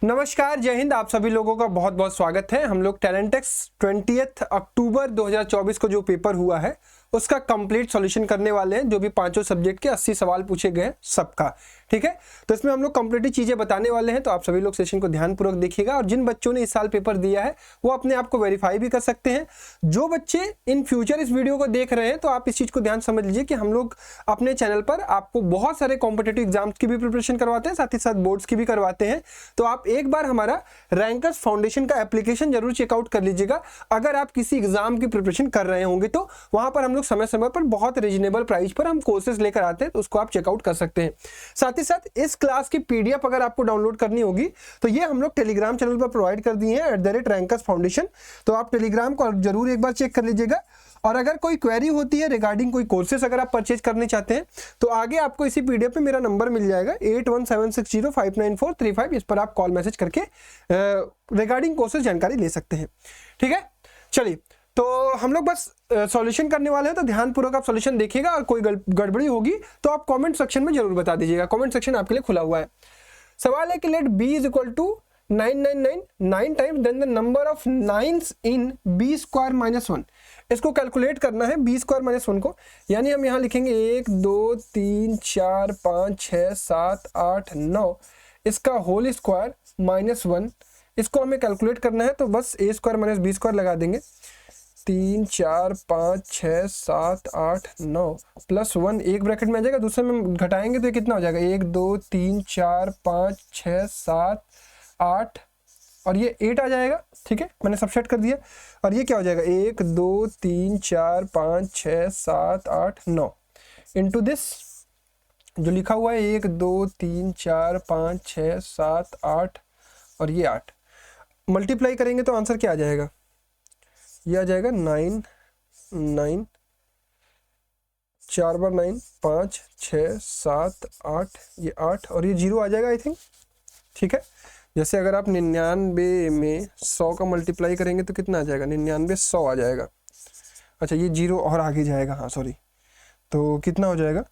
नमस्कार, जय हिंद। आप सभी लोगों का बहुत बहुत स्वागत है। हम लोग टैलेंटेक्स 20 अक्टूबर 2024 को जो पेपर हुआ है उसका कंप्लीट सॉल्यूशन करने वाले हैं। जो भी पांचों सब्जेक्ट के 80 सवाल पूछे गए हैं सबका, ठीक है। तो इसमें हम लोग कंप्लीट चीजें बताने वाले हैं, तो आप सभी लोग सेशन को ध्यानपूर्वक देखिएगा। और जिन बच्चों ने इस साल पेपर दिया है वो अपने आप को वेरीफाई भी कर सकते हैं। जो बच्चे इन फ्यूचर इस वीडियो को देख रहे हैं तो आप इस चीज को ध्यान समझ लीजिए कि हम लोग अपने चैनल पर आपको बहुत सारे कॉम्पिटेटिव एग्जाम्स की भी प्रिपरेशन करवाते हैं, साथ ही साथ बोर्ड्स की भी करवाते हैं। तो आप एक बार हमारा रैंकर्स फाउंडेशन का एप्लीकेशन जरूर चेकआउट कर लीजिएगा। अगर आप किसी एग्जाम की प्रिपरेशन कर रहे होंगे तो वहां पर हम लोग समय समय पर बहुत रीजनेबल प्राइस पर हम कोर्सेज लेकर आते हैं, तो उसको आप चेकआउट कर सकते हैं। साथ ही साथ इस क्लास की पीडीएफ अगर आपको डाउनलोड करनी होगी तो ये हम लोग टेलीग्राम चैनल पर प्रोवाइड कर दिए हैं @रैंकर्स फाउंडेशन। तो आप टेलीग्राम को जरूर एक बार चेक कर लीजिएगा। और अगर कोई क्वेरी होती है रिगार्डिंग कोई कोर्सेज अगर आप परचेज करने चाहते हैं तो आगे आपको इसी पीडीएफ में मेरा नंबर मिल जाएगा 8176059435। इस पर आप कॉल मैसेज करके रिगार्डिंग कोर्सेज जानकारी ले सकते हैं, ठीक है। चलिए, तो हम लोग बस सॉल्यूशन करने वाले हैं, तो ध्यानपूर्वक आप सॉल्यूशन देखिएगा। और कोई गड़बड़ी होगी तो आप कमेंट सेक्शन में जरूर बता दीजिएगा। कमेंट सेक्शन आपके लिए खुला हुआ है। सवाल है कि let b is equal to 999 times then the number of nines in b square minus 1। इसको कैलकुलेट करना है b स्क्वायर माइनस 1 को। यानी हम यहाँ लिखेंगे 1 2 3 4 5 6 7 8 9 इसका होल स्क्वायर माइनस 1। इसको हमें कैलकुलेट करना है, तो बस a square minus b square लगा देंगे। 3 4 5 6 7 8 9 प्लस 1 एक ब्रैकेट में आ जाएगा, दूसरे में घटाएंगे तो ये कितना हो जाएगा 1 2 3 4 5 6 7 8 और ये 8 आ जाएगा, ठीक है। मैंने सबसेट कर दिया। और ये क्या हो जाएगा 1 2 3 4 5 6 7 8 9 इंटू दिस जो लिखा हुआ है 1 2 3 4 5 6 7 8 और ये 8 मल्टीप्लाई करेंगे तो आंसर क्या आ जाएगा, ये आ जाएगा 9 9 4 बार 9 5 6 7 8 ये 8 और ये 0 आ जाएगा आई थिंक, ठीक है। जैसे अगर आप 99 में 100 का मल्टीप्लाई करेंगे तो कितना आ जाएगा 99 100 आ जाएगा। अच्छा, ये 0 और आगे जाएगा, हाँ सॉरी। तो कितना हो जाएगा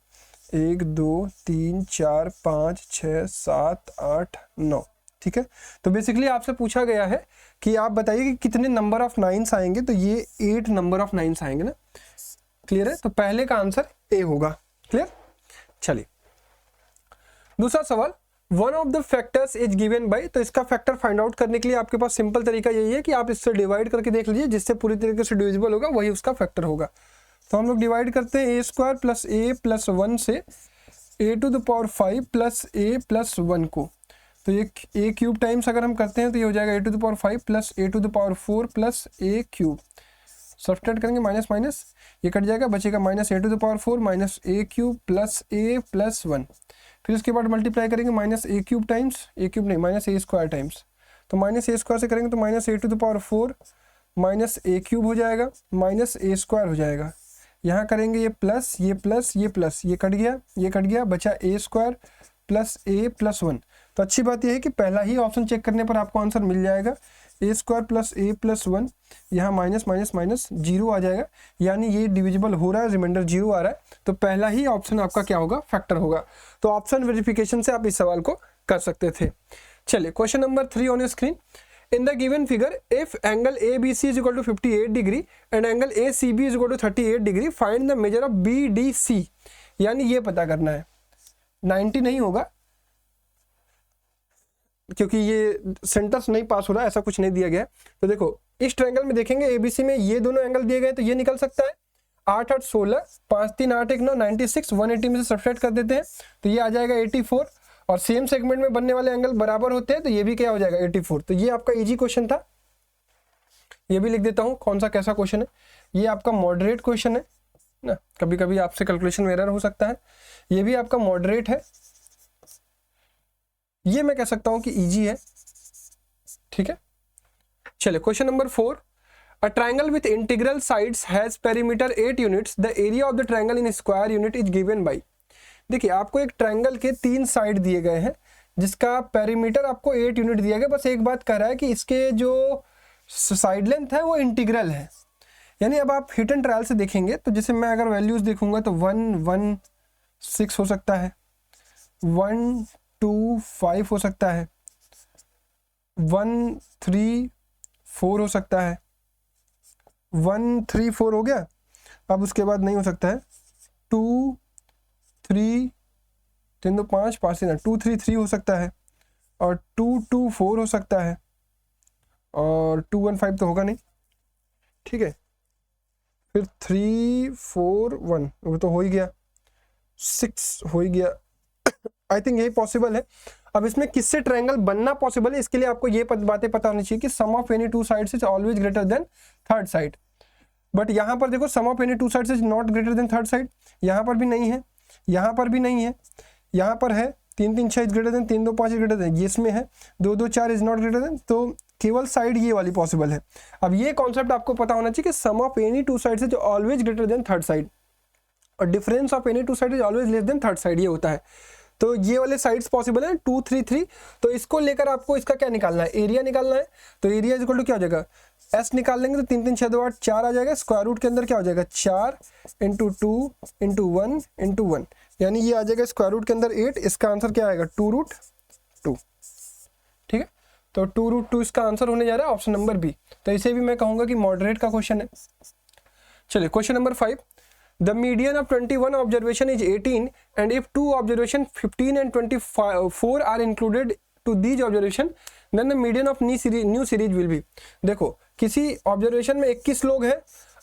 1 2 3 4 5 6 7 8 9, ठीक है। तो बेसिकली आपसे पूछा गया है कि आप बताइए कि कितने नंबर ऑफ नाइन्स आएंगे, तो ये 8 नंबर ऑफ नाइन्स आएंगे ना। क्लियर है, तो पहले का आंसर ए होगा। क्लियर। चलिए, दूसरा सवाल, one of the factors is given by. तो इसका फैक्टर फाइंड आउट करने के लिए आपके पास सिंपल तरीका यही है कि आप इससे डिवाइड करके देख लीजिए, जिससे पूरी तरीके से डिविजिबल होगा वही उसका फैक्टर होगा। तो हम लोग डिवाइड करते हैं a square plus a plus 1 से a to the power 5 plus a plus 1 को। तो ये a क्यूब टाइम्स अगर हम करते हैं तो ये हो जाएगा a to the power 5 plus a to the power 4 plus a cube. Subtract करेंगे माइनस माइनस ये कट जाएगा, बचेगा minus a to the power 4 minus a cube plus a plus 1। फिर इसके बाद मल्टीप्लाई करेंगे minus a cube times a cube नहीं minus a square times. तो माइनस a स्क्वायर से करेंगे तो minus a to the power 4 minus a cube हो जाएगा माइनस a स्क्वायर हो जाएगा। यहाँ करेंगे ये प्लस ये प्लस ये प्लस ये कट गया, बचा a square plus a plus 1। तो अच्छी बात यह है कि पहला ही ऑप्शन चेक करने पर आपको आंसर मिल जाएगा a square plus a plus 1। यहाँ माइनस माइनस माइनस 0 आ जाएगा, यानी ये डिविजिबल हो रहा है, रिमाइंडर 0 आ रहा है। तो पहला ही ऑप्शन आपका क्या होगा, फैक्टर होगा। तो ऑप्शन वेरिफिकेशन से आप इस सवाल को कर सकते थे। चलिए, question number 3 on your screen. In the given figure, if angle ABC is equal to 58 degree and angle ACB is equal to 38 degree, find the measure of BDC। यानी ये पता करना है, 90 नहीं होगा क्योंकि ये सेंटर्स नहीं पास हो रहा है, ऐसा कुछ नहीं दिया गया है। तो देखो इस ट्रायंगल में देखेंगे ABC में ये दोनों एंगल दिए गए, तो ये निकल सकता है 8 8 16 5 3 8 1 9 96 180 में से सब्ट्रैक्ट कर देते हैं तो ये आ जाएगा 84। और सेम सेगमेंट में बनने वाले एंगल बराबर होते हैं तो ये भी क्या हो जाएगा 84। तो ये आपका इजी क्वेश्चन था, ये भी लिख देता हूं कौन सा कैसा क्वेश्चन है। ये आपका मॉडरेट क्वेश्चन है ना, कभी कभी आपसे कैलकुलेशन में एरर हो सकता है। ये भी आपका मॉडरेट है, ये मैं कह सकता हूं कि इजी है, ठीक है। चलिए, question number 4। A triangle with integral sides has perimeter 8 units, the area of the triangle in square unit is given by. देखिए, आपको एक ट्रायंगल के 3 साइड दिए गए हैं जिसका पेरीमीटर आपको 8 यूनिट दिया गया। बस एक बात कह रहा है कि इसके जो साइड लेंथ है वो इंटीग्रल है। यानी अब आप हिट एंड ट्रायल से देखेंगे तो जैसे मैं अगर वैल्यूज देखूंगा तो 1 1 6 हो सकता है, 1 2 5 हो सकता है, 1 3 4 हो सकता है, 1 3 4 हो गया। अब उसके बाद नहीं हो सकता है 2 3 3 2 5 5 से ना 2 3 3 हो सकता है, और 2 2 4 हो सकता है, और 2 1 5 तो होगा नहीं, ठीक है। फिर 3 4 1 वो तो हो ही गया, 6 हो ही गया। आई थिंक यही पॉसिबल है। अब इसमें किससे ट्रायंगल बनना पॉसिबल है, इसके लिए आपको ये बातें पता होनी चाहिए कि sum of any two sides is always greater than third side. But यहाँ पर देखो sum of any two sides is not greater than third side, यहाँ पर भी नहीं है, यहाँ पर भी नहीं है, यहाँ पर है 3 3 6 is greater than 3 2 5 is greater than, ये इसमें है 2 2 4 इज नॉट ग्रेटर देन, तो केवल साइड ये वाली पॉसिबल है। अब ये कॉन्सेप्ट आपको पता होना चाहिए कि sum of any two sides is always greater than third side, और difference of any two side is always less than third side, ये होता है। तो ये वाले साइड्स पॉसिबल है 2 3 3। तो इसको लेकर आपको इसका क्या निकालना है, एरिया निकालना है। तो एरिया इज इक्वल टू क्या हो जाएगा, एस निकाल लेंगे तो 3 3 6 2 8 4 आ जाएगा, स्क्वायर रूट के अंदर क्या हो जाएगा 4 इंटू 2 इंटू 1 इंटू 1, यानी ये आ जाएगा स्क्वायर रूट के अंदर 8। इसका आंसर क्या आएगा 2√2, ठीक है। तो 2√2 इसका आंसर होने जा रहा है ऑप्शन नंबर बी। तो इसे भी मैं कहूंगा कि मॉडरेट का क्वेश्चन है। चलिए question number 5, the median of 21 observation is 18 and if two observation 15 and 24 are included to these observation then the median of new series will be। देखो किसी ऑब्जर्वेशन में 21 लोग हैं,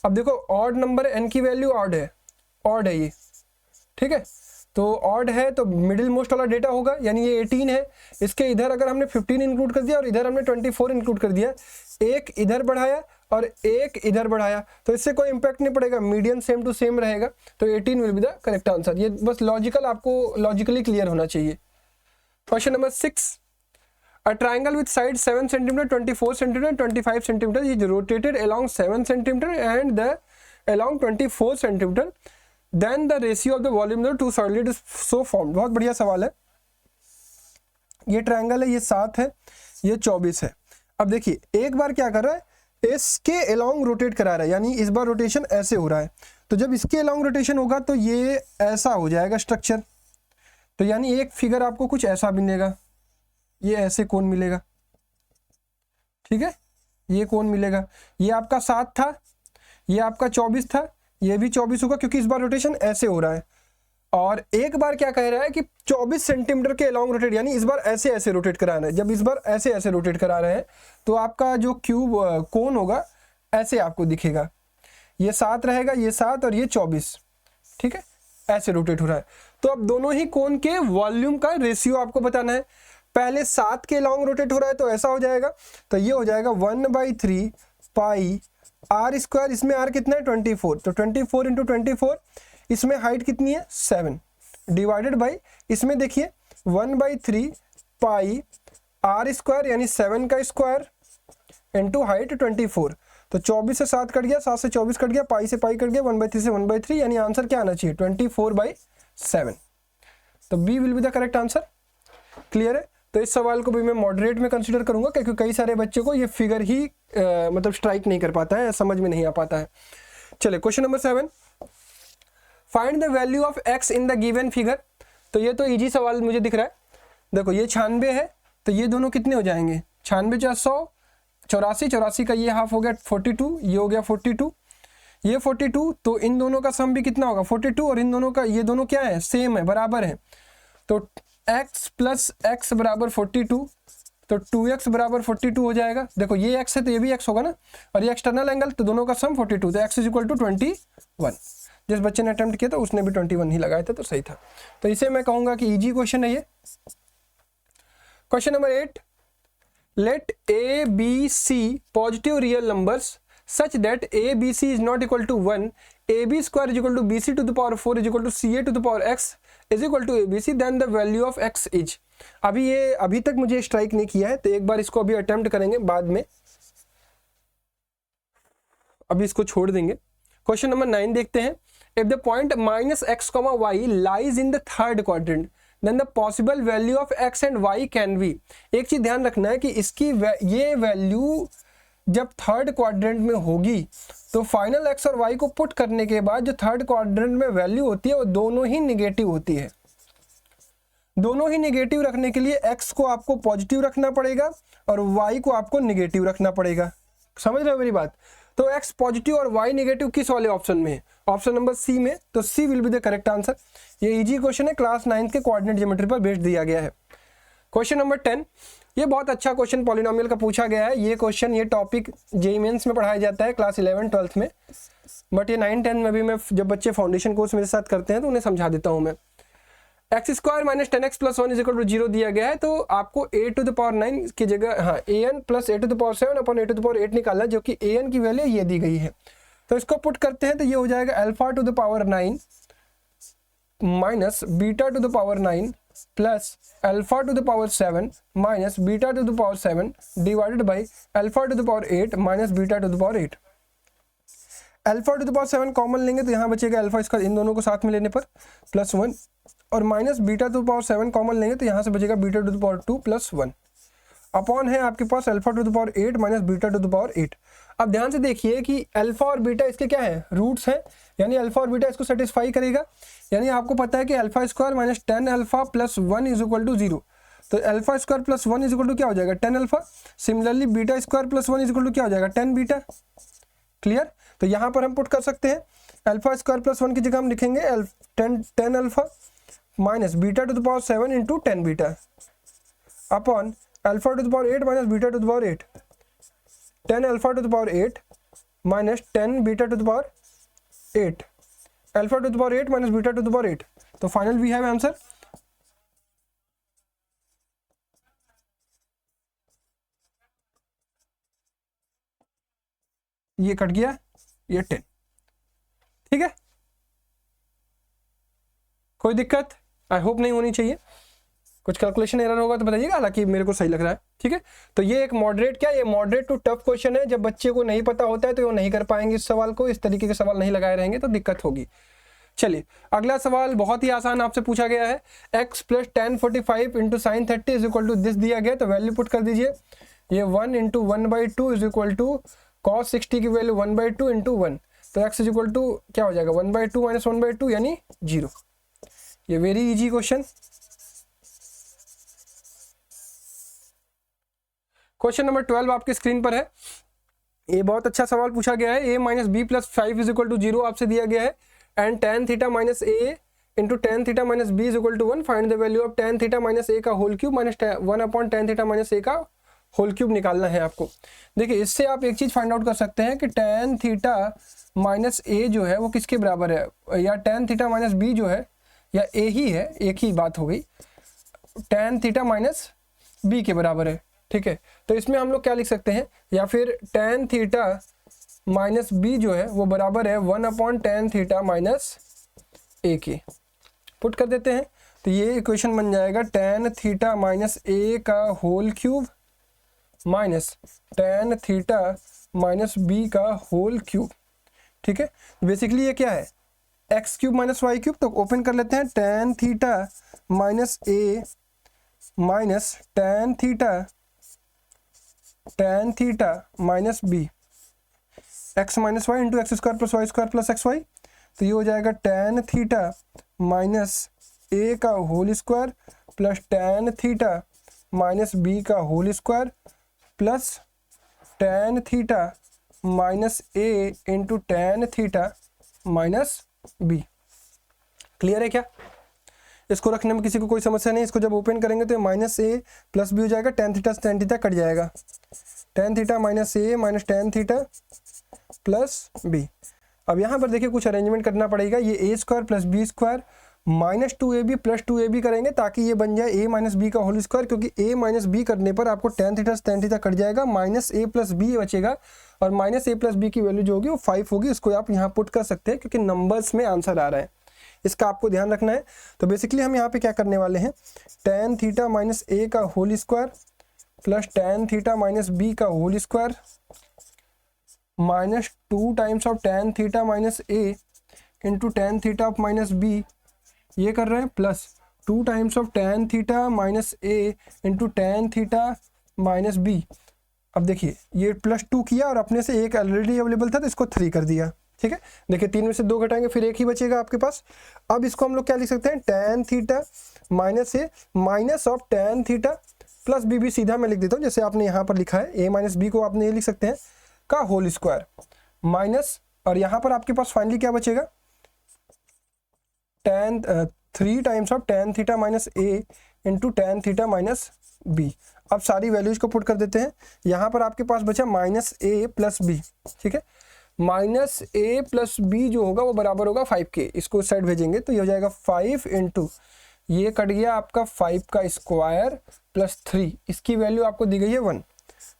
अब देखो ऑड नंबर n की वैल्यू ऑड है ये, ठीक है। तो ऑड है तो मिडिल मोस्ट वाला डेटा होगा, यानी ये 18 है। इसके इधर अगर हमने 15 इंक्लूड कर दिया और इधर हमने 24 इंक्लूड कर दिया, एक इधर बढ़ाया और एक इधर बढ़ाया, तो इससे कोई इंपैक्ट नहीं पड़ेगा, मीडियन सेम टू सेम रहेगा। तो 18 will be the correct answer. ये बस लॉजिकल, आपको लॉजिकली क्लियर होना चाहिए। Question number 6, a triangle with side 7 centimetre 24 centimetre 25 centimetre is rotated along 7 centimetre and the along 24 centimetre, then the ratio of the volume of two solid is so formed. बहुत बढ़िया सवाल है। ये triangle है, ये 7 है, ये 24 है। अब देखिए एक बार क्या कर रहा है, इसके अलोंग रोटेट करा रहा है, यानी इस बार रोटेशन ऐसे हो रहा है। तो जब इसके अलोंग रोटेशन होगा तो ये ऐसा हो जाएगा स्ट्रक्चर, तो यानी एक फिगर आपको कुछ ऐसा मिलेगा, ये ऐसे कोण मिलेगा, ठीक है, ये कोण मिलेगा। ये आपका 7 था, ये आपका 24 था, ये भी 24 होगा क्योंकि इस बार रोटेशन ऐसे हो रहा है। और एक बार क्या कह रहा है कि 24 सेंटीमीटर के अलोंग रोटेट, यानी इस बार ऐसे ऐसे रोटेट करा रहे हैं। जब इस बार ऐसे ऐसे रोटेट करा रहे हैं तो आपका जो क्यूब कोण होगा ऐसे आपको दिखेगा, ये 7 रहेगा, ये 7 और ये 24, ठीक है, ऐसे रोटेट हो रहा है। तो अब दोनों ही कोण के वॉल्यूम का रेशियो आपको बताना है। पहले 7 के अलोंग रोटेट हो रहा है तो ऐसा हो जाएगा, तो ये हो जाएगा 1/3 पाई आर स्क्वायर, इसमें आर कितना है 24, तो 24 इंटू 24, इसमें हाइट कितनी है 7, डिवाइडेड बाई इसमें देखिए 1/3 पाई आर स्क्वायर यानी 7 का स्क्वायर इंटू हाइट 24। तो 24 से 7 कट गया, 7 से 24 कट गया, पाई से पाई कट गया, 1/3 से 1/3, यानी आंसर क्या आना चाहिए 24/7। तो B will be the correct answer. Clear है। तो इस सवाल को भी मैं मॉडरेट में कंसीडर करूंगा क्योंकि कई सारे बच्चों को ये फिगर ही मतलब स्ट्राइक नहीं कर पाता है, समझ में नहीं आ पाता है। चलिए question number 7, find the value of x in the given figure. तो ये तो इजी सवाल मुझे दिख रहा है। देखो ये 96 है, तो ये दोनों कितने हो जाएंगे 96 × 100 84, 84 का ये हाफ हो गया 42, ये हो गया 42, ये 42, तो इन दोनों का सम भी कितना होगा 42, और इन दोनों का, ये दोनों क्या है सेम है, बराबर है। तो x प्लस x बराबर 42, तो 2x बराबर 42 हो जाएगा। देखो ये x है तो ये भी x होगा ना, और ये एक्सटर्नल एंगल, तो दोनों का सम 42, तो x इज इक्वल टू 21। जिस बच्चे ने अटेम्प्ट किया था उसने भी 21 ही लगाया था, तो सही था। तो इसे मैं कहूंगा कि इजी क्वेश्चन है ये। Question number 8, let a b c positive real numbers such that a b c is not equal to 1, ab square is equal to bc to the power 4 is equal to ca to the power x is equal to abc, then the value of x is। अभी तक मुझे strike नहीं किया है, तो एक बार इसको अभी अटेम्प्ट करेंगे, बाद में अभी इसको छोड़ देंगे। क्वेश्चन नंबर 9 देखते हैं। If the point -x, y lies in the third quadrant then the possible value of x and y can be. एक चीज ध्यान रखना है कि इसकी ये वैल्यू जब थर्ड क्वाड्रेंट में होगी तो फाइनल x और y को पुट करने के बाद जो थर्ड क्वाड्रेंट में वैल्यू होती है वो दोनों ही निगेटिव होती है। दोनों ही नेगेटिव रखने के लिए x को आपको पॉजिटिव रखना पड़ेगा और y को आपको नेगेटिव रखना पड़ेगा। समझ रहे हो मेरी बात? तो x पॉजिटिव और y नेगेटिव किस वाले ऑप्शन में है? ऑप्शन नंबर सी में। तो C will be the correct answer. ये इजी क्वेश्चन है, क्लास 9 के कोऑर्डिनेट ज्योमेट्री पर बेस्ड दिया गया है। क्वेश्चन नंबर 10, ये बहुत अच्छा क्वेश्चन पॉलिनोमियल का पूछा गया है। ये क्वेश्चन, ये टॉपिक जेईई मेंस में पढ़ाया जाता है क्लास 11 12th में, बट ये 9 10 में भी मैं जब बच्चे फाउंडेशन कोर्स मेरे साथ करते हैं तो उन्हें समझा देता हूँ मैं। X square minus 10x plus 1 is equal to 0 दिया गया है, तो आपको a टू द पावर 9 की जगह हाँ an plus a to the power 7 upon a to the power 8 निकालना है, जो कि an की वैल्यू ये दी गई है। तो इसको पुट करते हैं तो ये हो जाएगा alpha to the power 9 minus beta to the power 9 plus alpha to the power 7 minus beta to the power 7 divided by alpha to the power 8 minus beta to the power 8। Alpha to the power 7 common लेंगे तो यहाँ बचेगा alpha square, इन दोनों को साथ में लेने पर प्लस 1, और minus beta to the power 7 common लेंगे तो यहाँ से बचेगा beta to the power 2 plus 1 upon है आपके पास alpha to the power 8 minus beta to the power 8। अब ध्यान से देखिए कि अल्फा और बीटा इसके क्या है, रूट्स हैं, यानी अल्फा और बीटा इसको सेटिस्फाई करेगा। यानी आपको पता है कि alpha square minus 10 alpha plus 1 is equal to 0, तो alpha square plus 1 is equal to क्या हो जाएगा 10 alpha. Similarly beta square plus 1 is equal to क्या हो जाएगा 10 बीटा। क्लियर? तो यहाँ पर हम पुट कर सकते हैं अल्फा स्क्वायर प्लस 1 की जगह हम लिखेंगे 10 alpha minus beta to the power 7 into 10 beta upon alpha to the power 8 minus beta to the power 8, 10 alpha to the power 8 minus 10 beta to the power 8, alpha to the power 8 minus beta to the power 8। तो final we have answer ये cut गया, ये 10। ठीक है, कोई दिक्कत I hope नहीं होनी चाहिए। कुछ कैलकुलेशन एरर होगा तो बताइएगा, हालांकि मेरे को सही लग रहा है। ठीक है, तो ये एक मॉडरेट, क्या ये मॉडरेट टू टफ क्वेश्चन है। जब बच्चे को नहीं पता होता है तो वो नहीं कर पाएंगे इस सवाल को, इस तरीके के सवाल नहीं लगाए रहेंगे तो दिक्कत होगी। चलिए अगला सवाल बहुत ही आसान आपसे पूछा गया है। x plus 1045 into sine 30 is equal to this दिया गया, तो वैल्यू पुट कर दीजिए। ये 1 into 1/2 is equal to cos 60 की वैल्यू 1/2 इंटू 1, तो x इज इक्वल टू क्या हो जाएगा 1/2 माइनस 1/2 यानी 0। ये very easy question. Question number 12 आपके स्क्रीन पर है। ये बहुत अच्छा सवाल पूछा गया है। a minus B plus 5 is equal to 0 आपसे दिया गया है, and tan theta minus a into tan theta minus b is equal to 1। Find the value of tan theta minus a का whole cube minus 1 upon tan theta minus a का whole cube निकालना है आपको। देखिए इससे आप एक चीज फाइंड आउट कर सकते हैं कि tan थीटा माइनस a जो है वो किसके बराबर है, या tan थीटा माइनस b जो है या a ही है, एक ही बात हो गई, tan थीटा माइनस b के बराबर है। ठीक है, तो इसमें हम लोग क्या लिख सकते हैं, या फिर tan थीटा माइनस b जो है वो बराबर है 1 upon tan theta minus a के। पुट कर देते हैं तो ये इक्वेशन बन जाएगा tan थीटा माइनस a का whole cube minus tan theta minus b का होल क्यूब। ठीक है, बेसिकली ये क्या है x cube minus y cube. तो ओपन कर लेते हैं tan theta minus a minus tan theta minus b, x minus y into x square plus y square plus x Y. तो ये हो जाएगा tan थीटा माइनस a का whole square plus tan theta minus b का whole square plus tan theta minus a into tan theta minus b। Clear है क्या? इसको रखने में किसी को कोई समस्या नहीं। इसको जब ओपन करेंगे तो माइनस a प्लस b हो जाएगा, tan थीटा कट जाएगा, tan theta minus a minus tan theta plus b। अब यहाँ पर देखिए कुछ अरेंजमेंट करना पड़ेगा। ये a square plus b square minus 2ab plus 2ab करेंगे ताकि ये बन जाए a माइनस b का होल स्क्वायर, क्योंकि a माइनस b करने पर आपको tan थीटा कट जाएगा, माइनस a प्लस b बचेगा, और माइनस a प्लस b की वैल्यू जो होगी वो 5 होगी। इसको आप यहाँ पुट कर सकते हैं क्योंकि नंबर्स में आंसर आ रहा है, इसका आपको ध्यान रखना है। तो बेसिकली हम यहाँ पे क्या करने वाले हैं, tan थीटा माइनस a का whole square plus tan theta minus b का whole square minus 2 times of tan theta minus a into tan theta of minus b, ये कर रहे हैं, plus 2 times of tan theta minus a into tan theta minus b। अब देखिए ये plus 2 किया और अपने से एक ऑलरेडी अवेलेबल था तो इसको 3 कर दिया। ठीक है, देखिए 3 में से 2 घटाएंगे फिर 1 ही बचेगा आपके पास। अब इसको हम लोग क्या लिख सकते हैं, tan theta minus A minus of tan theta plus B. भी सीधा मैं लिख देता हूँ जैसे आपने यहाँ पर लिखा है, ए माइनस बी को आपने ये लिख सकते हैं का होल स्क्वायर माइनस, और यहाँ पर आपके पास फाइनली क्या बचेगा, tan 3 times of tan theta minus A into tan theta minus B. अब सारी वैल्यूज को पुट कर देते हैं, यहाँ पर आपके पास बचा माइनस ए प्लस बी। ठीक है, माइनस ए प्लस बी जो होगा वो बराबर होगा 5 के, इसको साइड भेजेंगे तो ये हो जाएगा 5 इंटू ये कट गया आपका 5 का स्क्वायर प्लस 3, इसकी वैल्यू आपको दी गई है 1,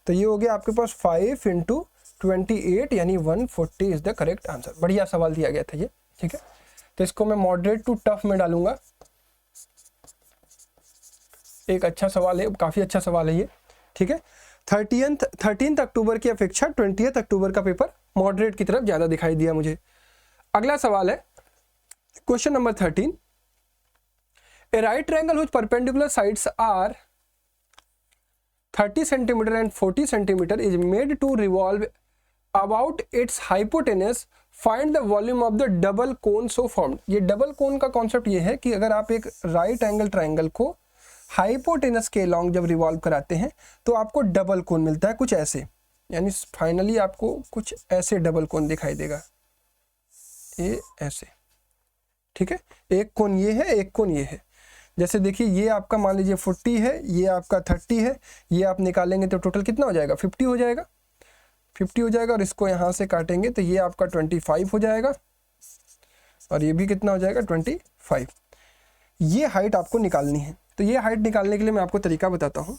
तो ये हो गया आपके पास 5 इंटू 28 यानी 140 इज द करेक्ट आंसर। बढ़िया सवाल दिया गया था ये। ठीक है, तो इसको मैं मॉडरेट टू टफ में डालूंगा। एक अच्छा सवाल है, काफी अच्छा सवाल है ये। ठीक है, 13 अक्टूबर की अपेक्षा 20 अक्टूबर का पेपर मॉडरेट की तरफ ज्यादा दिखाई दिया मुझे। अगला सवाल है question number 13, a right triangle which perpendicular sides are 30 centimetre and 40 centimetre is made to revolve about its hypotenuse, find the volume of the double cone so formed. ये डबल कोन का कॉन्सेप्ट ये है कि अगर आप एक right angle triangle को hypotenuse के लॉन्ग जब रिवॉल्व कराते हैं तो आपको डबल कोन मिलता है कुछ ऐसे, यानी फाइनली आपको कुछ ऐसे डबल कोन दिखाई देगा, ये ऐसे। ठीक है, एक कोन ये है, एक कोन ये है। जैसे देखिए ये आपका मान लीजिए 40 है, ये आपका 30 है, ये आप निकालेंगे तो टोटल कितना हो जाएगा, 50 हो जाएगा, 50 हो जाएगा। और इसको यहाँ से काटेंगे तो ये आपका 25 हो जाएगा, और ये भी कितना हो जाएगा 25। ये हाइट आपको निकालनी है, तो ये हाइट निकालने के लिए मैं आपको तरीका बताता हूँ।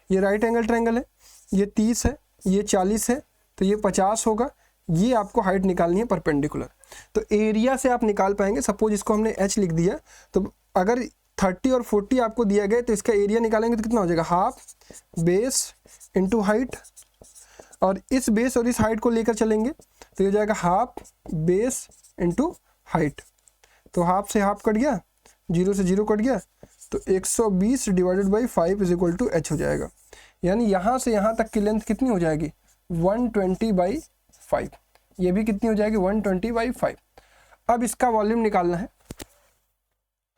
ये राइट एंगल ट्रायंगल है, ये 30 है, ये 40 है, तो ये 50 होगा। ये आपको हाइट निकालनी है परपेंडिकुलर, तो एरिया से आप निकाल पाएंगे। सपोज इसको हमने h लिख दिया, तो अगर 30 और 40 आपको दिया गया तो इसका एरिया निकालेंगे तो कितना हो जाएगा, हाफ बेस इंटू हाइट, और इस बेस और इस हाइट को लेकर चलेंगे तो ये हो जाएगा हाफ बेस इंटू हाइट। तो हाफ से हाफ कट गया, 0 से 0 कट गया, तो 120 divided by 5 is equal to h हो जाएगा। यानी यहाँ से यहाँ तक की लेंथ कितनी हो जाएगी, 120/5। ये भी कितनी हो जाएगी, 120/5। अब इसका वॉल्यूम निकालना है।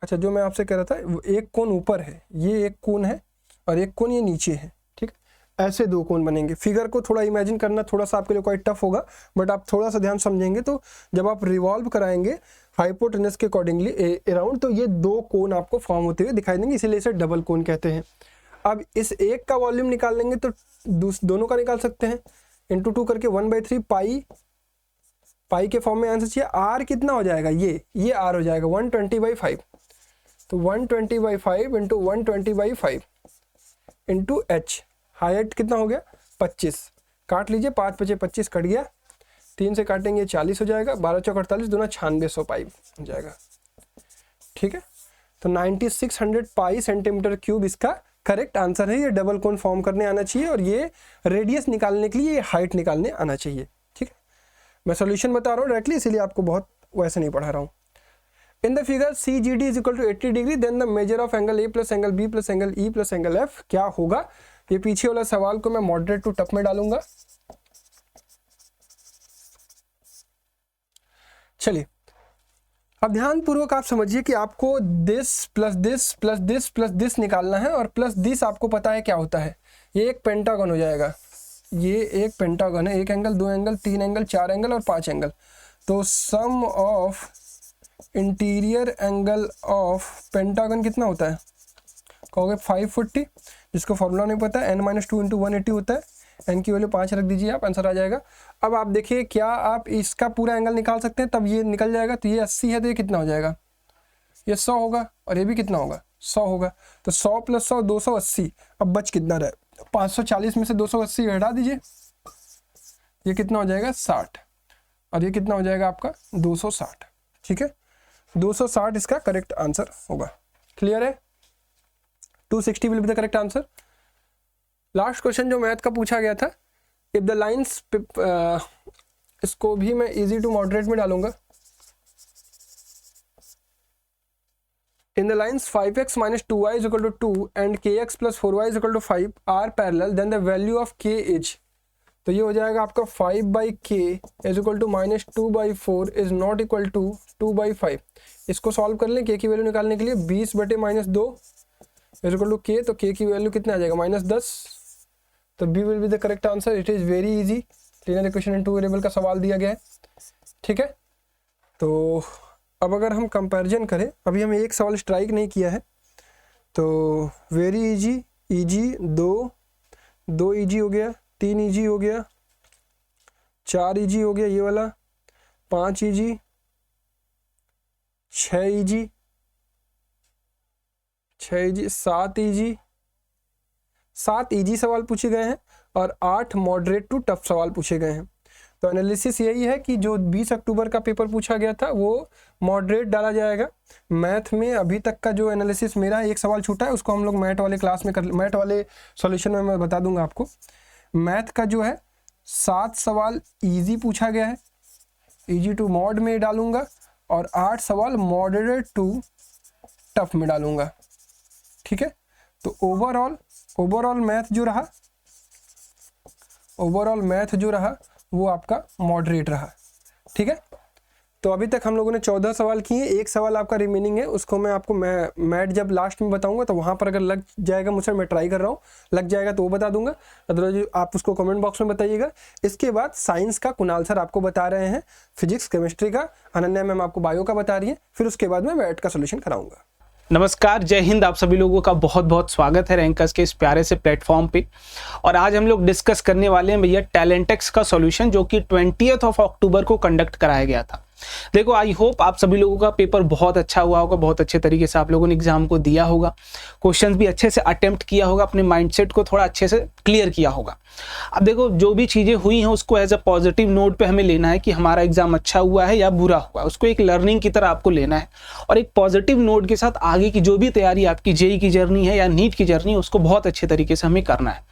अच्छा, जो मैं आपसे कह रहा था, एक कोन ऊपर है, ये एक कोन है, और एक कोन ये नीचे है। ठीक, ऐसे दो कोन बनेंगे। फिगर को थोड़ा इमेजिन करना थोड़ा सा आपके लिए क्वाइट टफ होगा, बट आप थोड़ा सा ध्यान समझेंगे तो जब आप रिवॉल्व कराएंगे हाइपोटेनस के अकॉर्डिंगली अराउंड, तो ये दो कोन आपको फॉर्म होते हुए दिखाई देंगे, इसीलिए इसे डबल कोन कहते हैं। अब इस एक का वॉल्यूम निकाल लेंगे तो दोनों का निकाल सकते हैं, इंटू 2 करके 1/3 पाई के फॉर्म में आंसर चाहिए। आर कितना हो जाएगा, ये आर हो जाएगा 120/5, तो 120/5 इंटू 120/5 इंटू एच, हाइट कितना हो गया 25। काट लीजिए, 5 × 5 = 25 कट गया, 3 से काटेंगे 40 हो जाएगा, 12 × 4 = 48, दूना 9600 पाई हो जाएगा। ठीक है, तो 9600 पाई सेंटीमीटर क्यूब इसका करेक्ट आंसर है। ये डबल कोन फॉर्म करने आना चाहिए, और ये रेडियस निकालने के लिए ये हाइट निकालने आना चाहिए। ठीक है, मैं सॉल्यूशन बता रहा हूँ डायरेक्टली, इसीलिए आपको बहुत वैसे नहीं पढ़ा रहा हूँ। In the figure CGD = 80 degree, then the measure of angle A + angle B + angle E + angle F क्या होगा। ये पीछे वाला सवाल को मैं मॉडरेट टू टफ में डालूंगा। चलिए, अब ध्यान पूर्वक आप समझिए कि आपको this plus this plus this plus this निकालना है, और प्लस दिस आपको पता है क्या होता है, ये एक पेंटागन हो जाएगा। ये एक पेंटागन है, 1 एंगल 2 एंगल 3 एंगल 4 एंगल और 5 एंगल। तो sum of interior angle of pentagon कितना होता है, कहोगे 540, जिसको फॉर्मूला नहीं पता है, n - 2 × 180 होता है। n की वैल्यू 5 रख दीजिए, आप आंसर आ जाएगा। अब आप देखिए, क्या आप इसका पूरा एंगल निकाल सकते हैं, तब ये निकल जाएगा। तो ये 80 है, तो ये कितना हो जाएगा, ये 100 होगा, और ये भी कितना होगा 100 होगा। तो 100 + 100 280। अब बच कितना रहे, 540 में से 280 हटा दीजिए, ये कितना हो जाएगा 60, और ये कितना हो जाएगा आपका 260। ठीक है, 260 इसका करेक्ट आंसर होगा। क्लियर है, 260 will be the correct answer. Last question जो मैथ का पूछा गया था, इफ द लाइन्स, इसको भी मैं इजी टू मॉडरेट में डालूंगा। In the lines 5x - 2y = 2 and kx + 4y = 5 are parallel, then the value of k is. तो ये हो जाएगा आपका 5/k is equal to -2/4 is not equal to 2/5। इसको सॉल्व कर लें k की वैल्यू निकालने के लिए। 20/-2 इज इक्वल टू k, तो k की वैल्यू कितना आ जाएगा -10। तो b will be the correct answer. It is very easy. Linear equation in 2 variable का सवाल दिया गया है, ठीक है। तो अब अगर हम कंपैरिजन करें, अभी हमें एक सवाल स्ट्राइक नहीं किया है, तो वेरी इजी, इजी 2 इजी हो गया, 3 इजी हो गया, 4 इजी हो गया ये वाला, 5 इजी, 6 इजी, 7 इजी, 7 इजी सवाल पूछे गए हैं और 8 मॉडरेट टू टफ सवाल पूछे गए हैं। तो एनालिसिस यही है कि जो 20 अक्टूबर का पेपर पूछा गया था वो मॉडरेट डाला जाएगा। मैथ में अभी तक का जो एनालिसिस मेरा एक सवाल छूटा है उसको हम लोग मैथ वाले क्लास में मैथ वाले सॉल्यूशन में मैं बता दूंगा आपको। मैथ का जो है 7 सवाल इजी पूछा गया है, इजी टू मॉड में डालूंगा, और 8 सवाल मॉडरेट टू टफ में डालूंगा, ठीक है। तो ओवरऑल मैथ जो रहा वो आपका मॉडरेट रहा, ठीक है। तो अभी तक हम लोगों ने 14 सवाल किए, एक सवाल आपका रिमेनिंग है, उसको मैं आपको मैथ जब लास्ट में बताऊंगा तो वहां पर अगर लग जाएगा मुझसे, मैं ट्राई कर रहा हूँ, लग जाएगा तो वो बता दूंगा, अदरवाइज आप उसको कमेंट बॉक्स में बताइएगा। इसके बाद साइंस का कुणाल सर आपको बता रहे हैं, फिजिक्स केमिस्ट्री का अनन्या मैम आपको बायो का बता रही है, फिर उसके बाद मैं मैथ का सोल्यूशन कराऊंगा। नमस्कार, जय हिंद। आप सभी लोगों का बहुत बहुत स्वागत है रैंकर्स के इस प्यारे से प्लेटफॉर्म पे। और आज हम लोग डिस्कस करने वाले हैं भैया टैलेंटेक्स का सॉल्यूशन, जो कि 20 अक्टूबर को कंडक्ट कराया गया था। देखो, आई होप आप सभी लोगों का पेपर बहुत अच्छा हुआ होगा, बहुत अच्छे तरीके से आप लोगों ने एग्जाम को दिया होगा, क्वेश्चंस भी अच्छे से अटेम्प्ट किया होगा, अपने माइंडसेट को थोड़ा अच्छे से क्लियर किया होगा। अब देखो, जो भी चीज़ें हुई हैं उसको एज अ पॉजिटिव नोट पे हमें लेना है कि हमारा एग्जाम अच्छा हुआ है या बुरा हुआ है, उसको एक लर्निंग की तरह आपको लेना है और एक पॉजिटिव नोट के साथ आगे की जो भी तैयारी आपकी जेईई की जर्नी है या नीट की जर्नी है उसको बहुत अच्छे तरीके से हमें करना है।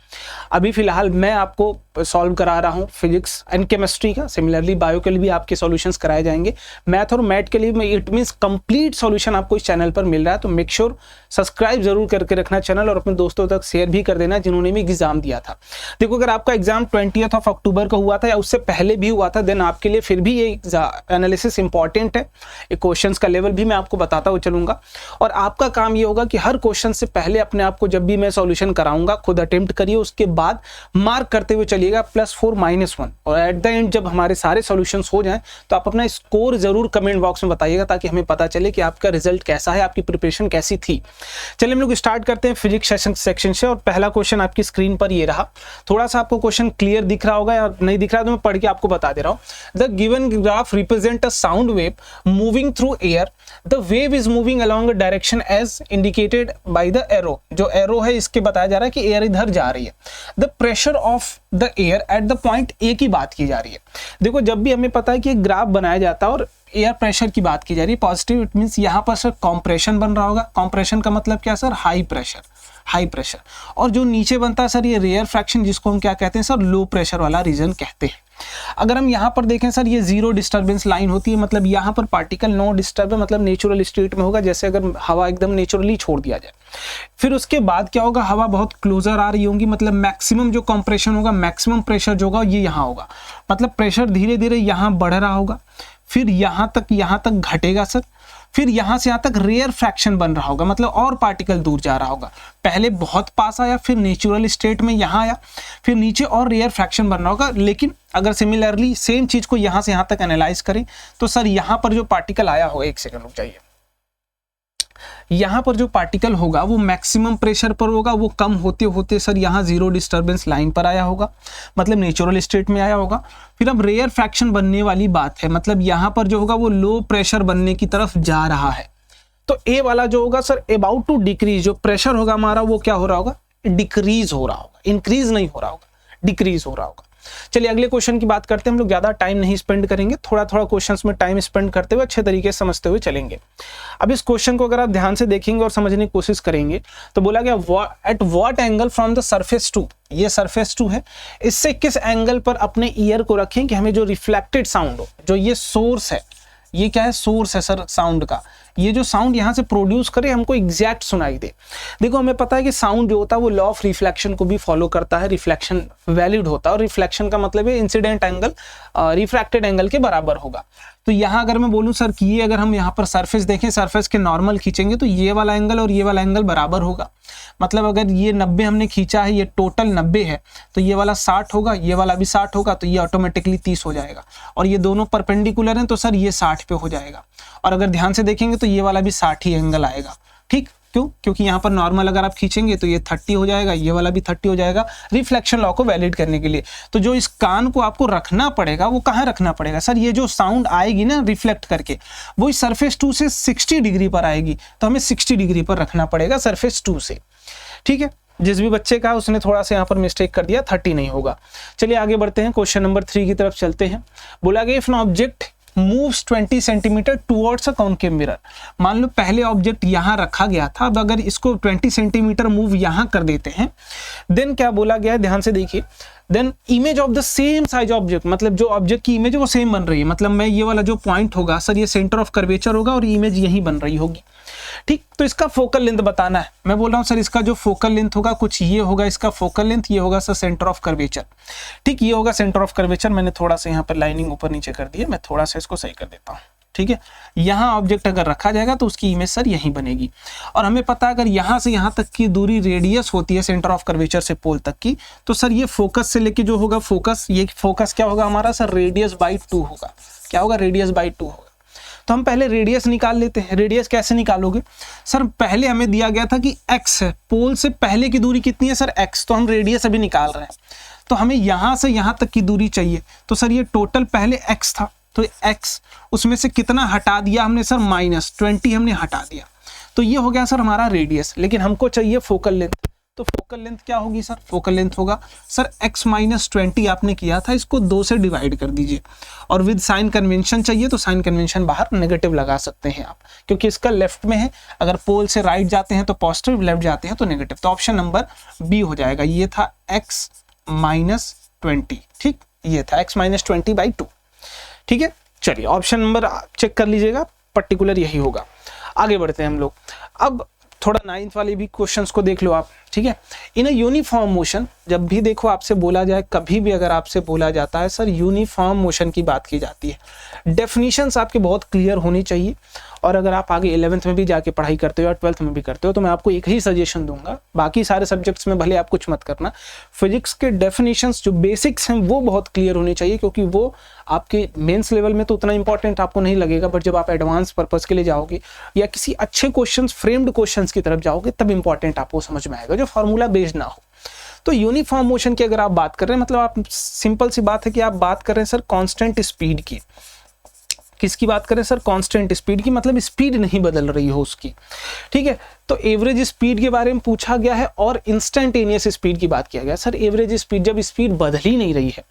अभी फिलहाल मैं आपको सॉल्व करा रहा हूँ फिजिक्स एंड केमिस्ट्री का, सिमिलरली बायो के लिए भी आपके सॉल्यूशंस कराए जाएंगे। मैथ और मैथ के लिए इट मींस कंप्लीट सॉल्यूशन आपको इस चैनल पर मिल रहा है, तो मेक श्योर सब्सक्राइब जरूर करके रखना चैनल और अपने दोस्तों तक शेयर भी कर देना जिन्होंने भी एग्जाम दिया था। देखो, अगर आपका एग्जाम 20 अक्टूबर को हुआ था या उससे पहले भी हुआ था, देन आपके लिए फिर भी ये एनालिसिस इंपॉर्टेंट है। एक क्वेश्चंस का लेवल भी मैं आपको बताता हुआ चलूंगा और आपका काम ये होगा कि हर क्वेश्चन से पहले अपने आप को जब भी मैं सॉल्यूशन कराऊंगा खुद अटेम्प्ट करिए, उसके बाद मार्क करते हुए चलिएगा +4 -1, और एट द एंड जब हमारे सारे सॉल्यूशंस हो जाएं तो आप अपना स्कोर जरूर कमेंट बॉक्स में बताइएगा, ताकि हमें पता चले कि आपका रिजल्ट कैसा है, आपकी प्रिपरेशन कैसी थी। चलिए हम लोग स्टार्ट करते हैं फिजिक्स सेक्शन से, और पहला क्वेश्चन आपकी स्क्रीन पर ये रहा। थोड़ा सा आपको क्वेश्चन क्लियर दिख रहा होगा या नहीं दिख रहा तो मैं पढ़ के आपको बता दे रहा हूं। The given graph represent a sound wave moving through air. The wave is moving along a direction as indicated by the arrow. जो एरो है इसके बताया जा रहा है कि एयर इधर जा रही है। The pressure of the air at the point A की बात की जा रही है। देखो, जब भी हमें पता है कि एक ग्राफ बनाया जाता है और एयर प्रेशर की बात की जा रही है पॉजिटिव, इट मींस यहाँ पर सर कॉम्प्रेशन बन रहा होगा। कॉम्प्रेशन का मतलब क्या सर? High pressure. और जो नीचे बनता है सर ये रेयर फ्रैक्शन, जिसको हम क्या कहते हैं सर? लो प्रेशर वाला रीजन कहते हैं। अगर हम यहाँ पर देखें सर, ये जीरो डिस्टर्बेंस लाइन होती है, मतलब यहाँ पर पार्टिकल नो डिस्टर्ब है, मतलब नेचुरल स्टेट में होगा, जैसे अगर हवा एकदम नेचुरली छोड़ दिया जाए। फिर उसके बाद क्या होगा? हवा बहुत क्लोजर आ रही होगी, मतलब मैक्सिमम जो कंप्रेशन होगा, मैक्सिमम प्रेशर जो होगा ये यहाँ होगा, मतलब प्रेशर धीरे धीरे यहाँ बढ़ रहा होगा, फिर यहाँ तक घटेगा सर, फिर यहाँ से यहाँ तक रेयर फ्रैक्शन बन रहा होगा, मतलब और पार्टिकल दूर जा रहा होगा। पहले बहुत पास आया, फिर नेचुरल स्टेट में यहाँ आया, फिर नीचे और रेयर फ्रैक्शन बन रहा होगा। लेकिन अगर सिमिलरली सेम चीज को यहाँ से यहाँ तक एनालाइज करें तो सर यहाँ पर जो पार्टिकल आया होगा, एक सेकंड रुक जाइए, यहाँ पर जो पार्टिकल होगा वो मैक्सिमम प्रेशर पर होगा, वो कम होते होते सर यहाँ जीरो डिस्टर्बेंस लाइन पर आया होगा, मतलब नेचुरल स्टेट में आया होगा। फिर अब रेयर फ्रैक्शन बनने वाली बात है, मतलब यहाँ पर जो होगा वो लो प्रेशर बनने की तरफ जा रहा है। तो ए वाला जो होगा सर अबाउट टू डिक्रीज, जो प्रेशर होगा हमारा वो क्या हो रहा होगा? डिक्रीज हो रहा होगा, इंक्रीज नहीं हो रहा होगा, डिक्रीज हो रहा होगा। चलिए अगले क्वेश्चन की बात करते हैं। हम लोग ज्यादा टाइम नहीं स्पेंड करेंगे, थोड़ा थोड़ा क्वेश्चंस में टाइम स्पेंड करते हुए अच्छे तरीके से समझते हुए चलेंगे। अब इस क्वेश्चन को अगर आप ध्यान से देखेंगे और समझने की कोशिश करेंगे तो बोला गया at what angle from the surface two, ये सरफेस टू है, इससे किस एंगल पर अपने ईयर को रखें कि हमें जो रिफ्लेक्टेड साउंड हो, जो ये सोर्स है, ये क्या है? सोर्स है सर साउंड का, ये जो साउंड यहाँ से प्रोड्यूस करे हमको एग्जैक्ट सुनाई दे। देखो, हमें पता है कि साउंड जो होता है वो लॉ ऑफ रिफ्लेक्शन को भी फॉलो करता है, रिफ्लेक्शन वैलिड होता है और रिफ्लेक्शन का मतलब है इंसिडेंट एंगल रिफ्रैक्टेड एंगल के बराबर होगा। तो यहाँ अगर मैं बोलूँ सर कि ये अगर हम यहाँ पर सरफेस देखें, सरफेस के नॉर्मल खींचेंगे तो ये वाला एंगल और ये वाला एंगल बराबर होगा। मतलब अगर ये 90 हमने खींचा है, ये टोटल 90 है, तो ये वाला 60 होगा, ये वाला भी 60 होगा, तो ये ऑटोमेटिकली 30 हो जाएगा। और ये दोनों परपेंडिकुलर हैं तो सर ये 60 पे हो जाएगा। और अगर ध्यान से देखेंगे तो ये वाला भी 60 ही एंगल आएगा। ठीक, क्यों? क्योंकि यहाँ पर नॉर्मल अगर आप खींचेंगे तो ये 30 हो जाएगा, ये वाला भी 30 हो जाएगा, रिफ्लेक्शन लॉ को वैलिड करने के लिए। तो जो इस कान को आपको रखना पड़ेगा वो कहाँ रखना पड़ेगा सर? ये जो साउंड आएगी ना रिफ्लेक्ट करके, वो इस सरफेस 2 से 60 डिग्री पर आएगी, तो हमें 60 डिग्री पर रखना पड़ेगा सरफेस 2 से। ठीक है, जिस भी बच्चे का उसने थोड़ा सा यहाँ पर मिस्टेक कर दिया, 30 नहीं होगा। चलिए आगे बढ़ते हैं, क्वेश्चन नंबर 3 की तरफ चलते हैं। बोला गया if an object moves 20 centimetre towards a concave mirror. मान लो पहले ऑब्जेक्ट यहाँ रखा गया था, अब अगर इसको 20 सेंटीमीटर मूव यहाँ कर देते हैं, देन क्या बोला गया है, ध्यान से देखिए, then image of the same size object, मतलब जो ऑब्जेक्ट की इमेज है वो सेम बन रही है। मतलब मैं ये वाला जो पॉइंट होगा सर, ये सेंटर ऑफ कर्वेचर होगा और इमेज यही बन रही होगी। ठीक, तो इसका फोकल लेंथ बताना है। मैं बोल रहा हूँ सर इसका जो फोकल लेंथ होगा कुछ ये होगा, इसका फोकल लेंथ ये होगा सर सेंटर ऑफ कर्वेचर। ठीक, ये होगा सेंटर ऑफ कर्वेचर। मैंने थोड़ा सा यहाँ पर लाइनिंग ऊपर नीचे कर दी है, मैं थोड़ा सा इसको सही कर देता हूँ। ठीक है, यहाँ ऑब्जेक्ट अगर रखा जाएगा तो उसकी इमेज सर यहीं बनेगी। और हमें पता है अगर यहाँ से यहाँ तक की दूरी रेडियस होती है सेंटर ऑफ कर्वेचर से पोल तक की, तो सर ये फोकस से लेके जो होगा फोकस, ये फोकस क्या होगा हमारा सर, रेडियस बाई 2 होगा। क्या होगा? रेडियस बाई 2 होगा। तो हम पहले रेडियस निकाल लेते हैं। रेडियस कैसे निकालोगे सर? पहले हमें दिया गया था कि x है, पोल से पहले की दूरी कितनी है सर, x, तो हम रेडियस अभी निकाल रहे हैं। तो हमें यहाँ से यहाँ तक की दूरी चाहिए, तो सर ये टोटल पहले x था, तो x उसमें से कितना हटा दिया हमने सर, -20 हमने हटा दिया, तो ये हो गया सर हमारा रेडियस। लेकिन हमको चाहिए फोकल लेंथ, तो फोकल लेंथ क्या होगी सर? फोकल लेंथ होगा सर x - 20 आपने किया था, इसको 2 से डिवाइड कर दीजिए। और विद साइन कन्वेंशन चाहिए तो साइन कन्वेंशन बाहर नेगेटिव लगा सकते हैं आप, क्योंकि इसका लेफ्ट में है। अगर पोल से राइट जाते हैं तो पॉजिटिव, लेफ्ट जाते हैं तो नेगेटिव। तो ऑप्शन नंबर बी हो जाएगा। ये था x - 20। ठीक, ये था x - 20/2। ठीक है, चलिए ऑप्शन नंबर चेक कर लीजिएगा, पर्टिकुलर यही होगा। आगे बढ़ते हैं हम लोग। अब थोड़ा 9th वाले भी क्वेश्चंस को देख लो आप। ठीक है, इन अ यूनिफॉर्म मोशन, जब भी देखो आपसे बोला जाए, कभी भी अगर आपसे बोला जाता है सर यूनिफॉर्म मोशन की बात की जाती है, डेफिनेशंस आपके बहुत क्लियर होनी चाहिए। और अगर आप आगे 11th में भी जाके पढ़ाई करते हो या 12th में भी करते हो तो मैं आपको एक ही सजेशन दूंगा, बाकी सारे सब्जेक्ट्स में भले आप कुछ मत करना, फिजिक्स के डेफिनेशंस जो बेसिक्स हैं वो बहुत क्लियर होने चाहिए, क्योंकि वो आपके मेंस लेवल में तो उतना इंपॉर्टेंट आपको नहीं लगेगा, बट जब आप एडवांस पर्पस के लिए जाओगे या किसी अच्छे क्वेश्चंस, फ्रेम्ड क्वेश्चंस की तरफ जाओगे, तब इंपॉर्टेंट आपको समझ में आएगा, जो फार्मूला बेस्ड ना हो। तो यूनिफॉर्म मोशन की अगर आप बात कर रहे हैं, मतलब आप सिंपल सी बात है कि आप बात कर रहे हैं सर कांस्टेंट स्पीड की। किसकी बात करें सर? कांस्टेंट स्पीड की, मतलब स्पीड नहीं बदल रही हो उसकी। ठीक है, तो एवरेज स्पीड के बारे में पूछा गया है और इंस्टेंटेनियस स्पीड की बात किया गया। सर एवरेज स्पीड, जब स्पीड बदल ही नहीं रही है,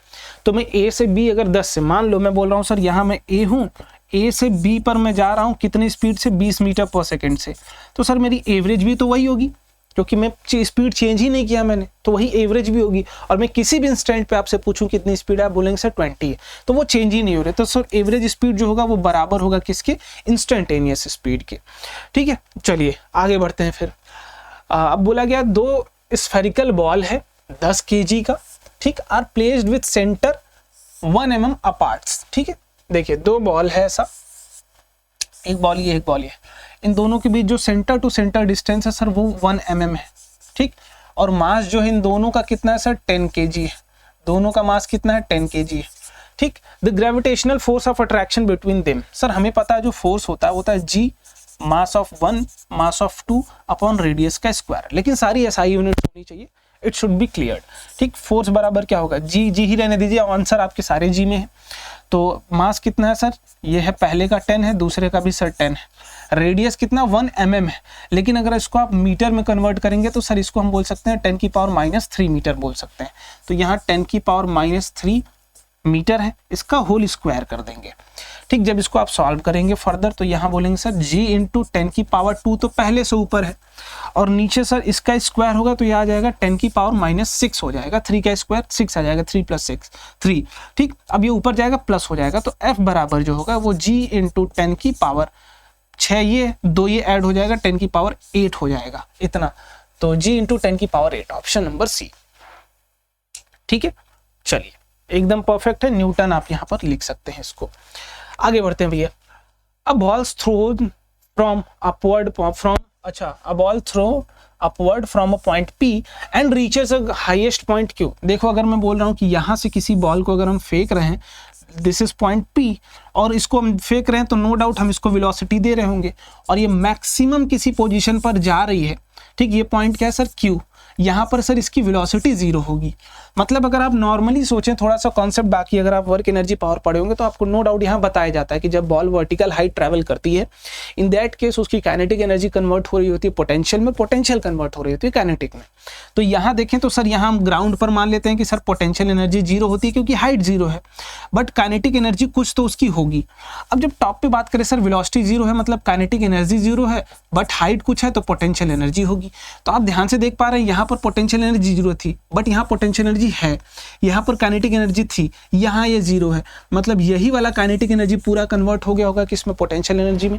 तो मैं ए से बी अगर 10 से, मान लो मैं बोल रहा हूँ सर यहाँ मैं ए हूँ, ए से बी पर मैं जा रहा हूँ कितनी स्पीड से, 20 मीटर पर सेकेंड से, तो सर मेरी एवरेज भी तो वही होगी, क्योंकि मैं स्पीड चेंज ही नहीं किया मैंने, तो वही एवरेज भी होगी। और मैं किसी भी इंस्टेंट पे आपसे पूछूं कितनी स्पीड है, आप बोलेंगे सर 20 है, तो वो चेंज ही नहीं हो रहे, तो सर एवरेज स्पीड जो होगा वो बराबर होगा किसके? इंस्टेंटेनियस स्पीड के। ठीक है, चलिए आगे बढ़ते हैं फिर। अब बोला गया 2 स्फेरिकल बॉल है 10 kg का, ठीक, are placed with centre 1 mm apart. ठीक है, देखिए 2 बॉल है ऐसा, एक बॉल ये एक बॉल ये, इन दोनों के बीच जो सेंटर टू सेंटर डिस्टेंस है सर वो 1 mm है। ठीक, और मास जो है इन दोनों का कितना है सर? 10 kg है। दोनों का मास कितना है? 10 kg है। ठीक, the gravitational force of attraction between them, sir हमें पता है जो फोर्स होता है g mass of 1 mass of 2 upon radius का स्क्वायर, लेकिन सारी SI यूनिट होनी चाहिए, इट शुड बी क्लियर्ड। ठीक, फोर्स बराबर क्या होगा? जी ही रहने दीजिए, आंसर आपके सारे जी में है। तो मास कितना है सर? ये है, पहले का 10 है, दूसरे का भी सर 10 है। रेडियस कितना? 1 mm है, लेकिन अगर इसको आप मीटर में कन्वर्ट करेंगे तो सर इसको हम बोल सकते हैं 10⁻³ मीटर बोल सकते हैं। तो यहाँ 10⁻³ मीटर है, इसका होल स्क्वायर कर देंगे। ठीक, जब इसको आप सॉल्व करेंगे फर्दर तो यहाँ बोलेंगे सर g × 10⁻² तो पहले से ऊपर है, और नीचे सर इसका स्क्वायर होगा तो यह आ जाएगा 10⁻⁻6 हो जाएगा, 3 का स्क्वायर 6 आ जाएगा, 3 + 6 3। ठीक, अब ये ऊपर जाएगा प्लस हो जाएगा, तो f बराबर जो होगा वो g × 10⁻6, ये 2 ये ऐड हो जाएगा 10⁸ हो जाएगा इतना, तो g × 10⁸, ऑप्शन नंबर सी। ठीक है, चलिए एकदम परफेक्ट है, न्यूटन आप यहाँ पर लिख सकते हैं इसको। आगे बढ़ते हैं भैया। A ball thrown from upward from a ball throw upward from a point P and reaches a highest point Q। देखो अगर मैं बोल रहा हूँ कि यहाँ से किसी बॉल को अगर हम फेंक रहे हैं, दिस इज पॉइंट P, और इसको हम फेंक रहे हैं तो नो डाउट हम इसको वेलोसिटी दे रहे होंगे और ये मैक्सिमम किसी पोजीशन पर जा रही है, ठीक। ये पॉइंट क्या है सर, Q। यहाँ पर सर इसकी वेलोसिटी 0 होगी। मतलब अगर आप नॉर्मली सोचें थोड़ा सा कॉन्सेप्ट, बाकी अगर आप वर्क एनर्जी पावर पढ़े होंगे तो आपको नो डाउट यहाँ बताया जाता है कि जब बॉल वर्टिकल हाइट ट्रैवल करती है, इन दैट केस उसकी काइनेटिक एनर्जी कन्वर्ट हो रही होती है पोटेंशियल में, पोटेंशियल कन्वर्ट हो रही होती है काइनेटिक में। तो यहाँ देखें तो सर यहाँ हम ग्राउंड पर मान लेते हैं कि सर पोटेंशियल एनर्जी 0 होती है क्योंकि हाइट 0 है, बट काइनेटिक एनर्जी कुछ तो उसकी होगी। अब जब टॉप पे बात करें सर, वेलोसिटी 0 है मतलब काइनेटिक एनर्जी 0 है, बट हाइट कुछ है तो पोटेंशियल एनर्जी होगी। तो आप ध्यान से देख पा रहे हैं यहाँ पर पोटेंशियल एनर्जी 0 थी, बट यहाँ पोटेंशियल एनर्जी है, यहाँ पर काइनेटिक एनर्जी थी, यहाँ ये 0 है। मतलब यही वाला काइनेटिक एनर्जी पूरा कन्वर्ट हो गया होगा किसमें, पोटेंशियल एनर्जी में,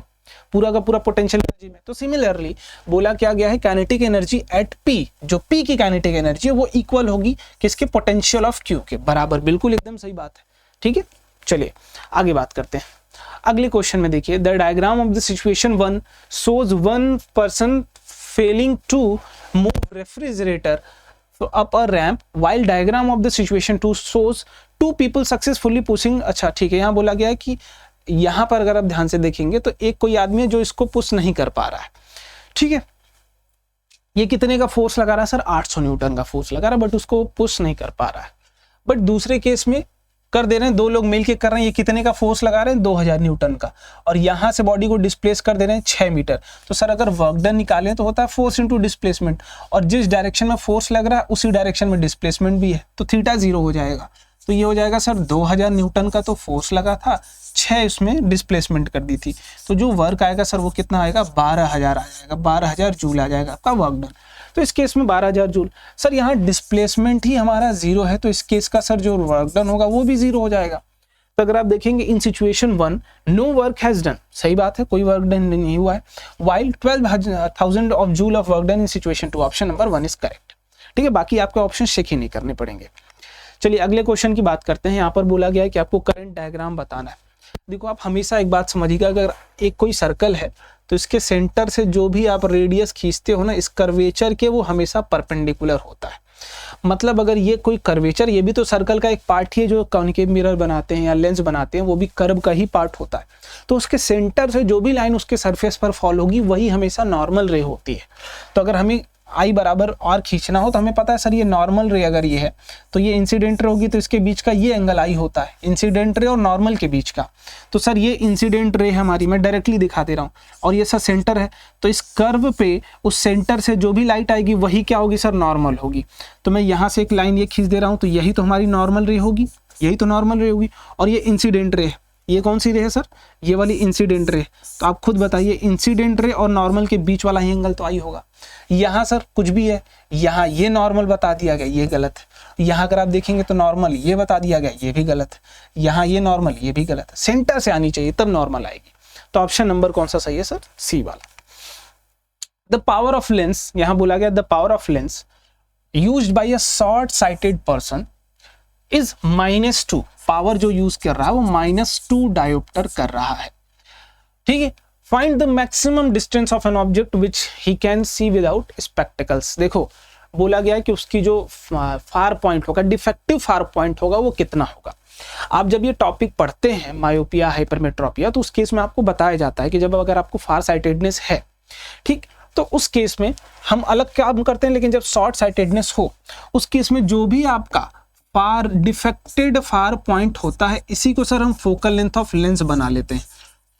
पूरा का पूरा पोटेंशियल एनर्जी में। तो सिमिलरली बोला क्या गया है, काइनेटिक एनर्जी एट P, जो P की काइनेटिक एनर्जी है वो इक्वल होगी किसके, पोटेंशियल ऑफ Q के बराबर। बिल्कुल एकदम सही बात है, ठीक है। चलिए आगे बात करते हैं। अगले क्वेश्चन में देखिए, the diagram of the situation 1 shows one person failing to move refrigerator up a ramp, while diagram of the situation 2 shows 2 people successfully pushing। अच्छा ठीक है, यहाँ बोला गया है कि यहाँ पर अगर आप ध्यान से देखेंगे तो एक कोई आदमी है जो इसको पुश नहीं कर पा रहा है, ठीक है। ये कितने का फोर्स लगा रहा है सर, 800 न्यूटन का फोर्स लगा रहा है, बट उसको पुश नहीं कर पा रहा है। बट दूसरे केस में कर दे रहे हैं, 2 लोग मिलके कर रहे हैं, ये कितने का फोर्स लगा रहे हैं, 2000 न्यूटन का, और यहाँ से बॉडी को डिस्प्लेस कर दे रहे हैं 6 मीटर। तो सर अगर वर्क डन निकालें तो होता है फोर्स इंटू डिस्प्लेसमेंट, और जिस डायरेक्शन में फोर्स लग रहा है उसी डायरेक्शन में डिस्प्लेसमेंट भी है, तो थीटा 0 हो जाएगा। तो ये हो जाएगा सर 2000 न्यूटन का तो फोर्स लगा था, 6 इसमें डिस्प्लेसमेंट कर दी थी, तो जो वर्क आएगा सर वो कितना आएगा, 12000 आ जाएगा, 12000 जूल आ जाएगा आपका वर्क डन। तो इस केस में 12000 जूल। सर यहाँ डिस्प्लेसमेंट ही हमारा 0 है, तो इस केस का सर जो वर्क डन होगा वो भी 0 हो जाएगा। तो अगर आप देखेंगे in situation 1 no work has done, सही बात है, कोई वर्क डन नहीं हुआ है, while 12,000 of joule of work done in situation 2, option number 1 is correct, ठीक है। बाकी आपके ऑप्शन चेक ही नहीं करने पड़ेंगे। चलिए अगले क्वेश्चन की बात करते हैं। यहाँ पर बोला गया है कि आपको करंट डायग्राम बताना है। देखो आप हमेशा एक बात समझिएगा, अगर एक कोई सर्कल है तो इसके सेंटर से जो भी आप रेडियस खींचते हो ना, इस कर्वेचर के वो हमेशा परपेंडिकुलर होता है। मतलब अगर ये कोई कर्वेचर, ये भी तो सर्कल का एक पार्ट ही है, जो कॉन्केव मिरर बनाते हैं या लेंस बनाते हैं वो भी कर्व का ही पार्ट होता है। तो उसके सेंटर से जो भी लाइन उसके सरफेस पर फॉल होगी वही हमेशा नॉर्मल रे होती है। तो अगर हमें आई बराबर और खींचना हो तो हमें पता है सर ये नॉर्मल रे अगर ये है तो ये इंसिडेंट रे होगी, तो इसके बीच का ये एंगल आई होता है इंसिडेंट रे और नॉर्मल के बीच का। तो सर ये इंसिडेंट रे है हमारी, मैं डायरेक्टली दिखा दे रहा हूँ, और ये सर सेंटर है, तो इस कर्व पे उस सेंटर से जो भी लाइट आएगी वही क्या होगी सर, नॉर्मल होगी। तो मैं यहाँ से एक लाइन ये खींच दे रहा हूँ, तो यही तो हमारी नॉर्मल रे होगी, यही तो नॉर्मल रे होगी। और ये इंसिडेंट रे है, ये कौन सी रे है सर, ये वाली इंसिडेंट रे। तो आप खुद बताइए, इंसिडेंट रे और नॉर्मल के बीच वाला ही एंगल तो आई होगा। यहाँ सर कुछ भी है, यहाँ ये नॉर्मल बता दिया गया, ये गलत है। यहाँ अगर आप देखेंगे तो नॉर्मल ये बता दिया गया, ये भी गलत है। यहाँ ये नॉर्मल, ये भी गलत है। सेंटर से आनी चाहिए तब नॉर्मल आएगी। तो ऑप्शन नंबर कौन सा सही है सर, सी वाला। द पावर ऑफ लेंस, यहाँ बोला गया the power of lens used by a short sighted person is -2। Power जो यूज कर रहा है वो -2 डायोप्टर कर रहा है, ठीक है। Find the maximum distance of an object which he can see without spectacles. देखो बोला गया है कि उसकी जो फार पॉइंट होगा, डिफेक्टिव फार पॉइंट होगा, वो कितना होगा। आप जब ये टॉपिक पढ़ते हैं मायोपिया, हाइपरमेट्रोपिया, तो उस केस में आपको बताया जाता है कि जब अगर आपको फार साइटेडनेस है, ठीक, तो उस केस में हम अलग काम करते हैं, लेकिन जब शॉर्ट साइटेडनेस हो उस केस में जो भी आपका फार डिफेक्टेड फार पॉइंट होता है, इसी को सर हम फोकल लेंथ ऑफ लेंस बना लेते हैं।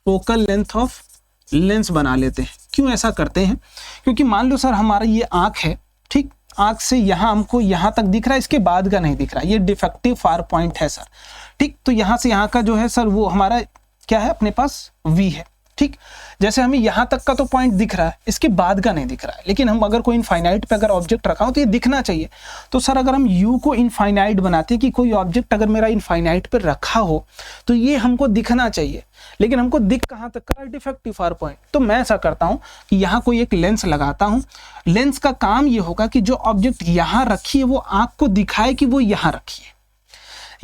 फोकल लेंथ ऑफ लेंस बना लेते हैं। क्यों ऐसा करते हैं, क्योंकि मान लो सर हमारा ये आंख है, ठीक, आंख से यहाँ हमको यहाँ तक दिख रहा है, इसके बाद का नहीं दिख रहा, ये डिफेक्टिव फार पॉइंट है सर, ठीक। तो यहाँ से यहाँ का जो है सर वो हमारा क्या है, अपने पास V है, ठीक। ठीक, जैसे हमें यहाँ तक का तो पॉइंट दिख रहा है, इसके बाद का नहीं दिख रहा है, लेकिन हम अगर कोई इनफाइनाइट पे अगर ऑब्जेक्ट रखा हो तो ये दिखना चाहिए। तो सर अगर हम u को इनफाइनाइट बनाते हैं कि कोई ऑब्जेक्ट अगर मेरा इनफाइनाइट पे रखा हो तो ये हमको दिखना चाहिए, लेकिन हमको दिख कहाँ तक का, डिफेक्टिव फार पॉइंट। तो मैं ऐसा करता हूँ कि यहाँ कोई एक लेंस लगाता हूँ। लेंस का काम ये होगा कि जो ऑब्जेक्ट यहाँ रखी है वो आँख को दिखाए कि वो यहाँ रखी है,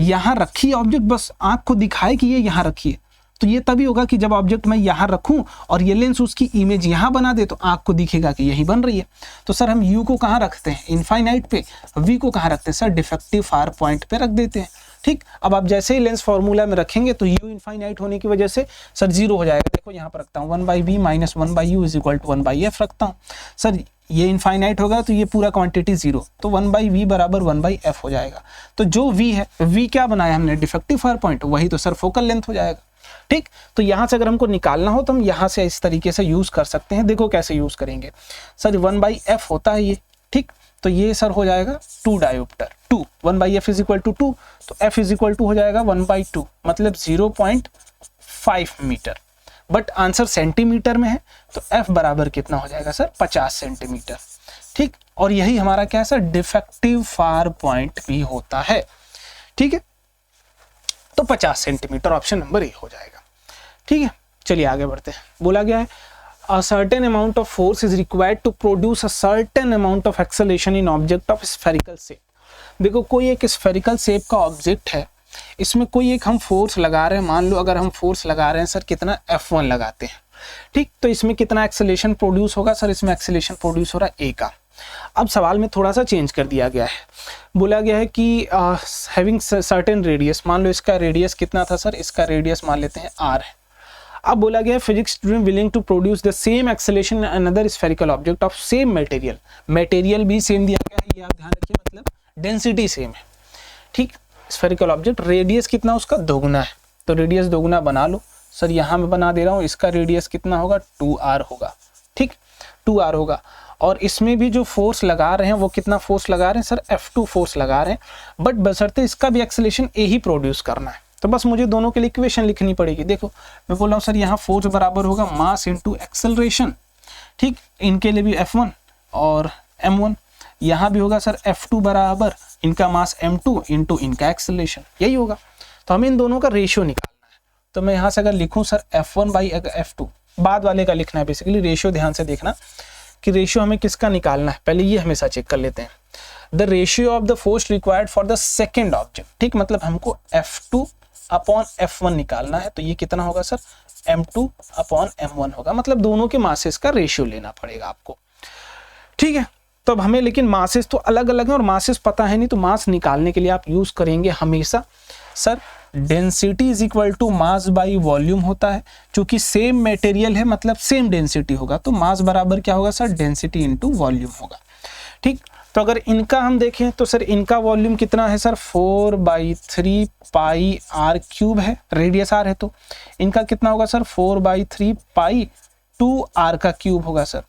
यहाँ रखी है ऑब्जेक्ट, बस आँख को दिखाए कि ये यहाँ रखी है। तो ये तभी होगा कि जब ऑब्जेक्ट मैं यहाँ रखूं और ये लेंस उसकी इमेज यहाँ बना दे तो आँख को दिखेगा कि यही बन रही है। तो सर हम u को कहाँ रखते हैं, इनफाइनाइट पे, v को कहाँ रखते हैं सर, डिफेक्टिव फार पॉइंट पे रख देते हैं। ठीक, अब आप जैसे ही लेंस फॉर्मूला में रखेंगे तो u इनफाइनाइट होने की वजह से सर 0 हो जाएगा। देखो यहाँ पर रखता हूँ 1/v minus 1/u is equal to 1/f रखता हूँ। सर ये इनफाइनाइट होगा तो ये पूरा क्वांटिटी 0, तो 1/v बराबर 1/f हो जाएगा। तो जो v है, v क्या बनाया हमने, डिफेक्टिव फार पॉइंट, वही तो सर फोकल लेंथ हो जाएगा। ठीक, तो यहाँ से अगर हमको निकालना हो तो हम यहाँ से इस तरीके से यूज कर सकते हैं। देखो कैसे यूज करेंगे सर, 1/f होता है ये। ठीक, तो ये सर हो जाएगा 2 dioptre, 2 1/f is equal to 2, तो f इज इक्वल टू हो जाएगा 1/2 मतलब 0.5 मीटर। बट आंसर सेंटीमीटर में है तो f बराबर कितना हो जाएगा सर, 50 सेंटीमीटर। ठीक, और यही हमारा क्या है सर, डिफेक्टिव फार पॉइंट भी होता है। ठीक है, तो 50 सेंटीमीटर ऑप्शन नंबर ए हो जाएगा। ठीक है, चलिए आगे बढ़ते हैं। बोला गया है a certain amount of force is required to produce a certain amount of acceleration in object of spherical shape। देखो कोई एक स्फेरिकल शेप का ऑब्जेक्ट है, इसमें कोई एक हम फोर्स लगा रहे हैं, मान लो अगर हम फोर्स लगा रहे हैं सर कितना, F1 लगाते हैं। ठीक, तो इसमें कितना एक्सेलेरेशन प्रोड्यूस होगा सर, इसमें एक्सेलेरेशन प्रोड्यूस हो रहा है A का। अब सवाल में थोड़ा सा चेंज कर दिया गया है, बोला गया है कि हैविंग सर्टेन रेडियस, मान लो इसका रेडियस कितना था सर, इसका रेडियस मान लेते हैं r है। अब बोला गया है physics student willing to produce the same acceleration in another spherical object of same material, material भी सेम दिया गया है, ये आप ध्यान रखिए, मतलब डेंसिटी सेम है। ठीक, स्फेरिकल ऑब्जेक्ट, रेडियस कितना उसका, दोगुना है, तो रेडियस दोगुना बना लो सर, यहाँ मैं बना दे रहा हूँ, इसका रेडियस कितना होगा, 2r होगा। ठीक, 2r होगा, और इसमें भी जो फोर्स लगा रहे हैं वो कितना फोर्स लगा रहे हैं सर, F2 फोर्स लगा रहे हैं, बट बशर्ते इसका भी एक्सेलेरेशन A ही प्रोड्यूस करना है। तो बस मुझे दोनों के लिए इक्वेशन लिखनी पड़ेगी। देखो मैं बोल रहा हूँ सर, यहाँ फोर्स बराबर होगा मास इंटू एक्सेलरेशन। ठीक, इनके लिए भी F1 और M1, यहाँ भी होगा सर F2 बराबर इनका मास M2 इंटू इनका एक्सेलरेशन, यही होगा। तो हमें इन दोनों का रेशियो निकालना है। तो मैं यहाँ से अगर लिखूँ सर F1/F2, बाद वाले का लिखना है बेसिकली, रेशियो ध्यान से देखना कि रेशियो हमें किसका निकालना है, पहले ये हमेशा चेक कर लेते हैं। The ratio of the force required for the second object. ठीक, मतलब हमको F2/F1 निकालना है, तो ये कितना होगा सर, M2/M1 होगा, मतलब दोनों के मासेस का रेशियो लेना पड़ेगा आपको। ठीक है, तो अब हमें लेकिन मासेस तो अलग अलग हैं और मासेस पता है नहीं, तो मास निकालने के लिए आप यूज करेंगे हमेशा sir density is equal to mass by volume होता है। चूंकि सेम मटेरियल है मतलब सेम डेंसिटी होगा, तो मास बराबर क्या होगा सर, डेंसिटी इंटू वॉल्यूम होगा। ठीक, तो अगर इनका हम देखें तो सर इनका वॉल्यूम कितना है सर, 4/3 पाई r क्यूब है, रेडियस r है, तो इनका कितना होगा सर, 4/3 पाई 2r का क्यूब होगा सर।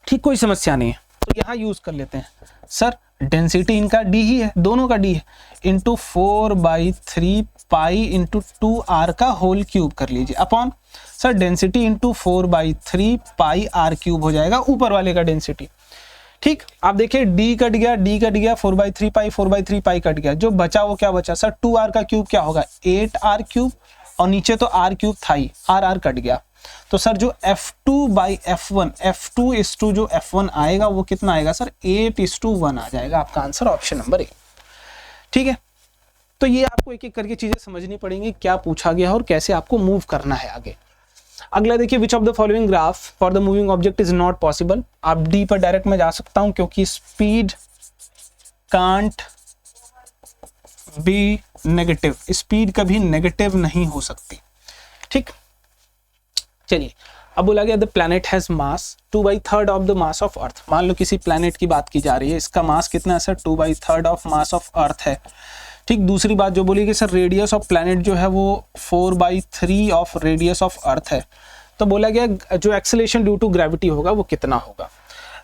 ठीक, कोई समस्या नहीं है, तो यहाँ यूज कर लेते हैं सर, डेंसिटी इनका d ही है, दोनों का d है, इंटू 4/3 पाई इंटू 2r का होल क्यूब कर लीजिए, अपॉन सर डेंसिटी इंटू 4/3 पाई r क्यूब हो जाएगा, ऊपर वाले का डेंसिटी। ठीक, आप देखिए d कट गया, 4/3 पाई 4/3 पाई कट गया, जो बचा वो क्या बचा सर, 2r का क्यूब क्या होगा, 8r क्यूब, और नीचे तो r क्यूब था ही, r कट गया, तो सर जो F2/F1, F2 जो F1 आएगा वो कितना आएगा सर, 8:1 आ जाएगा, आपका आंसर ऑप्शन नंबर ए। ठीक है, तो ये आपको एक एक करके चीजें समझनी पड़ेंगी, क्या पूछा गया है और कैसे आपको मूव करना है आगे। अगला देखिए, विच of the following graph for the moving object is not possible. आप डी पर डायरेक्ट में जा सकता हूं क्योंकि speed can't be negative, speed कभी नेगेटिव नहीं हो सकती। ठीक, चलिए अब बोला गया the planet has mass 2/3 of the mass of earth. मान लो किसी प्लैनेट की बात की जा रही है, इसका मास कितना है sir, 2/3 of mass of earth है। ठीक, दूसरी बात जो बोली कि सर रेडियस ऑफ प्लैनेट जो है वो 4/3 ऑफ रेडियस ऑफ अर्थ है। तो बोला गया जो एक्सेलरेशन ड्यू टू ग्रेविटी होगा वो कितना होगा।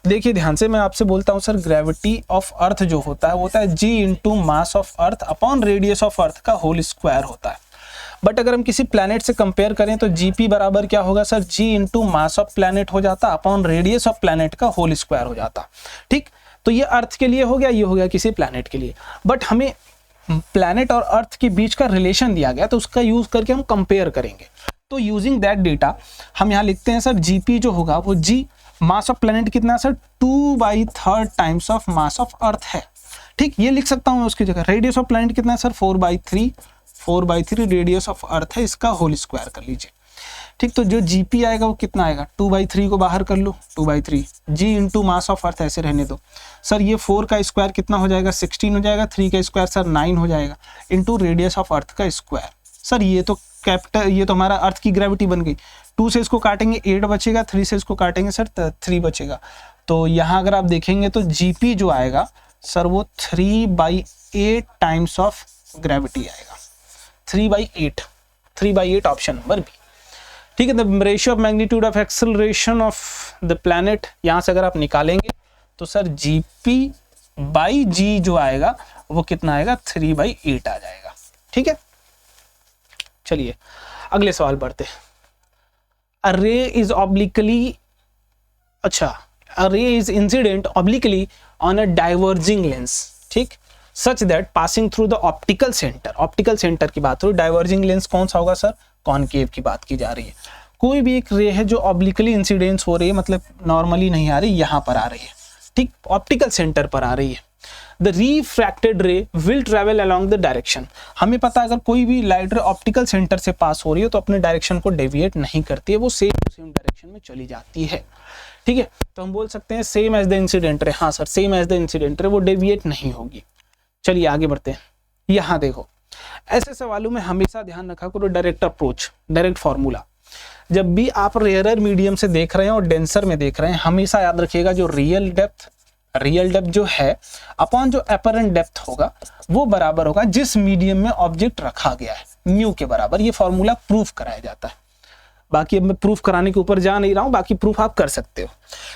देखिए ध्यान से मैं आपसे बोलता हूँ सर, ग्रेविटी ऑफ अर्थ जो होता है वो होता है g into mass of earth upon radius of earth का होल स्क्वायर होता है। बट अगर हम किसी प्लैनेट से कंपेयर करें तो जीपी बराबर क्या होगा sir, G into mass of planet हो जाता अपॉन रेडियस ऑफ प्लैनेट का होल स्क्वायर हो जाता। ठीक, तो ये अर्थ के लिए हो गया, ये हो गया किसी प्लैनेट के लिए। बट हमें प्लैनेट और अर्थ के बीच का रिलेशन दिया गया, तो उसका यूज करके हम कंपेयर करेंगे। तो यूजिंग दैट डेटा हम यहाँ लिखते हैं सर, जीपी जो होगा वो जी मास ऑफ प्लैनेट कितना है sir, 2/3 times of mass of earth है। ठीक, ये लिख सकता हूँ मैं उसकी जगह। रेडियस ऑफ प्लैनेट कितना है सर, 4/3 रेडियस ऑफ अर्थ है, इसका होल स्क्वायर कर लीजिए। ठीक, तो जो जीपी आएगा वो कितना आएगा, 2/3 को बाहर कर लो, 2/3 जी इंटू मास ऑफ अर्थ ऐसे रहने दो सर। ये 4 का स्क्वायर कितना हो जाएगा, 16 हो जाएगा, 3 का स्क्वायर सर 9 हो जाएगा, इंटू रेडियस ऑफ अर्थ का स्क्वायर। सर ये तो कैपिटल, ये तो हमारा अर्थ की ग्रेविटी बन गई। 2 से इसको काटेंगे 8 बचेगा, 3 से इसको काटेंगे सर 3 बचेगा। तो यहाँ अगर आप देखेंगे तो जीपी जो आएगा सर वो 3/8 टाइम्स ऑफ ग्रेविटी आएगा, 3/8 ऑप्शन नंबर बी। ठीक है, the ratio of magnitude of acceleration of the planet, यहाँ से अगर आप निकालेंगे तो सर जीपी बाई जी जो आएगा वो कितना आएगा, 3/8 आ जाएगा। ठीक है, चलिए अगले सवाल पढ़ते हैं। अ रे इज ऑब्लिकली, अच्छा, a ray is incident obliquely on a diverging lens, ठीक, such that passing through the optical centre, optical centre की बात हो रही, डाइवर्जिंग लेंस कौन सा होगा सर, कॉनकेव की बात की जा रही है। कोई भी एक रे है जो ऑब्लिकली इंसिडेंस हो रही है, मतलब नॉर्मली नहीं आ रही, यहाँ पर आ रही है, ठीक, ऑप्टिकल सेंटर पर आ रही है। द रिफ्रैक्टेड रे will travel along the direction, हमें पता है अगर कोई भी लाइट रे ऑप्टिकल सेंटर से पास हो रही है तो अपने डायरेक्शन को डेविएट नहीं करती है, वो सेम डायरेक्शन में चली जाती है। ठीक है, तो हम बोल सकते हैं same as the incident ray, हाँ sir same as the incident ray, वो डेविएट नहीं होगी। चलिए आगे बढ़ते हैं। यहाँ देखो, ऐसे सवालों में हमेशा ध्यान रखा करो डायरेक्ट अप्रोच, डायरेक्ट फॉर्मूला। जब भी आप रेयरर मीडियम से देख रहे हैं और डेंसर में देख रहे हैं, हमेशा याद रखिएगा जो रियल डेप्थ जो है अपॉन जो अपरेंट डेप्थ होगा वो बराबर होगा जिस मीडियम में ऑब्जेक्ट रखा गया है, म्यू के बराबर। ये फॉर्मूला प्रूफ कराया जाता है। बाकी अब मैं प्रूफ कराने के ऊपर जा नहीं रहा हूं, बाकी प्रूफ आप कर सकते हो।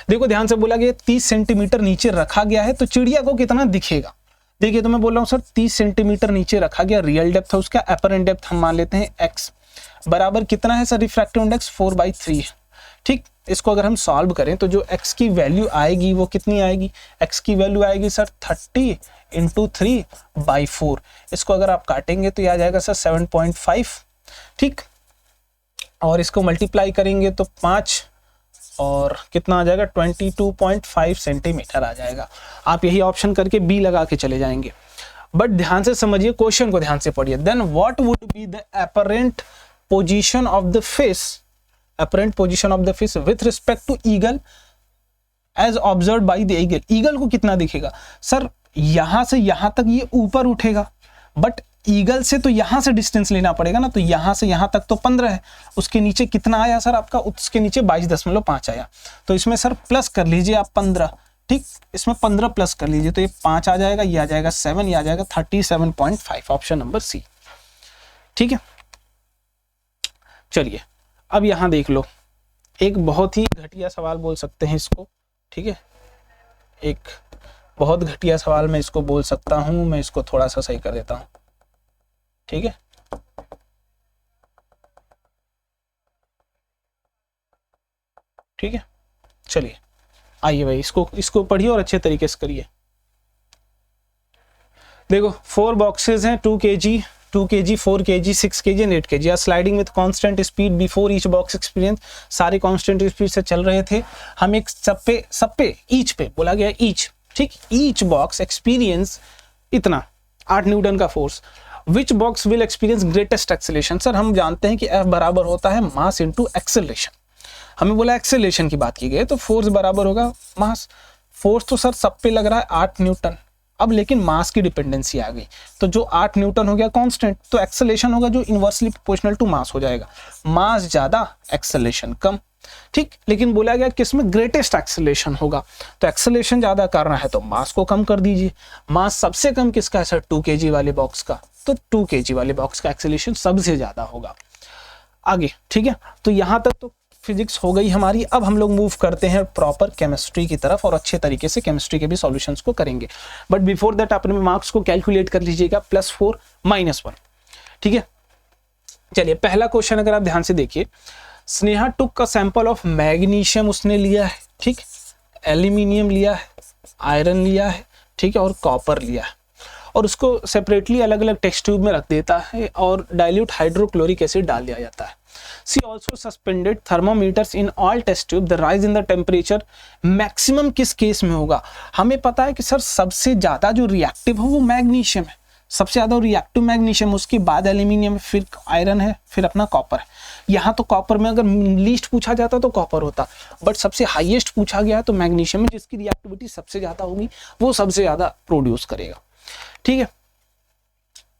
देखो ध्यान से, बोला गया 30 सेंटीमीटर नीचे रखा गया है तो चिड़िया को कितना दिखेगा। देखिए तो मैं बोल रहा हूँ सर 30 सेंटीमीटर नीचे रखा गया, रियल डेप्थ है उसका, अपरेंट डेप्थ हम मान लेते हैं x, बराबर कितना है सर, रिफ्रैक्टिव इंडेक्स 4/3 है। ठीक, इसको अगर हम सॉल्व करें तो जो x की वैल्यू आएगी वो कितनी आएगी, x की वैल्यू आएगी सर 30 × 3/4। इसको अगर आप काटेंगे तो यह आ जाएगा सर 7.5। ठीक, और इसको मल्टीप्लाई करेंगे तो 5 और कितना आ जाएगा, 22.5 सेंटीमीटर आ जाएगा। आप यही ऑप्शन करके बी लगा के चले जाएंगे। बट ध्यान से समझिए, क्वेश्चन को ध्यान से पढ़िए। Then what would be the apparent position of the fish, apparent position of the fish with respect to eagle as observed by the eagle. Eagle को कितना दिखेगा सर, यहां से यहां तक ये ऊपर उठेगा, बट ईगल से तो यहां से डिस्टेंस लेना पड़ेगा ना, तो यहां से यहां तक तो 15 है, उसके नीचे कितना आया सर आपका, उसके नीचे 22.5 आया, तो इसमें सर प्लस कर लीजिए आप 15। ठीक, इसमें 15 प्लस कर लीजिए तो ये 5 आ जाएगा, ये आ जाएगा 7, ये आ जाएगा 37.5, ऑप्शन नंबर सी। ठीक है, चलिए अब यहां देख लो, एक बहुत ही घटिया सवाल बोल सकते हैं इसको। ठीक है, एक बहुत घटिया सवाल मैं इसको बोल सकता हूं, मैं इसको थोड़ा सा सही कर देता हूं। ठीक है, ठीक है, चलिए आइए भाई, इसको पढ़िए और अच्छे तरीके से करिए। देखो 4 बॉक्सेस हैं, 2 kg, 2 kg, 4 kg, 6 kg and 8 kg। Sliding with constant speed before each box experience, सारे कांस्टेंट स्पीड से चल रहे थे। हम एक सब पे ईच पे बोला गया ईच, ठीक, ईच बॉक्स एक्सपीरियंस इतना 8 न्यूटन का force. Which box will experience greatest acceleration, sir हम जानते हैं कि F बराबर होता है मास इंटू एक्सेलरेशन। हमें बोला एक्सेलरेशन की बात की गई तो फोर्स बराबर होगा मास। फोर्स तो सर सब पे लग रहा है 8 न्यूटन, अब लेकिन मास की डिपेंडेंसी आ गई, तो जो 8 न्यूटन हो गया कांस्टेंट, तो एक्सेलरेशन होगा जो इनवर्सली प्रोपोर्शनल टू मास हो जाएगा, मास ज्यादा एक्सेलरेशन कम। ठीक, लेकिन बोला गया किसमें ग्रेटेस्ट एक्सेलरेशन होगा, तो एक्सेलरेशन ज्यादा करना है तो मास को कम कर दीजिए। मास सबसे कम किसका है सर, 2 kg वाले बॉक्स का, तो 2 kg वाले बॉक्स का एक्सेलरेशन सबसे ज्यादा होगा। आगे, ठीक है, तो यहां तक तो फिजिक्स हो गई हमारी। अब हम लोग मूव करते हैं प्रॉपर केमिस्ट्री की तरफ और अच्छे तरीके से केमिस्ट्री के भी सॉल्यूशंस को करेंगे। बट बिफोर दैट अपने मार्क्स को कैलकुलेट कर लीजिएगा, +4 -1। ठीक है, चलिए पहला क्वेश्चन अगर आप ध्यान से देखिए, स्नेहा टुक अ सैंपल ऑफ मैग्नीशियम उसने लिया है, ठीक, एल्यूमिनियम लिया है, आयरन लिया है, ठीक है, और कॉपर लिया है, और उसको सेपरेटली अलग अलग टेस्ट ट्यूब में रख देता है और डाइल्यूट हाइड्रोक्लोरिक एसिड डाल दिया जाता है। C also suspended thermometers in all test tube, the rise in the temperature maximum किस केस में होगा? हमें पता है कि सर सबसे ज्यादा जो रिएक्टिव है वो मैग्नीशियम है, सबसे ज्यादा रिएक्टिव मैग्नीशियम, उसके बाद एल्यूमिनियम, फिर आयरन है, फिर अपना कॉपर है। यहाँ तो कॉपर में अगर लीस्ट पूछा जाता तो कॉपर होता, बट सबसे हाईएस्ट पूछा गया तो मैग्नीशियम में, जिसकी रिएक्टिविटी सबसे ज्यादा होगी वो सबसे ज्यादा प्रोड्यूस करेगा। ठीक है,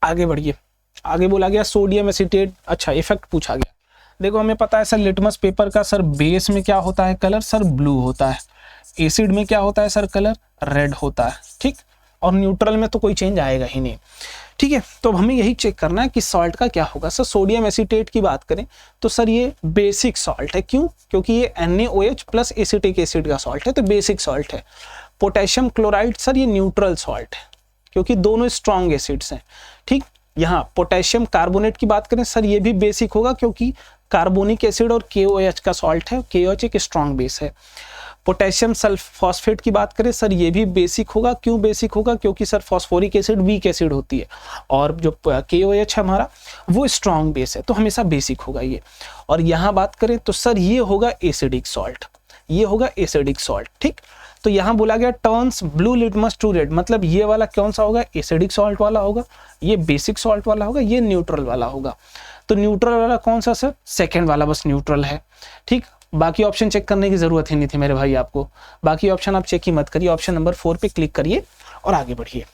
आगे बढ़िए। आगे बोला गया सोडियम एसीटेट, अच्छा इफेक्ट पूछा गया। देखो हमें पता है सर लिटमस पेपर का सर बेस में क्या होता है कलर? सर ब्लू होता है। एसिड में क्या होता है सर? कलर रेड होता है, ठीक, और न्यूट्रल में तो कोई चेंज आएगा ही नहीं। ठीक है, तो हमें यही चेक करना है कि सॉल्ट का क्या होगा। सर सोडियम एसीटेट की बात करें तो सर ये बेसिक सॉल्ट है, क्यों? क्योंकि ये NaOH प्लस एसिटिक एसिड का सॉल्ट है, तो बेसिक सॉल्ट है। पोटेशियम क्लोराइड सर ये न्यूट्रल सॉल्ट है, क्योंकि दोनों स्ट्रॉन्ग एसिड्स हैं, ठीक। यहाँ पोटेशियम कार्बोनेट की बात करें सर ये भी बेसिक होगा, क्योंकि कार्बोनिक एसिड और KOH का सॉल्ट है, KOH एक स्ट्रॉन्ग बेस है। पोटेशियम सल्फोस्फेट की बात करें सर ये भी बेसिक होगा, क्यों बेसिक होगा? क्योंकि sir phosphoric acid weak acid होती है और जो KOH है हमारा वो स्ट्रॉन्ग बेस है, तो हमेशा बेसिक होगा ये। और यहाँ बात करें तो सर ये होगा एसिडिक सॉल्ट, ये होगा एसिडिक सॉल्ट, ठीक। तो यहाँ बोला गया turns blue litmus to red, मतलब ये वाला कौन सा होगा? एसिडिक सॉल्ट वाला होगा, ये बेसिक सॉल्ट वाला होगा, ये न्यूट्रल वाला होगा। तो न्यूट्रल वाला कौन सा सर? सेकेंड वाला बस न्यूट्रल है, ठीक। बाकी ऑप्शन चेक करने की जरूरत ही नहीं थी मेरे भाई आपको, बाकी ऑप्शन आप चेक ही मत करिए, ऑप्शन नंबर 4 पे क्लिक करिए और आगे बढ़िए,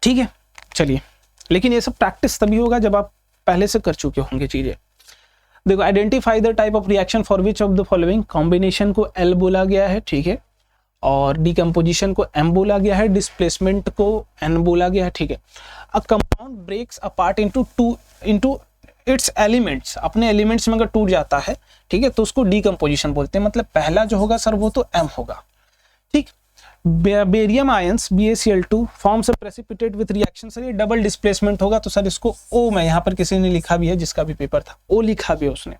ठीक है। चलिए, लेकिन ये सब प्रैक्टिस तभी होगा जब आप पहले से कर चुके होंगे चीजें। देखो identify the type of reaction for which of the following, combination को L बोला गया है, ठीक है, और डिकम्पोजिशन को M बोला गया है, डिस्प्लेसमेंट को N बोला गया है, ठीक है। A compound breaks apart into its elements, अपने एलिमेंट्स में अगर टूट जाता है, ठीक है, तो उसको डिकम्पोजिशन बोलते हैं। मतलब पहला जो होगा सर वो तो M होगा, ठीक। Barium ions BaCl2 forms a precipitate with reaction, sir ये डबल डिस्प्लेसमेंट होगा, तो सर इसको O, में यहाँ पर किसी ने लिखा भी है, जिसका भी पेपर था O लिखा भी है उसने।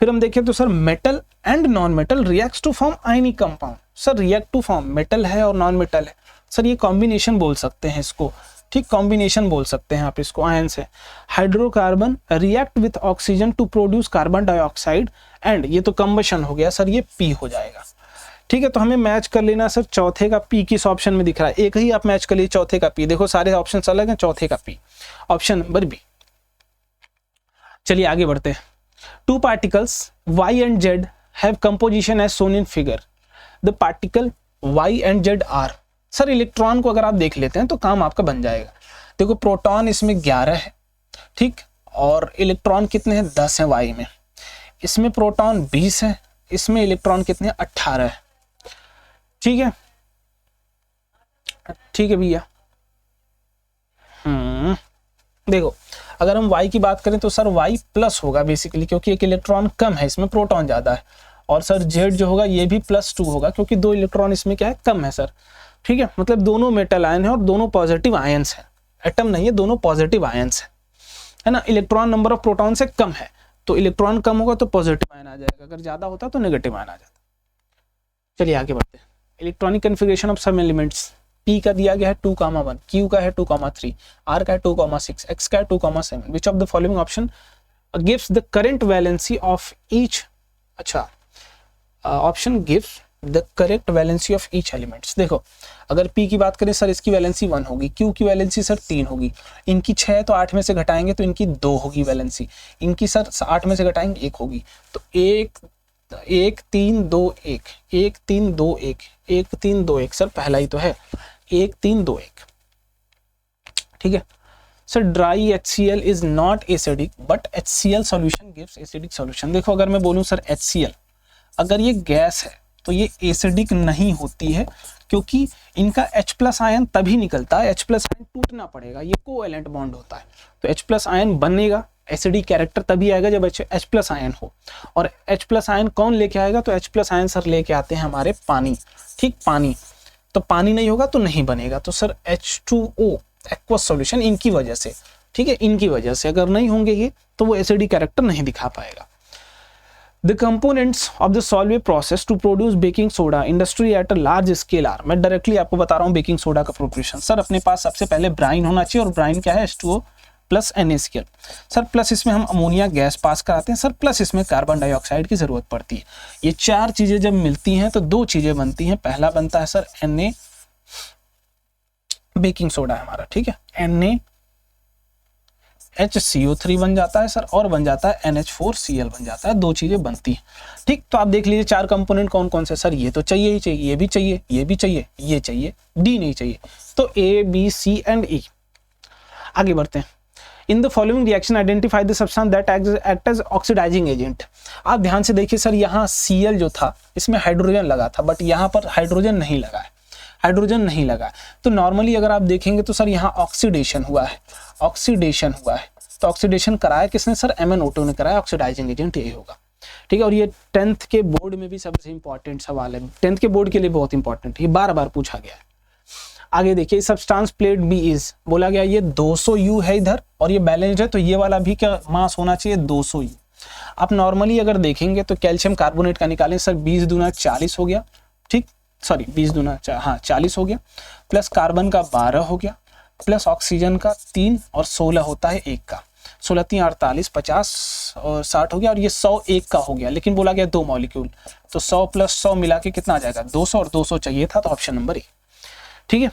फिर हम देखें तो sir metal and non metal reacts to form ionic compound, sir react to form metal है और नॉन मेटल है, सर ये कॉम्बिनेशन बोल सकते हैं इसको, ठीक, कॉम्बिनेशन बोल सकते हैं आप इसको, आयन से। Hydrocarbon react with oxygen to produce carbon dioxide and, ये तो कंबशन हो गया सर, ये P हो जाएगा, ठीक है। तो हमें मैच कर लेना सर चौथे का P किस ऑप्शन में दिख रहा है, एक ही आप मैच कर लीजिए चौथे का P, देखो सारे ऑप्शन अलग हैं, चौथे का P ऑप्शन नंबर B। चलिए आगे बढ़ते हैं। Two particles Y and Z have composition as shown in figure, the particle Y and Z are, sir electron को अगर आप देख लेते हैं तो काम आपका बन जाएगा। देखो प्रोटॉन इसमें 11 है, ठीक, और इलेक्ट्रॉन कितने हैं? 10 है Y में, इसमें प्रोटॉन 20 है, इसमें इलेक्ट्रॉन कितने? 18 है, ठीक है, ठीक है भैया। देखो अगर हम Y की बात करें तो सर Y प्लस होगा बेसिकली, क्योंकि एक इलेक्ट्रॉन कम है, इसमें प्रोटॉन ज्यादा है, और सर Z जो होगा ये भी +2 होगा, क्योंकि 2 इलेक्ट्रॉन इसमें क्या है? कम है सर, ठीक है। मतलब दोनों मेटल आयन है और दोनों पॉजिटिव आयंस है, एटम नहीं है, दोनों पॉजिटिव आयंस है ना। इलेक्ट्रॉन नंबर ऑफ प्रोटॉन से कम है, तो इलेक्ट्रॉन कम होगा तो पॉजिटिव आयन आ जाएगा, अगर ज्यादा होता तो नेगेटिव आयन आ जाता। चलिए आगे बढ़ते हैं। Electronic configuration of some elements, P का दिया गया है 2,1, Q का है 2,3, R का है 2,6, X का है 2,7, which of the following option gives the current valency of each, अच्छा option gives the correct valency of each elements. देखो अगर P की बात करें सर इसकी वैलेंसी 1 होगी, Q की वैलेंसी सर 3 होगी, इनकी 6 है तो 8 में से घटाएंगे तो इनकी 2 होगी वैलेंसी, इनकी सर 8 में से घटाएंगे 1 होगी, तो 1 3 2 1 1 3 2 1 1 3 2 1, सर पहला ही तो है 1 3 2 1, ठीक है। Sir dry HCl is not acidic but HCl solution gives acidic solution. देखो अगर मैं बोलूं सर HCl, अगर ये गैस है तो ये एसिडिक नहीं होती है, क्योंकि इनका H+ आयन तभी निकलता है, H+ आयन टूटना पड़ेगा, ये कोवैलेंट बॉन्ड होता है, तो H+ आयन बनेगा, एसिडिक कैरेक्टर तभी आएगा जब H+ आयन हो। और H+ आयन कौन लेके आएगा? तो H+ आयन सर लेके आते हैं हमारे पानी, ठीक, पानी, तो पानी नहीं होगा तो नहीं बनेगा, तो सर H2O एक्वस सॉल्यूशन इनकी वजह से, ठीक है, इनकी वजह से अगर नहीं होंगे ये तो वो एसिडिक कैरेक्टर नहीं दिखा पाएगा। The components of the Solvay process to produce baking soda industry at a large scale are, मैं डायरेक्टली आपको बता रहा हूँ बेकिंग सोडा का प्रोपोर्शन। सर अपने पास सबसे पहले ब्राइन होना चाहिए, और ब्राइन क्या है, H2O plus NaCl। Sir plus इसमें हम अमोनिया गैस पास कराते हैं सर, प्लस इसमें कार्बन डाइऑक्साइड की जरूरत पड़ती है। ये चार चीजें जब मिलती हैं तो दो चीजें बनती हैं। पहला बनता है सर Na, बेकिंग सोडा है हमारा, ठीक है, NaHCO3 बन जाता है सर, और बन जाता है NH4Cl बन जाता है। दो चीजें बनती हैं, ठीक। तो आप देख लीजिए चार कंपोनेंट कौन कौन से। सर ये तो चाहिए ही चाहिए, ये भी चाहिए, ये भी चाहिए, ये चाहिए, डी नहीं चाहिए। तो A, B, C and E। आगे बढ़ते हैं। In the following reaction identify the substance that act as oxidising agent. आप ध्यान से देखिए सर, यहाँ Cl जो था इसमें हाइड्रोजन लगा था, बट यहाँ पर हाइड्रोजन नहीं लगा है, हाइड्रोजन नहीं लगा है। तो नॉर्मली अगर आप देखेंगे तो सर यहाँ ऑक्सीडेशन हुआ है, ऑक्सीडेशन हुआ है। तो ऑक्सीडेशन कराया किसने सर, MnO2 ने कराया, ऑक्सीडाइजिंग एजेंट यही होगा, ठीक है। और ये 10th के बोर्ड में भी सबसे इंपॉर्टेंट सवाल है, 10th के बोर्ड के लिए बहुत इंपॉर्टेंट, ये बार बार पूछा गया है। आगे देखिए, सब्सटेंस प्लेट बी इज, बोला गया ये 200 U है इधर, और ये बैलेंस्ड है, तो ये वाला भी क्या मास होना चाहिए, 200 U। आप नॉर्मली अगर देखेंगे तो कैल्शियम कार्बोनेट का निकालें सर, 20 दूना 40 हो गया, ठीक, सॉरी 20 दूना 40 हो गया, प्लस कार्बन का 12 हो गया, प्लस ऑक्सीजन का 3 और 16 होता है 1 का, 16 3 48 50 और 60 हो गया, और ये 100 1 का हो गया, लेकिन बोला गया 2 मॉलिक्यूल, तो 100 प्लस 100 मिला के कितना आ जाएगा, 200, और 200 चाहिए था, तो ऑप्शन नंबर ए, ठीक है।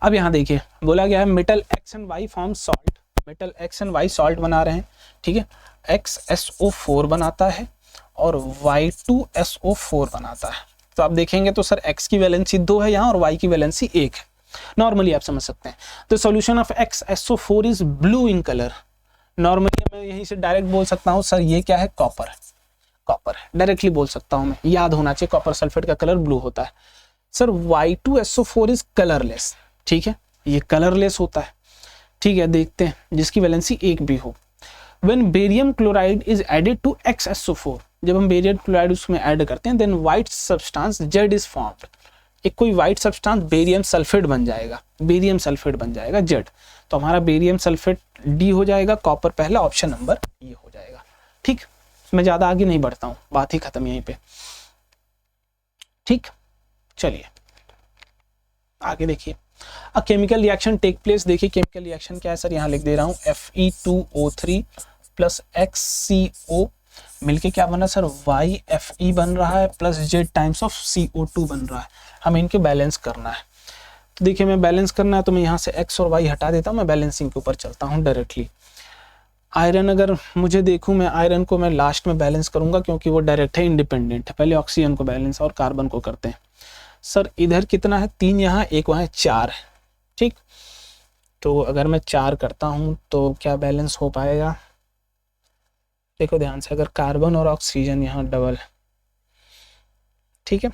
अब यहाँ देखिए बोला गया है metal X and Y form salt, metal X and Y salt बना रहे हैं, ठीक है। XSO4 बनाता है और Y2SO4 बनाता है। तो आप देखेंगे तो सर X की वैलेंसी 2 है यहाँ, और Y की वैलेंसी 1 है, नॉर्मली आप समझ सकते हैं। तो solution of XSO4 is blue in colour. Normally मैं यहीं से डायरेक्ट बोल सकता हूँ सर ये क्या है, कॉपर है, कॉपर है, डायरेक्टली बोल सकता हूँ मैं, याद होना चाहिए कॉपर सल्फेट का कलर ब्लू होता है। सर Y2SO4 इज कलरलेस, ठीक है, ये कलरलेस होता है, ठीक है। देखते हैं जिसकी वैलेंसी 1 भी हो। When barium chloride is added to XSO4, जब हम बेरियम क्लोराइड उसमें ऐड करते हैं, then white substance Z is formed, एक कोई व्हाइट सब्सटेंस बेरियम सल्फेट बन जाएगा, बेरियम सल्फेट बन जाएगा Z। तो हमारा बेरियम सल्फेट D हो जाएगा, कॉपर पहला, ऑप्शन नंबर ये हो जाएगा, ठीक। मैं ज्यादा आगे नहीं बढ़ता हूँ, बात ही खत्म यहीं पे, ठीक। चलिए आगे देखिए, a chemical reaction take place. देखिए केमिकल रिएक्शन क्या है सर, यहाँ लिख दे रहा हूँ, Fe2O3 प्लस XCO मिलके क्या बन रहा है सर, YFE बन रहा है, plus Z times of CO2 बन रहा है। हमें इनके बैलेंस करना है। तो देखिए मैं बैलेंस करना है तो मैं यहाँ से X और Y हटा देता हूँ, मैं बैलेंसिंग के ऊपर चलता हूँ डायरेक्टली। आयरन अगर मुझे देखूँ, मैं आयरन को मैं लास्ट में बैलेंस करूंगा, क्योंकि वो डायरेक्ट है, इंडिपेंडेंट है। पहले ऑक्सीजन को बैलेंस और कार्बन को करते हैं। सर इधर कितना है, 3 यहाँ, 1 वहाँ, 4 है, ठीक। तो अगर मैं 4 करता हूँ तो क्या बैलेंस हो पाएगा, देखो ध्यान से, अगर कार्बन और ऑक्सीजन यहाँ डबल है, ठीक है।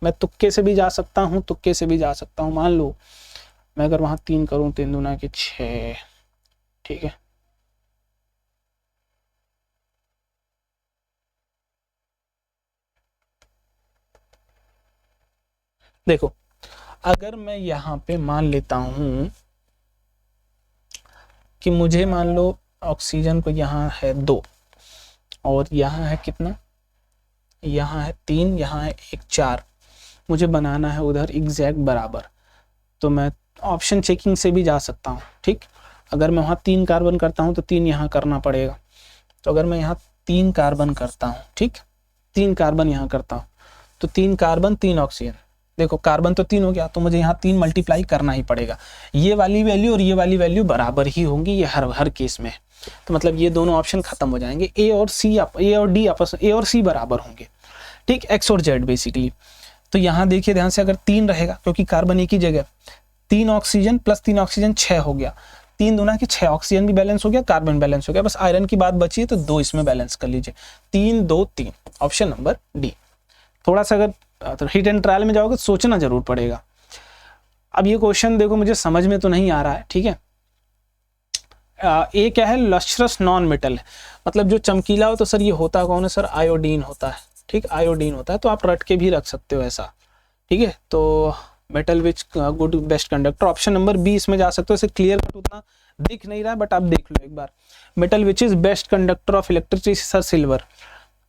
मैं तुक्के से भी जा सकता हूँ, तुक्के से भी जा सकता हूँ। मान लो मैं अगर वहाँ 3 करूँ, 3 दूना के 6, ठीक है। देखो अगर मैं यहाँ पे मान लेता हूँ कि मुझे मान लो ऑक्सीजन को यहाँ है 2 और यहाँ है कितना, यहाँ है 3, यहाँ है 1, 4, मुझे बनाना है उधर एग्जैक्ट बराबर। तो मैं ऑप्शन चेकिंग से भी जा सकता हूँ, ठीक। अगर मैं वहाँ 3 कार्बन करता हूँ तो 3 यहाँ करना पड़ेगा। तो अगर मैं यहाँ 3 कार्बन करता हूँ, ठीक, 3 कार्बन यहाँ करता हूँ, तो 3 कार्बन 3 ऑक्सीजन, देखो कार्बन तो 3 हो गया, तो मुझे यहाँ 3 मल्टीप्लाई करना ही पड़ेगा। ये वाली वैल्यू और ये वाली वैल्यू बराबर ही होंगी, ये हर केस में। तो मतलब ये दोनों ऑप्शन खत्म हो जाएंगे, ए और डी आपस में, ए और सी बराबर होंगे, ठीक, एक्स और जेड बेसिकली। तो यहाँ देखिए ध्यान से, अगर 3 रहेगा, क्योंकि कार्बन एक ही जगह, 3 ऑक्सीजन प्लस 3 ऑक्सीजन 6 हो गया, 3 दूना के 6, ऑक्सीजन भी बैलेंस हो गया, कार्बन बैलेंस हो गया, बस आयरन की बात बची है, तो 2 इसमें बैलेंस कर लीजिए, 3 2 3, ऑप्शन नंबर डी। थोड़ा सा अगर तो हिट एंड ट्रायल में जाओगे सोचना जरूर पड़ेगा। अब ये क्वेश्चन देखो मुझे समझ में तो नहीं आ रहा है, ठीक है। ए क्या है, लस्ट्रस नॉन मेटल, मतलब जो चमकीला हो, तो सर ये होता कौन है सर, आयोडीन होता है, ठीक, आयोडीन होता है। तो आप रट के भी रख सकते हो ऐसा, ठीक है। तो metal which good best conductor, option number B इसमें जा सकते हो। इसे क्लियर कट उतना दिख नहीं रहा है बट आप देख लो एक बार। Metal which is best conductor of electricity sir silver.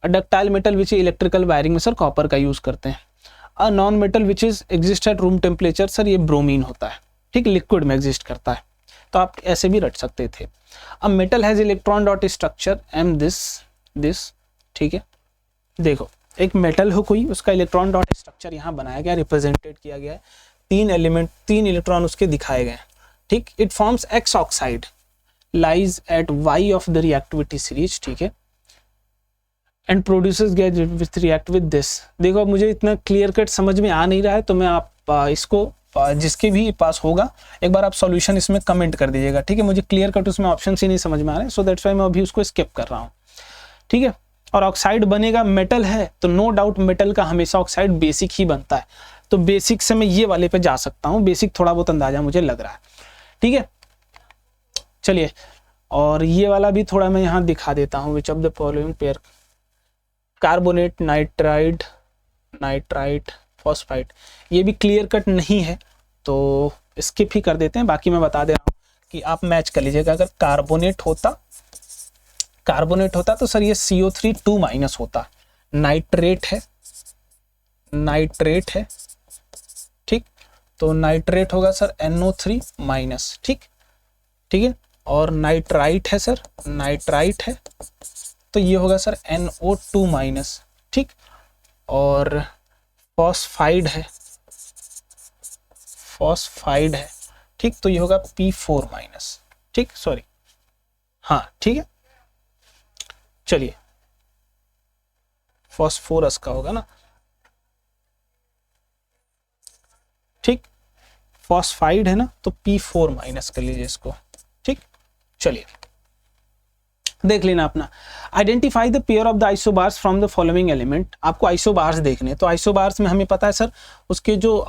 Ductile metal which electrical wiring में सर कॉपर का यूज करते हैं। A non metal which is exist at room temperature, sir ये ब्रोमीन होता है, ठीक, लिक्विड में एग्जिस्ट करता है, तो आप ऐसे भी रट सकते थे। अब metal has electron dot structure M this, ठीक है, देखो एक मेटल हो कोई, उसका इलेक्ट्रॉन डॉट स्ट्रक्चर यहाँ बनाया गया, रिप्रेजेंटेड किया गया है, 3 एलिमेंट 3 इलेक्ट्रॉन उसके दिखाए गए हैं, ठीक। It forms X oxide lies at Y of the reactivity series, ठीक है, and produces gas which react with this. देखो मुझे इतना क्लियर कट समझ में आ नहीं रहा है, तो मैं आप इसको जिसके भी पास होगा एक बार आप सॉल्यूशन इसमें कमेंट कर दीजिएगा, ठीक है। मुझे क्लियर कट उसमें ऑप्शन ही नहीं समझ में आ रहे हैं, सो दैट्स वाई मैं अभी उसको स्किप कर रहा हूँ, ठीक है। और ऑक्साइड बनेगा, मेटल है तो नो डाउट मेटल का हमेशा ऑक्साइड बेसिक ही बनता है, तो बेसिक से मैं ये वाले पे जा सकता हूँ, बेसिक थोड़ा बहुत अंदाजा मुझे लग रहा है, ठीक है। चलिए, और ये वाला भी थोड़ा मैं यहाँ दिखा देता हूँ। विच of the following pair, carbonate, nitrite, phosphide, ये भी क्लियर कट नहीं है तो स्किप ही कर देते हैं। बाकी मैं बता दे रहा हूँ कि आप मैच कर लीजिएगा। अगर कार्बोनेट होता तो सर ये CO3 2- होता। नाइट्रेट है, ठीक, तो नाइट्रेट होगा सर NO3-, ठीक है। और नाइट्राइट है सर, तो ये होगा सर NO2-, ठीक। और फॉस्फाइड है, ठीक, तो ये होगा P4-, ठीक, सॉरी, हाँ ठीक है। चलिए, फॉस्फोरस का होगा ना, ठीक, फॉस्फाइड है ना, तो P4- कर लीजिए इसको, ठीक। चलिए देख लेना अपना। Identify the pair of the isobars from the following element. आपको आइसोबार्स देखने, तो आइसोबार्स में हमें पता है सर उसके जो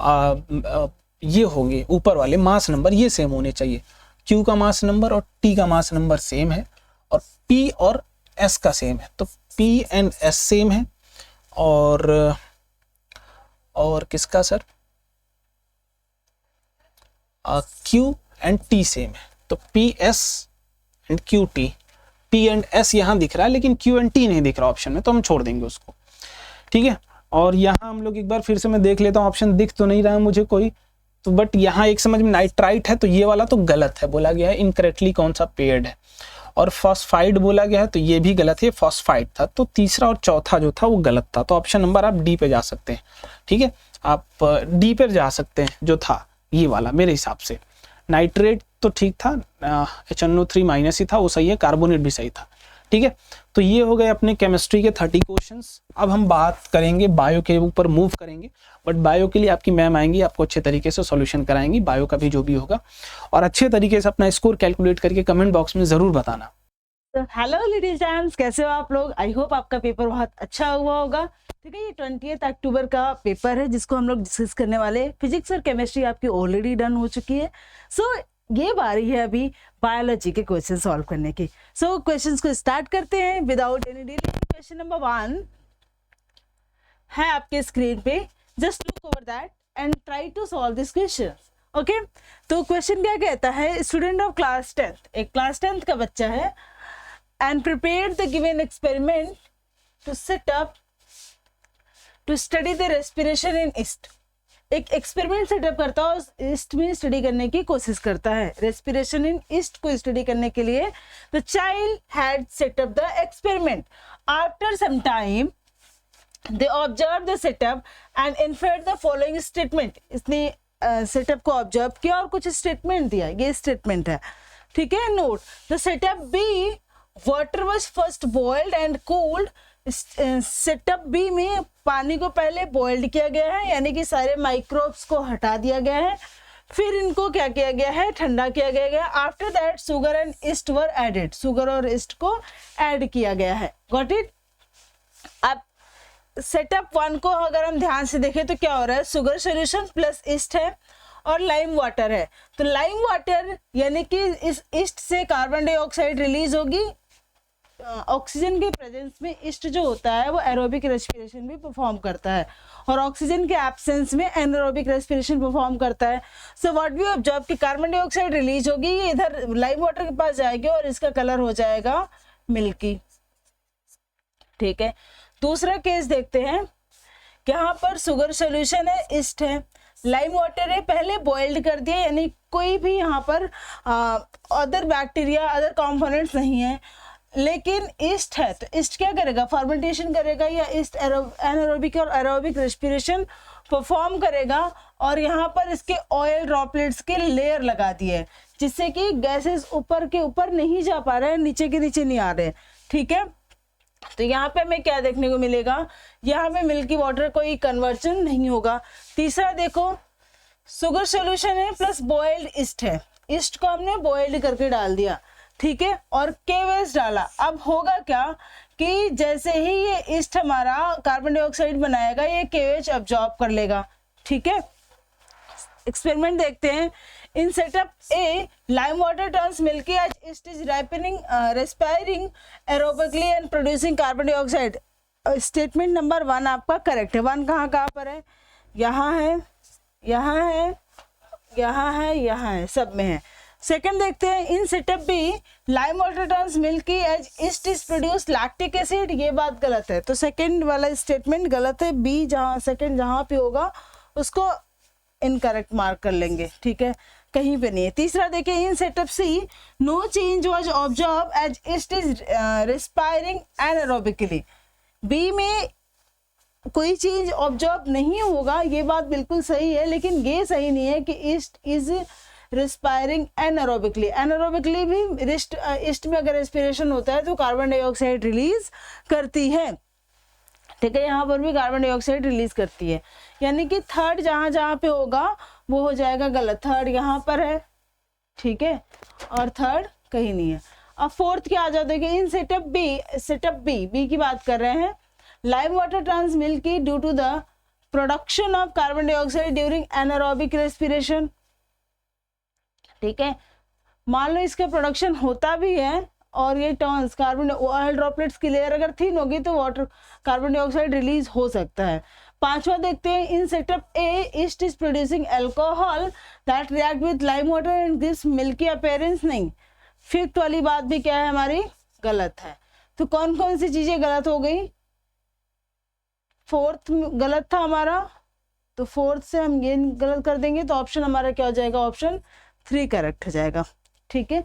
ये होंगे ऊपर वाले मास नंबर ये सेम होने चाहिए। Q का मास नंबर और T का मास नंबर सेम है, और P और S का सेम है, तो P एंड S सेम है। और किसका sir, Q and T same है, तो PS and QT। P and S यहाँ दिख रहा है लेकिन Q एंड T नहीं दिख रहा ऑप्शन में, तो हम छोड़ देंगे उसको, ठीक है। और यहाँ हम लोग एक बार फिर से मैं देख लेता हूँ, ऑप्शन दिख तो नहीं रहा है मुझे कोई, तो बट यहाँ एक समझ में नाइट्राइट है, तो ये वाला तो गलत है, बोला गया है इनकरेक्टली कौन सा पेयर्ड है। और फॉस्फाइड बोला गया है, तो ये भी गलत है, फॉस्फाइड था, तो तीसरा और चौथा जो था वो गलत था, तो ऑप्शन नंबर आप डी पे जा सकते हैं, ठीक है। आप डी पे जा सकते हैं, जो था ये वाला मेरे हिसाब से। नाइट्रेट तो ठीक था, HNO3- ही था, वो सही है, कार्बोनेट भी सही था, ठीक है। तो ये हो गए अपने केमिस्ट्री के 30 क्वेश्चंस। अब हम बात करेंगे बायो के ऊपर, मूव करेंगे, बट बायो के लिए आपकी मैम आएंगी, आपको अच्छे तरीके से सॉल्यूशन कराएंगी बायो का भी जो भी होगा, और अच्छे तरीके से अपना स्कोर कैलकुलेट करके कमेंट बॉक्स में जरूर बताना। हेलो लेडीज एंड कैसे हो आप लोग। आई होप आपका पेपर बहुत अच्छा हुआ होगा, ठीक है। ये 20 अक्टूबर का पेपर है जिसको हम लोग डिस्कस करने वाले। फिजिक्स और केमिस्ट्री आपकी ऑलरेडी डन हो चुकी है, सो ये बारी है अभी बायोलॉजी के क्वेश्चन सॉल्व करने की। सो क्वेश्चंस को स्टार्ट करते हैं without any delay. Question number 1 है आपके स्क्रीन पे, just look over that and try to solve this question, okay. तो क्वेश्चन क्या कहता है, स्टूडेंट ऑफ क्लास 10th, एक क्लास 10th का बच्चा है, and prepared the given experiment to set up to study the respiration in yeast। एक experiment setup करता है और ईस्ट में स्टडी करने की कोशिश करता है, रेस्पिरेशन इन ईस्ट को स्टडी करने के लिए। The child had set up the experiment, after some time they observe the setup and infer the following statement. इसने सेटअप को ऑब्जर्व किया और कुछ स्टेटमेंट दिया, ये स्टेटमेंट है, ठीक है। Note the setup B, water was first boiled and cold. Setup B में पानी को पहले बॉइल्ड किया गया है, यानी कि सारे माइक्रोब्स को हटा दिया गया है, फिर इनको क्या किया गया है, ठंडा किया गया। After that sugar and yeast were added, sugar और ईस्ट को ऐड किया गया है, गॉट इट। अब सेटअप 1 को अगर हम ध्यान से देखें तो क्या हो रहा है, शुगर सोल्यूशन प्लस ईस्ट है और लाइम वाटर है। तो लाइम वाटर यानी कि इस ईस्ट से कार्बन डाइऑक्साइड रिलीज होगी, ऑक्सीजन के प्रेजेंस में ईस्ट जो होता है वो एरोबिक रेस्पिरेशन भी परफॉर्म करता है और ऑक्सीजन के एब्सेंस में एनारोबिक रेस्पिरेशन परफॉर्म करता है। सो व्हाट वी ऑब्जर्व कि कार्बन डाइऑक्साइड रिलीज होगी, ये इधर लाइम वाटर के पास जाएगी और इसका कलर हो जाएगा मिल्की। ठीक है, दूसरा केस देखते हैं। यहाँ पर शुगर सोल्यूशन है, ईस्ट है, लाइम वाटर है, पहले बॉइल्ड कर दिया, यानी कोई भी यहाँ पर अदर बैक्टीरिया अदर कंपोनेंट्स नहीं है, लेकिन ईस्ट है। तो ईस्ट क्या करेगा, फर्मेंटेशन करेगा या ईस्ट एनारोबिक और एरोबिक रेस्पिरेशन परफॉर्म करेगा और यहाँ पर इसके ऑयल ड्रॉपलेट्स के लेयर लगा दिए जिससे कि गैसेस ऊपर के ऊपर नहीं जा पा रहे हैं, नीचे के नीचे नहीं आ रहे। ठीक है, तो यहाँ पे हमें क्या देखने को मिलेगा, यहाँ पे मिल्की वाटर कोई कन्वर्जन नहीं होगा। तीसरा देखो, शुगर सॉल्यूशन है प्लस बॉइल्ड ईस्ट है, ईस्ट को हमने बॉइल्ड करके डाल दिया। ठीक है, और केवेस डाला। अब होगा क्या कि जैसे ही ये ईस्ट हमारा कार्बन डाइऑक्साइड बनाएगा, ये केवेच अब्जॉर्ब कर लेगा। ठीक है, एक्सपेरिमेंट देखते हैं। In setup A, lime water turns milky as yeast is ripening, respiring aerobically and producing carbon dioxide। Statement number 1 आपका करेक्ट है। 1 कहाँ पर है, यहाँ है, यहाँ है, यहाँ है, यहाँ है, सब में है। सेकंड देखते हैं, in setup B, lime water turns milky as yeast is produce lactic acid. ये बात गलत है, तो सेकंड वाला स्टेटमेंट गलत है। बी जहाँ सेकंड जहाँ पे होगा उसको इनकरेक्ट मार्क कर लेंगे। ठीक है, कहीं पे नहीं है। तीसरा देखिए, in setup C, no change was observe as yeast is respiring anaerobically. B में कोई चेंज ऑब्जर्व नहीं होगा, ये बात बिल्कुल सही है, लेकिन ये सही नहीं है कि east is respiring anaerobically. Anaerobically भी ईस्ट में अगर रेस्पिरेशन होता है तो कार्बन डाइऑक्साइड रिलीज करती है। ठीक है, यहाँ पर भी कार्बन डाइऑक्साइड रिलीज करती है, यानी कि थर्ड जहाँ जहाँ पे होगा वो हो जाएगा गलत। थर्ड यहाँ पर है, ठीक है, और थर्ड कहीं नहीं है। अब फोर्थ क्या आ जाता है, इन सेटअप बी की बात कर रहे हैं। Lime water turns milky due to the production of carbon dioxide during anaerobic respiration. ठीक है, मान लो इसका प्रोडक्शन होता भी है और ये टर्न्स कार्बन ऑयल ड्रॉपलेट्स की लेयर अगर थिन होगी तो वाटर कार्बन डाइऑक्साइड रिलीज हो सकता है। पांचवा देखते हैं, in setup A, yeast is producing alcohol that react with lime water and this milky appearance. नहीं, फिफ्थ वाली बात भी क्या है हमारी, गलत है। तो कौन कौन सी चीजें गलत हो गई, फोर्थ गलत था हमारा, तो फोर्थ से हम ये गलत कर देंगे तो ऑप्शन हमारा क्या हो जाएगा, ऑप्शन 3 करेक्ट हो जाएगा। ठीक है,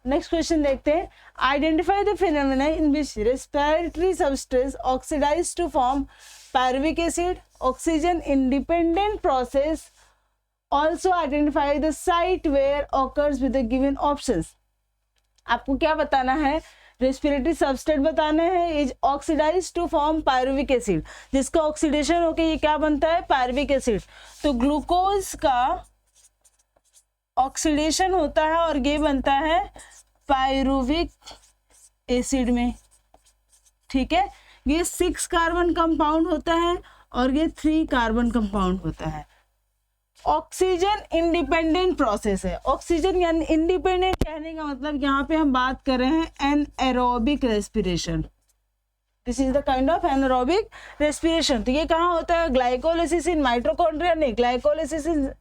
नेक्स्ट क्वेश्चन देखते हैं। Identify the phenomena in which respiratory substance oxidize to form pyruvic acid, oxygen independent process। Also identify the site where occurs with the given options। आपको क्या बताना है, रेस्पिरेटरी सबस्टेट बताना है, is oxidize to form pyruvic acid, जिसका oxidation होकर ये क्या बनता है, पायरुविक एसिड। तो ग्लूकोज का ऑक्सीडेशन होता है और ये बनता है पायरुविक एसिड में। ठीक है, ये 6 कार्बन कंपाउंड होता है और ये 3 कार्बन कंपाउंड होता है। ऑक्सीजन इंडिपेंडेंट प्रोसेस है। ऑक्सीजन यानी इंडिपेंडेंट कहने का मतलब यहाँ पे हम बात कर रहे हैं anaerobic respiration. This is the kind of anaerobic respiration. तो ये कहाँ होता है, ग्लाइकोलिसिस इन माइटोकॉन्ड्रिया नहीं, ग्लाइकोलिसिस इन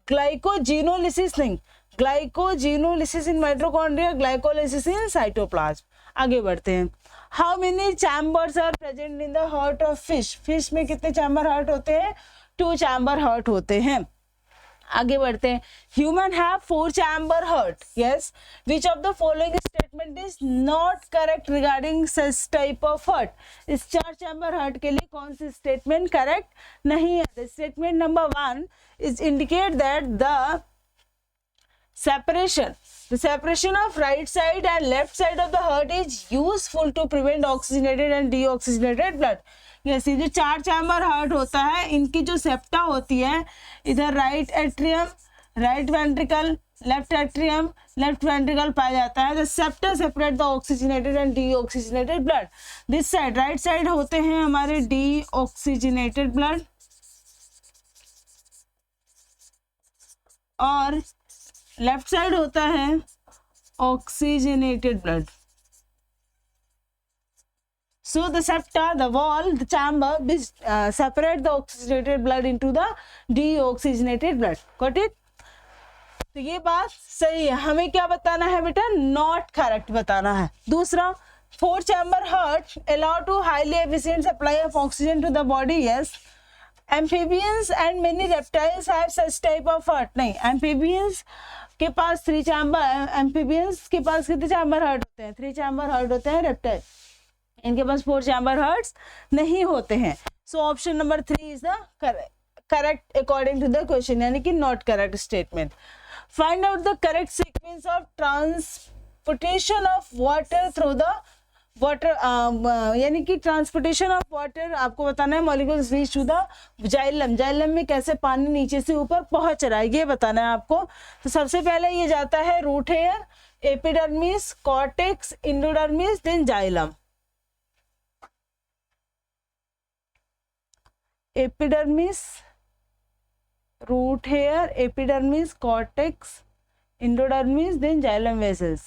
ग्लाइकोजिनोलिसिस नहीं, glycogenolysis in mitochondria, glycolysis in cytoplasm. आगे बढ़ते हैं। How many chambers are present in the heart of fish. Fish में कितने चैम्बर हार्ट होते हैं, 2 चैम्बर हार्ट होते हैं। आगे बढ़ते हैं। Human have 4 chamber heart. Yes, which of the following statement is not correct regarding such type of heart. इस 4 चैम्बर हार्ट के लिए कौन सी स्टेटमेंट करेक्ट नहीं है। The statement number 1 is indicate that the separation of right side and left side of the heart is useful to prevent oxygenated and deoxygenated blood। yes, ये जो 4 chamber heart होता है, इनकी जो सेप्टा होती है, इधर right atrium, right ventricle, left atrium, left ventricle पाया जाता है। The septa separate the oxygenated and deoxygenated blood. This side right side होते हैं हमारे डीऑक्सीजनेटेड ब्लड और लेफ्ट साइड होता है oxygenated blood. So the septa, the wall, the chamber which separate the oxygenated blood into the deoxygenated blood. Got it? तो ये बात सही है. हमें क्या बताना है बेटा? नॉट करेक्ट बताना है. दूसरा, 4 chamber heart allow to highly efficient supply of oxygen to the body. Yes. Amphibians and many reptiles have such type of heart. नहीं, amphibians के पास 3 chamber, amphibians के पास कितने chamber heart होते हैं? 3 chamber heart होते हैं reptile. इनके पास 4 chamber hearts नहीं होते हैं. So option number 3 is the correct according to the question, यानी कि not correct statement. Find out the correct sequence of transportation of water through the water, यानी कि ट्रांसपोर्टेशन ऑफ वाटर आपको बताना है. Molecules reach to the xylem. Xylem में कैसे पानी नीचे से ऊपर पहुंच रहा है ये बताना है आपको. तो सबसे पहले ये जाता है root hair, epidermis, cortex, endodermis, then xylem. Epidermis, root hair, epidermis, cortex, endodermis, then xylem vessels.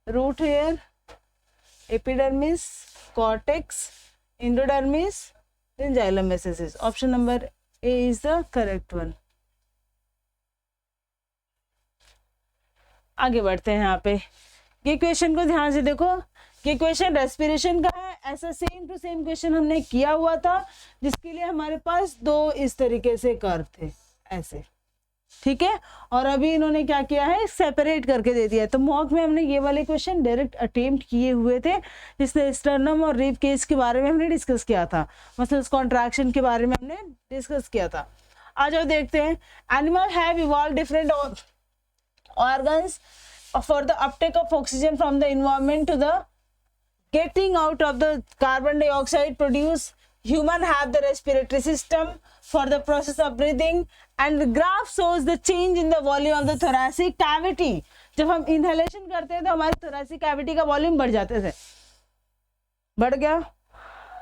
Root hair, epidermis, cortex, endodermis, then xylem vessels. Option number A is the correct one. आगे बढ़ते हैं. यहाँ पे ये question को ध्यान से देखो. ये क्वेश्चन रेस्पिरेशन का है. ऐसा सेम टू सेम क्वेश्चन हमने किया हुआ था जिसके लिए हमारे पास 2 इस तरीके से कर्व थे ऐसे. ठीक है. और अभी इन्होंने क्या किया है? सेपरेट करके दे दिया है. तो मॉक में हमने ये वाले क्वेश्चन डायरेक्ट अटेम्प्ट किए हुए थे जिसमें स्टर्नम और रिब केज के बारे में हमने डिस्कस किया था. मसल्स कॉन्ट्रैक्शन के बारे में हमने डिस्कस किया था. आ जाओ देखते हैं. Animal have evolve different organs for the uptake of oxygen from the environment to the getting out of the carbon dioxide produced. Human have the respiratory system for the process of breathing, and the graph shows the change in the volume of the thoracic cavity. जब हम inhalation करते हैं तो हमारे thoracic cavity का volume बढ़ जाते थे. बढ़ गया,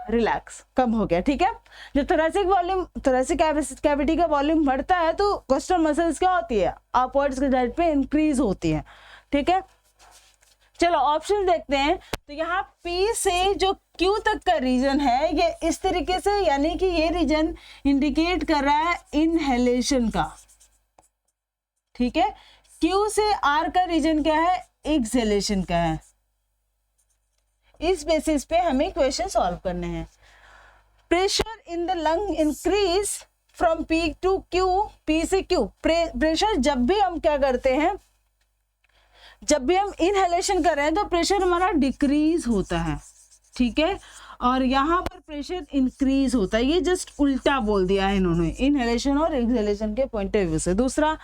रिलैक्स, कम हो गया. ठीक है. जो thoracic cavity का volume बढ़ता है तो costal muscles क्या होती है? upwards के साइड पे increase होती है. ठीक है. चलो ऑप्शन देखते हैं. तो यहाँ P से जो Q तक का रीजन है ये इस तरीके से, यानी कि ये रीजन इंडिकेट कर रहा है इनहेलेशन का. ठीक है. Q से R का रीजन क्या है? एक्सहेलेशन का है. इस बेसिस पे हमें क्वेश्चन सॉल्व करने हैं. Pressure in the lung increase from P to Q. P से Q प्रेशर जब भी हम क्या करते हैं, जब भी हम इनहेलेशन कर रहे हैं तो प्रेशर हमारा डिक्रीज होता है. ठीक है. और यहाँ पर प्रेशर इंक्रीज होता है. ये जस्ट उल्टा बोल दिया है इन्होंने इनहेलेशन और एक्सहेलेशन के पॉइंट ऑफ व्यू से. दूसरा,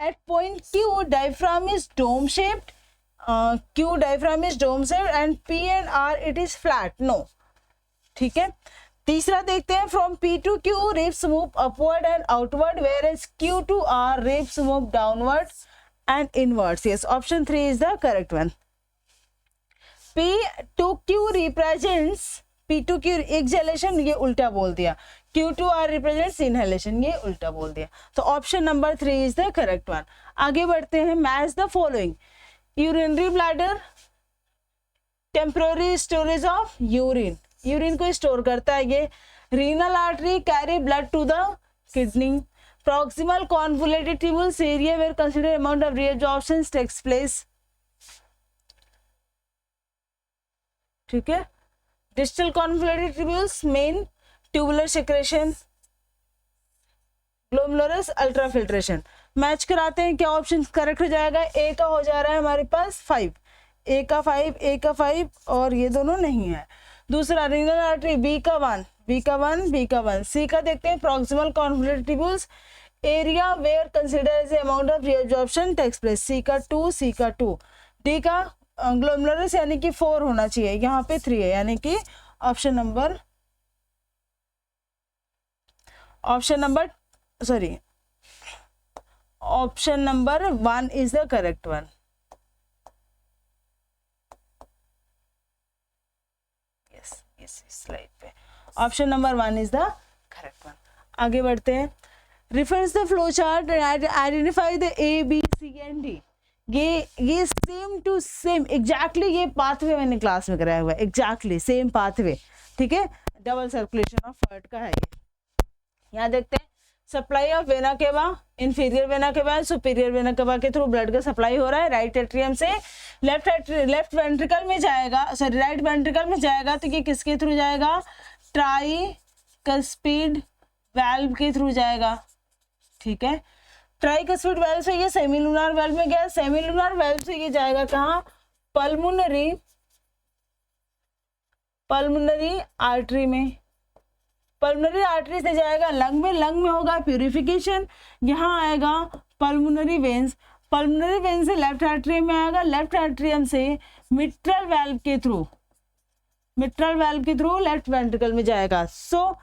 at point Q diaphragm is dome shaped. Q diaphragm is dome shaped and P and R it is flat. No. ठीक है. तीसरा देखते हैं. From P to Q ribs move upward and outward, where as Q to R ribs move downward and inwards. Yes, option 3 is the correct one. P to Q represents, P to Q exhalation, ये उल्टा बोल दिया. Q to R represents inhalation, ये उल्टा बोल दिया. तो option number 3 is the correct one. आगे बढ़ते हैं. Match the following. Urinary bladder, temporary storage of urine. Urine को store करता है ये. Renal artery carry blood to the kidney. Proximal convoluted tubules area where considerable amount of reabsorption takes place. ठीक है. Distal convoluted tubules main tubular secretion, glomerulus ultrafiltration. Match कराते हैं. क्या option correct हो जाएगा? ए का हो जा रहा है हमारे पास 5, ए का 5, ए का 5 और ये दोनों नहीं है. दूसरा, रीनल आर्टरी बी का 1, बी का 1, बी का 1. सी का देखते हैं. Proximal convoluted tubules area where consider amount of reabsorption takes place. C का 2, सी का 2. डी का ग्लोमेरुलस यानी कि 4 होना चाहिए, यहाँ पे 3 है, यानी कि option number option number 1 is the correct one. इस स्लाइड पे option number 1 is the correct one. आगे बढ़ते हैं. Reference the flow chart and identify the A, B, C and D. ये सेम टू सेम एग्जैक्टली ये pathway मैंने class में कराया हुआ है, एग्जैक्टली सेम पाथवे, ठीक है। डबल सर्कुलेशन ऑफ फ्लूइड का है ये। यहाँ देखते हैं supply of vena cava, inferior vena cava, superior vena cava के थ्रू ब्लड का सप्लाई हो रहा है राइट एट्रियम से लेफ्ट वेंट्रिकल में जाएगा, सॉरी राइट वेंट्रिकल में जाएगा, तो ये किसके थ्रू जाएगा, ट्राइकस्पिड वाल्व के थ्रू जाएगा, ठीक है। ट्राइकस्पिड वाल्व से ये सेमीलुनार वाल्व में गया, सेमीलुनार वाल्व से ये जाएगा कहाँ, पल्मोनरी आर्टरी में, पल्मोनरी आर्टरी से जाएगा लंग में, लंग में होगा प्यूरिफिकेशन, यहाँ आएगा पल्मोनरी वेन्स, पल्मोनरी वेन से लेफ्ट एट्रियम में आएगा, लेफ्ट एट्रियम से मिट्रल वाल्व के थ्रू लेफ्ट वेंट्रिकल में जाएगा। सो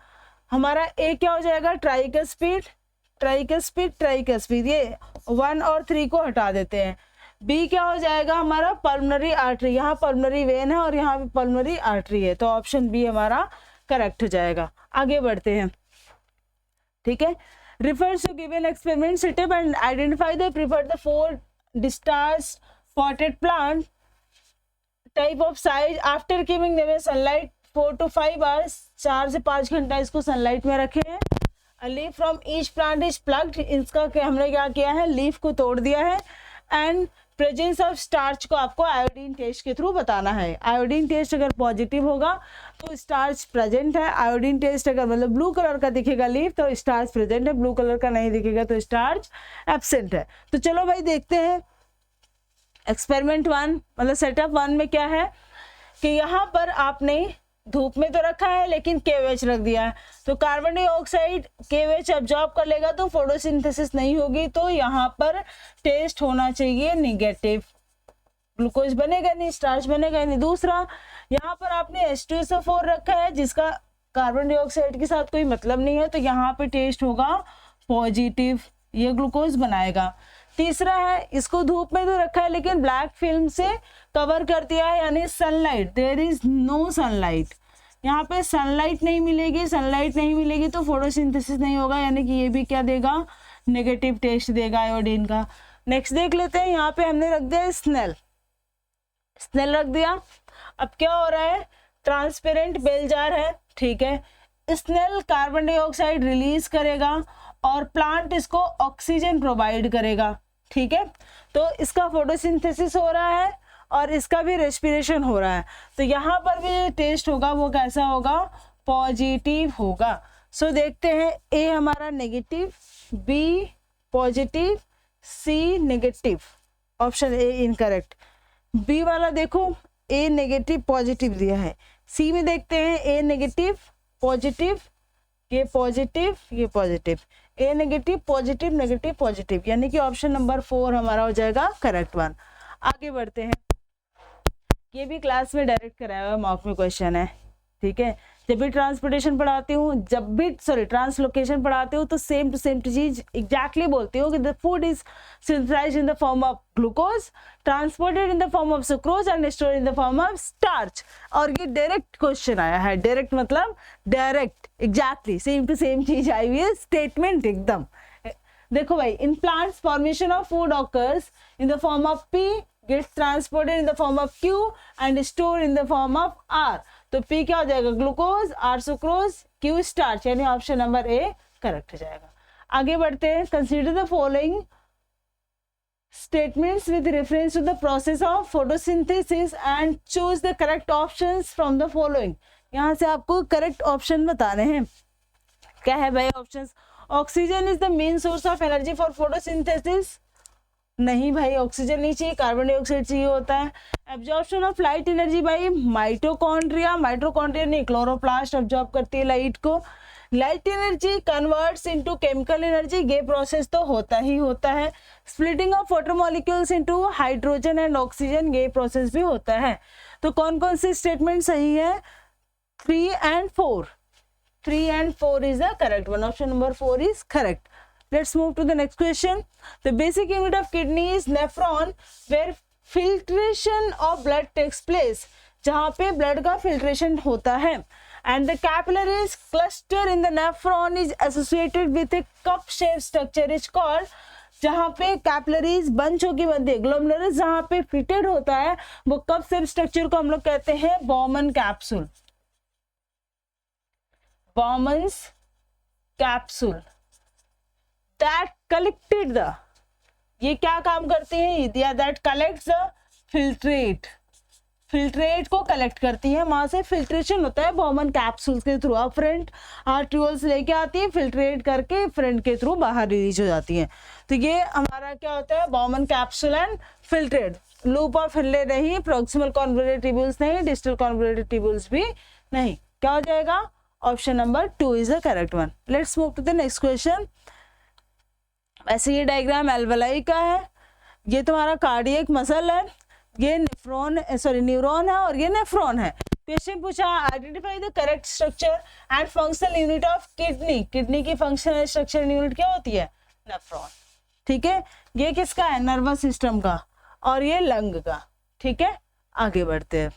हमारा ए क्या हो जाएगा, ट्राइकस्पिड, ये 1 और 3 को हटा देते हैं। बी क्या हो जाएगा हमारा, पल्मोनरी आर्टरी, यहाँ पल्मोनरी वेन है और यहाँ भी पल्मोनरी आर्टरी है, तो ऑप्शन बी हमारा करेक्ट हो जाएगा। आगे बढ़ते हैं, ठीक है। refers to given experiment, sit up and identify the preferred the 4 discharged potted plant type of size after giving them a sunlight 4 to 5 hours, 4 से 5 घंटा इसको सनलाइट में रखे हैं। A leaf from each plant is plucked, इसका हमने क्या किया है, लीफ को तोड़ दिया है। एंड प्रेजेंस ऑफ स्टार्च को आपको आयोडीन टेस्ट के थ्रू बताना है। आयोडीन टेस्ट अगर पॉजिटिव होगा तो स्टार्च प्रेजेंट है, आयोडीन टेस्ट अगर मतलब ब्लू कलर का दिखेगा लीफ तो स्टार्च प्रेजेंट है, ब्लू कलर का नहीं दिखेगा तो स्टार्च एब्सेंट है। तो चलो भाई देखते हैं एक्सपेरिमेंट 1 मतलब सेटअप 1 में क्या है कि यहाँ पर आपने धूप में तो रखा है लेकिन KOH रख दिया है, तो कार्बन डाइऑक्साइड KOH एब्जॉर्ब कर लेगा तो फोटोसिंथेसिस नहीं होगी, तो यहाँ पर टेस्ट होना चाहिए निगेटिव, ग्लूकोज बनेगा नहीं, स्टार्च बनेगा नहीं। दूसरा, यहाँ पर आपने H2SO4 रखा है जिसका कार्बन डाइऑक्साइड के साथ कोई मतलब नहीं है, तो यहाँ पे टेस्ट होगा पॉजिटिव, ये ग्लूकोज बनाएगा। तीसरा है, इसको धूप में तो रखा है लेकिन ब्लैक फिल्म से कवर कर दिया है, यानी sunlight, there is no sunlight, यहाँ पे सनलाइट नहीं मिलेगी तो फोटोसिंथेसिस नहीं होगा, यानी कि ये भी क्या देगा, नेगेटिव टेस्ट देगा आयोडीन का। नेक्स्ट देख लेते हैं, यहाँ पे हमने रख दिया स्नेल रख दिया। अब क्या हो रहा है, ट्रांसपेरेंट बेल जार है, ठीक है, स्नेल कार्बन डाइऑक्साइड रिलीज करेगा और प्लांट इसको ऑक्सीजन प्रोवाइड करेगा, ठीक है। तो इसका फोटोसिंथेसिस हो रहा है और इसका भी रेस्पिरेशन हो रहा है, तो यहाँ पर भी जो टेस्ट होगा वो कैसा होगा, पॉजिटिव होगा। सो देखते हैं, ए हमारा negative, B positive, C negative, option A incorrect. B वाला देखो, ए नेगेटिव पॉजिटिव दिया है, सी में देखते हैं ए नेगेटिव पॉजिटिव, ये पॉजिटिव, ये पॉजिटिव, ए नेगेटिव पॉजिटिव नेगेटिव पॉजिटिव, यानी कि ऑप्शन नंबर 4 हमारा हो जाएगा करेक्ट वन। आगे बढ़ते हैं, ये भी क्लास में डायरेक्ट कराया हुआ मॉक में क्वेश्चन है, ठीक है। जब भी ट्रांसपोर्टेशन पढ़ाती हूँ, ट्रांसलोकेशन पढ़ाती हूँ तो सेम टू सेम चीज एग्जैक्टली बोलती हूँ कि the food is synthesized in the form of glucose, transported in the form of sucrose and stored in the form of starch. और ये डायरेक्ट क्वेश्चन आया है, डायरेक्ट मतलब direct exactly same to same चीज आई हुई है, स्टेटमेंट एकदम। देखो भाई, in plants formation of food occurs in the form of P, gets transported in the form of Q and stored in the form of R। तो P क्या हो जाएगा, glucose, R sucrose, Q starch, यानी option number A correct हो जाएगा। आगे बढ़ते हैं, consider the following statements with reference to the process of photosynthesis and choose the correct options from the following. यहाँ से आपको करेक्ट ऑप्शन बताने हैं। क्या है भाई options, oxygen is the main source of energy for photosynthesis, नहीं भाई ऑक्सीजन नहीं चाहिए, कार्बन डाइऑक्साइड चाहिए होता है। Absorption of light energy by mitochondria, mitochondria नहीं क्लोरोप्लास्ट एब्जॉर्ब करती है लाइट को। Light energy converts into chemical energy, ये प्रोसेस तो होता ही होता है। Splitting of water molecules into hydrogen and oxygen, ये प्रोसेस भी होता है। तो कौन कौन सी स्टेटमेंट सही है, 3 and 4, 3 and 4 is the correct one, option number 4 is correct। Let's move to the next question. The basic unit of kidney is nephron, where filtration of blood takes place, जहाँ पे blood का filtration होता है। And the capillaries cluster in the nephron is associated with a cup-shaped structure is called जहाँ पे capillaries बंचों की बनती है, ग्लोमेरुलस जहाँ पे फिटेड होता है, वो कप शेप स्ट्रक्चर को हम लोग कहते हैं Bowman capsule, Bowman's capsule that collected the, ये क्या काम करते हैं, that collects the filtrate, filtrate को कलेक्ट करती है, वहां से फिल्ट्रेशन होता है बॉमन कैप्सूल्स के थ्रू, अब फ्रंट आर्ट्रियोल्स लेके आती है, फिल्ट्रेट करके फ्रंट के थ्रू बाहर रिलीज हो जाती है। तो ये हमारा क्या होता है, Bowman capsule and filtrate. Loop of Henle नहीं, प्रॉक्सिमल कॉन्वोल्यूटेड ट्यूब्यूल्स नहीं, डिस्टल कॉन्वोल्यूटेड ट्यूब्यूल्स भी नहीं, क्या हो जाएगा, option number 2 is the correct one. Let's move to the next question. ऐसे ये डायग्राम एल्वेलाई का है, ये तुम्हारा कार्डियक मसल है, ये न्यूरॉन है और ये नेफ्रॉन है। क्वेश्चन पूछा, identify the correct structure and functional unit of kidney, kidney की फंक्शनल स्ट्रक्चर यूनिट क्या होती है, नेफ्रॉन, ठीक है। ये किसका है, नर्वस सिस्टम का, और ये लंग का, ठीक है। आगे बढ़ते हैं।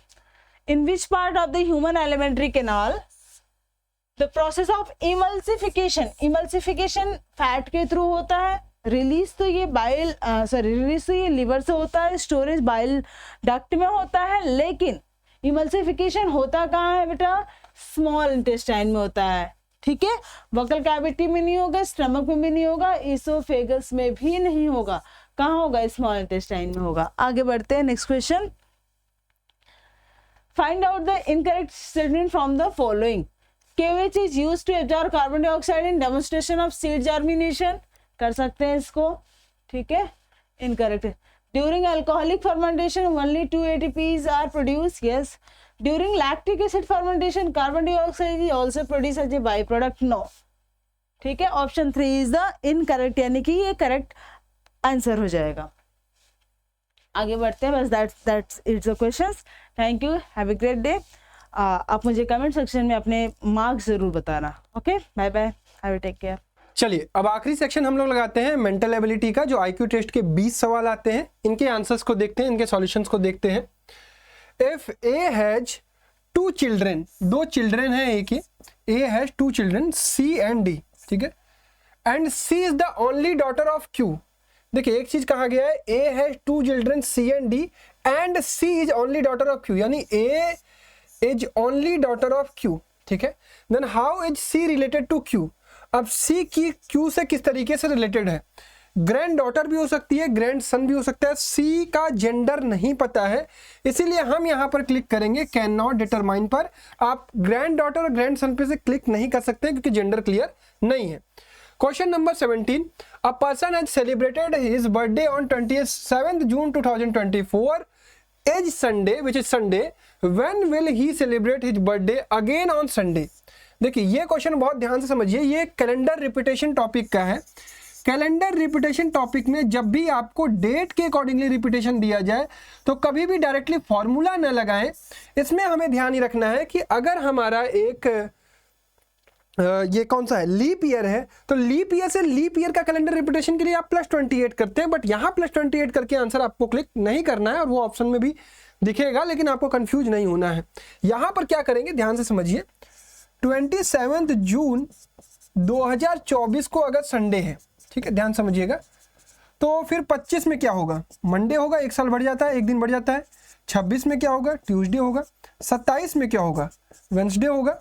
In which part of the human alimentary canal the process of emulsification, emulsification fat के थ्रू होता है, रिलीज तो ये बाइल रिलीज तो ये लिवर से होता है, स्टोरेज बाइल डक्ट में होता है, लेकिन इमल्सिफिकेशन होता कहाँ है बेटा, स्मॉल इंटेस्टाइन में होता है, ठीक है। वोकल कैविटी में नहीं होगा, स्टमक में भी नहीं होगा, इसोफेगस में भी नहीं होगा, कहाँ होगा, स्मॉल इंटेस्टाइन में होगा। आगे बढ़ते हैं, next question. Find out the incorrect statement from the following. KVH is used to absorb carbon dioxide in demonstration of seed germination, कर सकते हैं इसको, ठीक है। Incorrect. During alcoholic fermentation only 2 ATPs are produce, yes. During lactic acid fermentation carbon dioxide is also produce as a byproduct, no, ठीक है। Option 3 is the incorrect, यानी कि ये करेक्ट आंसर हो जाएगा। आगे बढ़ते हैं, बस that's its the questions. Thank you, have a great day. आप मुझे कमेंट सेक्शन में अपने मार्क्स जरूर बताना, okay, bye bye, have a take care. चलिए अब आखिरी सेक्शन हम लोग लगाते हैं मेंटल एबिलिटी का, जो आईक्यू टेस्ट के 20 सवाल आते हैं, इनके आंसर्स को देखते हैं, इनके सॉल्यूशंस को देखते हैं। If A has 2 children, 2 children है ए के, A has 2 children C and D, ठीक है, and C is the only daughter of Q। देखिए एक चीज कहा गया है, A has 2 children C and D and C is only daughter of Q, यानी A is only daughter of Q, ठीक है। Then how is C related to Q, अब C की Q से किस तरीके से रिलेटेड है, ग्रैंड डॉटर भी हो सकती है, ग्रैंड सन भी हो सकता है, C का जेंडर नहीं पता है, इसीलिए हम यहाँ पर क्लिक करेंगे कैन नॉट डिटरमाइन पर। आप ग्रैंड डॉटर और ग्रैंड सन पे से क्लिक नहीं कर सकते क्योंकि जेंडर क्लियर नहीं है। Question number 17, a person has celebrated his birthday on 27 June 2024 as Sunday which is Sunday, when will he celebrate his birthday again on Sunday. देखिए ये क्वेश्चन बहुत ध्यान से समझिए, ये कैलेंडर रिपीटेशन टॉपिक का है। कैलेंडर रिपीटेशन टॉपिक में जब भी आपको डेट के अकॉर्डिंगली रिपीटेशन दिया जाए तो कभी भी डायरेक्टली फॉर्मूला न लगाएं। इसमें हमें ध्यान ही रखना है कि अगर हमारा एक ये कौन सा है, लीप ईयर है, तो लीप ईयर से लीप ईयर का कैलेंडर रिपीटेशन के लिए आप +28 करते हैं, बट यहाँ +28 करके आंसर आपको क्लिक नहीं करना है, और वो ऑप्शन में भी दिखेगा, लेकिन आपको कंफ्यूज नहीं होना है। यहाँ पर क्या करेंगे, ध्यान से समझिए, 27 जून 2024 को अगर संडे है, ठीक है, ध्यान समझिएगा, तो फिर 25 में क्या होगा, मंडे होगा, एक साल बढ़ जाता है, एक दिन बढ़ जाता है। 26 में क्या होगा, ट्यूसडे होगा। 27 में क्या होगा, वेंसडे होगा।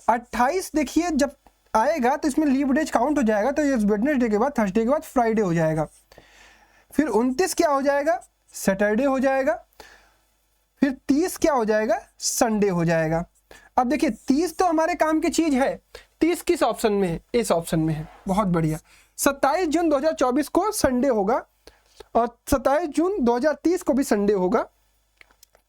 28 देखिए जब आएगा तो इसमें लीव डेज काउंट हो जाएगा, तो ये वेडनेसडे के बाद, थर्सडे के बाद फ्राइडे हो जाएगा। फिर 29 क्या हो जाएगा, सैटरडे हो जाएगा। फिर 30 क्या हो जाएगा, संडे हो जाएगा। अब देखिए 30 तो हमारे काम की चीज है, 30 किस ऑप्शन में है, इस ऑप्शन में है, बहुत बढ़िया। 27 जून 2024 को संडे होगा और 27 जून 2030 को भी संडे होगा।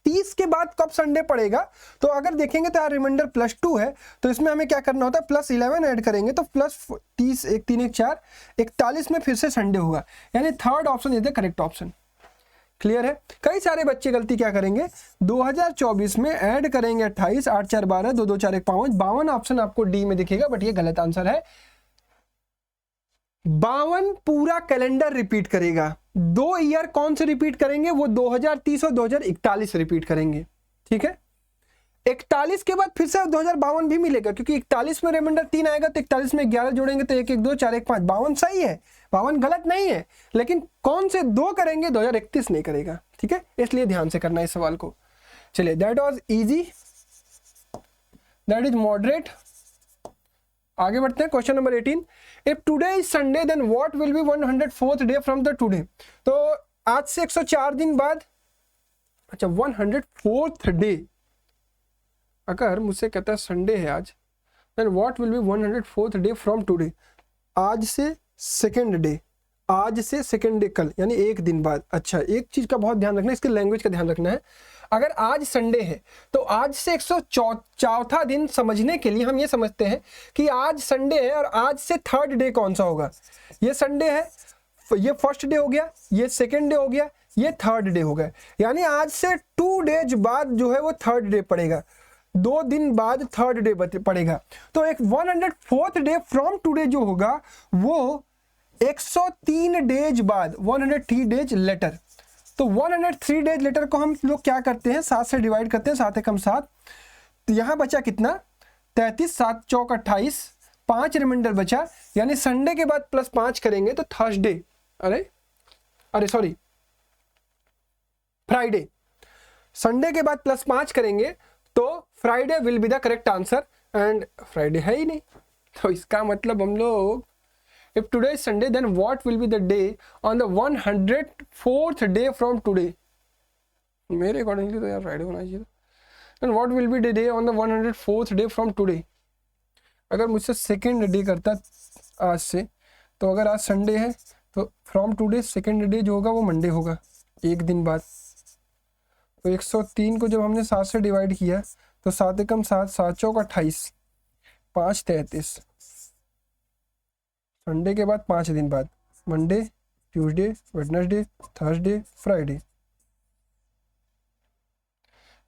30 के बाद कब संडे पड़ेगा, तो अगर देखेंगे तो यार रिमाइंडर +2 है, तो इसमें हमें क्या करना होता है, +11 ऐड करेंगे तो +30, 1 3 1 4 41 में फिर से संडे होगा, यानी third option is the correct option. Clear है। कई सारे बच्चे गलती क्या करेंगे, 2024 में ऐड करेंगे 28, 8 4 12, 2 2 4 1 5, 52 ऑप्शन आपको डी में दिखेगा, बट ये गलत आंसर है। 52 पूरा कैलेंडर रिपीट करेगा, 2 ईयर कौन से रिपीट करेंगे, वो 2030 और 2041 रिपीट करेंगे, ठीक है। 41 के बाद फिर से 2052 भी मिलेगा, क्योंकि 41 में रिमाइंडर 3 आएगा तो 41 में 11 जोड़ेंगे तो 1 1 2 4 1 5, 52 सही है, 52 गलत नहीं है, लेकिन कौन से दो करेंगे, 2031 नहीं करेगा, ठीक है, इसलिए ध्यान से करना है इस सवाल को। चलिए, that was easy, that is moderate. आगे बढ़ते हैं, question number 18, if today is Sunday then what will be 104th day from the today. तो आज से 104 दिन बाद, अच्छा 104th डे, अगर मुझसे कहता है संडे है आज, then what will be 104th day from today, आज से सेकेंड डे, आज से सेकेंड डे कल, यानी एक दिन बाद। अच्छा, एक चीज का बहुत ध्यान रखना है, इसके लैंग्वेज का ध्यान रखना है। अगर आज संडे है तो आज से 104वां दिन समझने के लिए हम ये समझते हैं कि आज संडे है और आज से थर्ड डे कौन सा होगा। ये संडे है, ये फर्स्ट डे हो गया, ये सेकेंड डे हो गया, ये थर्ड डे हो गया, यानी आज से 2 डेज बाद जो है वो थर्ड डे पड़ेगा, 2 दिन बाद थर्ड डे पड़ेगा। तो एक 104th डे फ्रॉम टुडे जो होगा वो 103 डेज बाद, 103 डेज लेटर। तो 103 डेज लेटर को हम लोग क्या करते हैं, 7 से डिवाइड करते हैं, 7 एकम 7, तो यहाँ बचा कितना, 33, 7 चौक 28, 5 रिमाइंडर बचा, यानी संडे के बाद +5 करेंगे तो थर्सडे, अरे सॉरी फ्राइडे, संडे के बाद +5 करेंगे तो Friday will be the correct answer, and Friday है ही नहीं, तो इसका मतलब हम लोग, if today is Sunday then what will be the day on the 104th day from today, मेरे अकॉर्डिंगली तो यार फ्राइडे होना चाहिए, then what will be the day on the 104th day from today। अगर मुझसे सेकेंड डे करता आज से, तो अगर आज संडे है तो फ्रॉम टुडे सेकेंड डे जो होगा वो मंडे होगा, एक दिन बाद। तो 103 को जब हमने 7 से डिवाइड किया तो 7 एकम 7, 7 चौक 28, 5 33, संडे के बाद 5 दिन बाद, Monday, Tuesday, Wednesday, Thursday, Friday.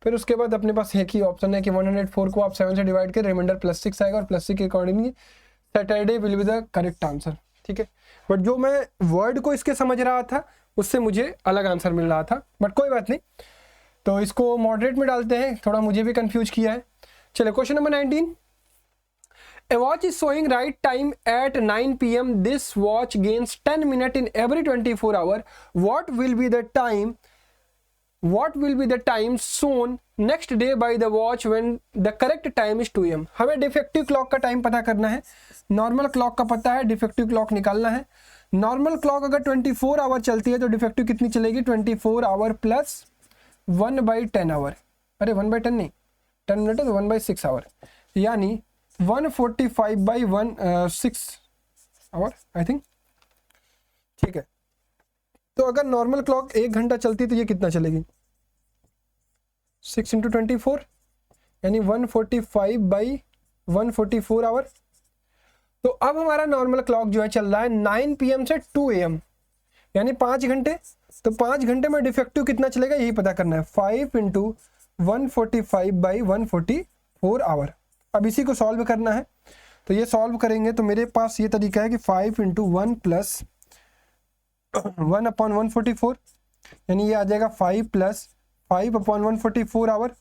फिर उसके बाद अपने पास एक ही ऑप्शन है कि 104 को आप 7 से डिवाइड करें, रिमाइंडर +6 आएगा और +6 के accordingly Saturday will be the correct answer, ठीक है। बट जो मैं वर्ड को इसके समझ रहा था उससे मुझे अलग आंसर मिल रहा था, बट कोई बात नहीं। तो इसको मॉडरेट में डालते हैं, थोड़ा मुझे भी कंफ्यूज किया है। चलिए, question number 19, a watch is showing right time at 9 p.m. This watch gains 10 minutes in every 24 hours. What will be the time shown next day by the watch when the correct time is 2 am? हमें defective clock का time पता करना है, normal clock का पता है, defective clock निकालना है। नॉर्मल क्लॉक अगर 24 आवर चलती है तो डिफेक्टिव कितनी चलेगी, 24 आवर प्लस 1/10 आवर, अरे 1/10 नहीं, 10 मिनट है तो 1/6 आवर, यानी 145/6 आवर आई थिंक, ठीक है। तो अगर नॉर्मल क्लॉक 1 घंटा चलती है तो ये कितना चलेगी, 6 × 24, यानी 145/144 आवर। तो अब हमारा नॉर्मल क्लॉक जो है चल रहा है 9 PM से 2 AM, यानी 5 घंटे। तो 5 घंटे में डिफेक्टिव कितना चलेगा यही पता करना है, 5 × 145/144 आवर। अब इसी को सॉल्व करना है, तो ये सॉल्व करेंगे तो मेरे पास ये तरीका है कि 5 × 1 + 1/144, यानी ये आ जाएगा 5 + 5/144 आवर,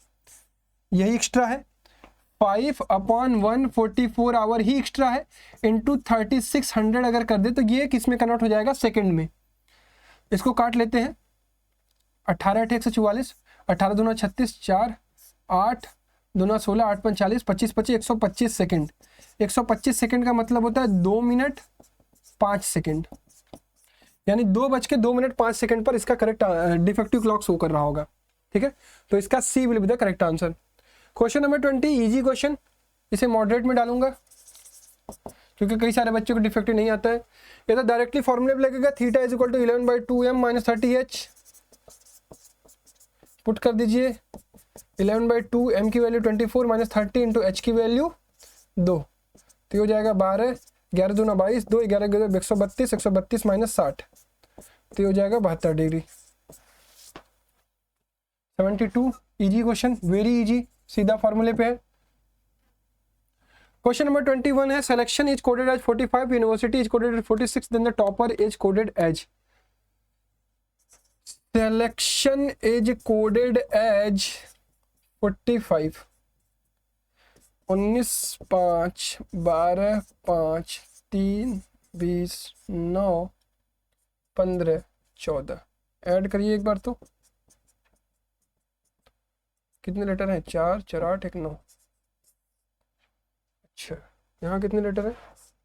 यही एक्स्ट्रा है, 5/144 आवर ही एक्स्ट्रा है, इंटू 3600 अगर कर दे तो ये किस में कन्वर्ट हो जाएगा, सेकंड में। इसको काट लेते हैं, 18 × 8 = 144, 18 दूना 36, 4 8 दूना 16, 8 × 5 = 40, 25 × 25 125 सेकेंड। 125 सेकेंड का मतलब होता है 2 मिनट 5 सेकेंड, यानी 2:02 मिनट 5 सेकेंड पर इसका करेक्ट डिफेक्टिव क्लॉक शो कर रहा होगा, ठीक है। तो इसका C will be the correct answer. Question number 20, easy question, इसे मॉडरेट में डालूंगा क्योंकि कई सारे बच्चों को डिफेक्टिव नहीं आता है। ये तो डायरेक्टली फॉर्मूले पे लगेगा, θ = 11/2m - 30h, पुट कर दीजिए, 11/2 m की वैल्यू 24 - 30 इंटू h की वैल्यू 2, तो हो जाएगा 12, 11 दूना 22, 2 11 132, 132 - 60, तो हो जाएगा 72 degree. 72 easy question, very easy, सीधा फॉर्मूले पे है। क्वेश्चन नंबर 21 है, selection is coded as 45, university is coded as 46, then the topper is coded as. Selection is coded as 45, 19 5 12 5 3 20 9 15 14 add करिए एक बार तो कितने लेटर हैं? 4 4 8 1 9। अच्छा यहाँ कितने लेटर हैं?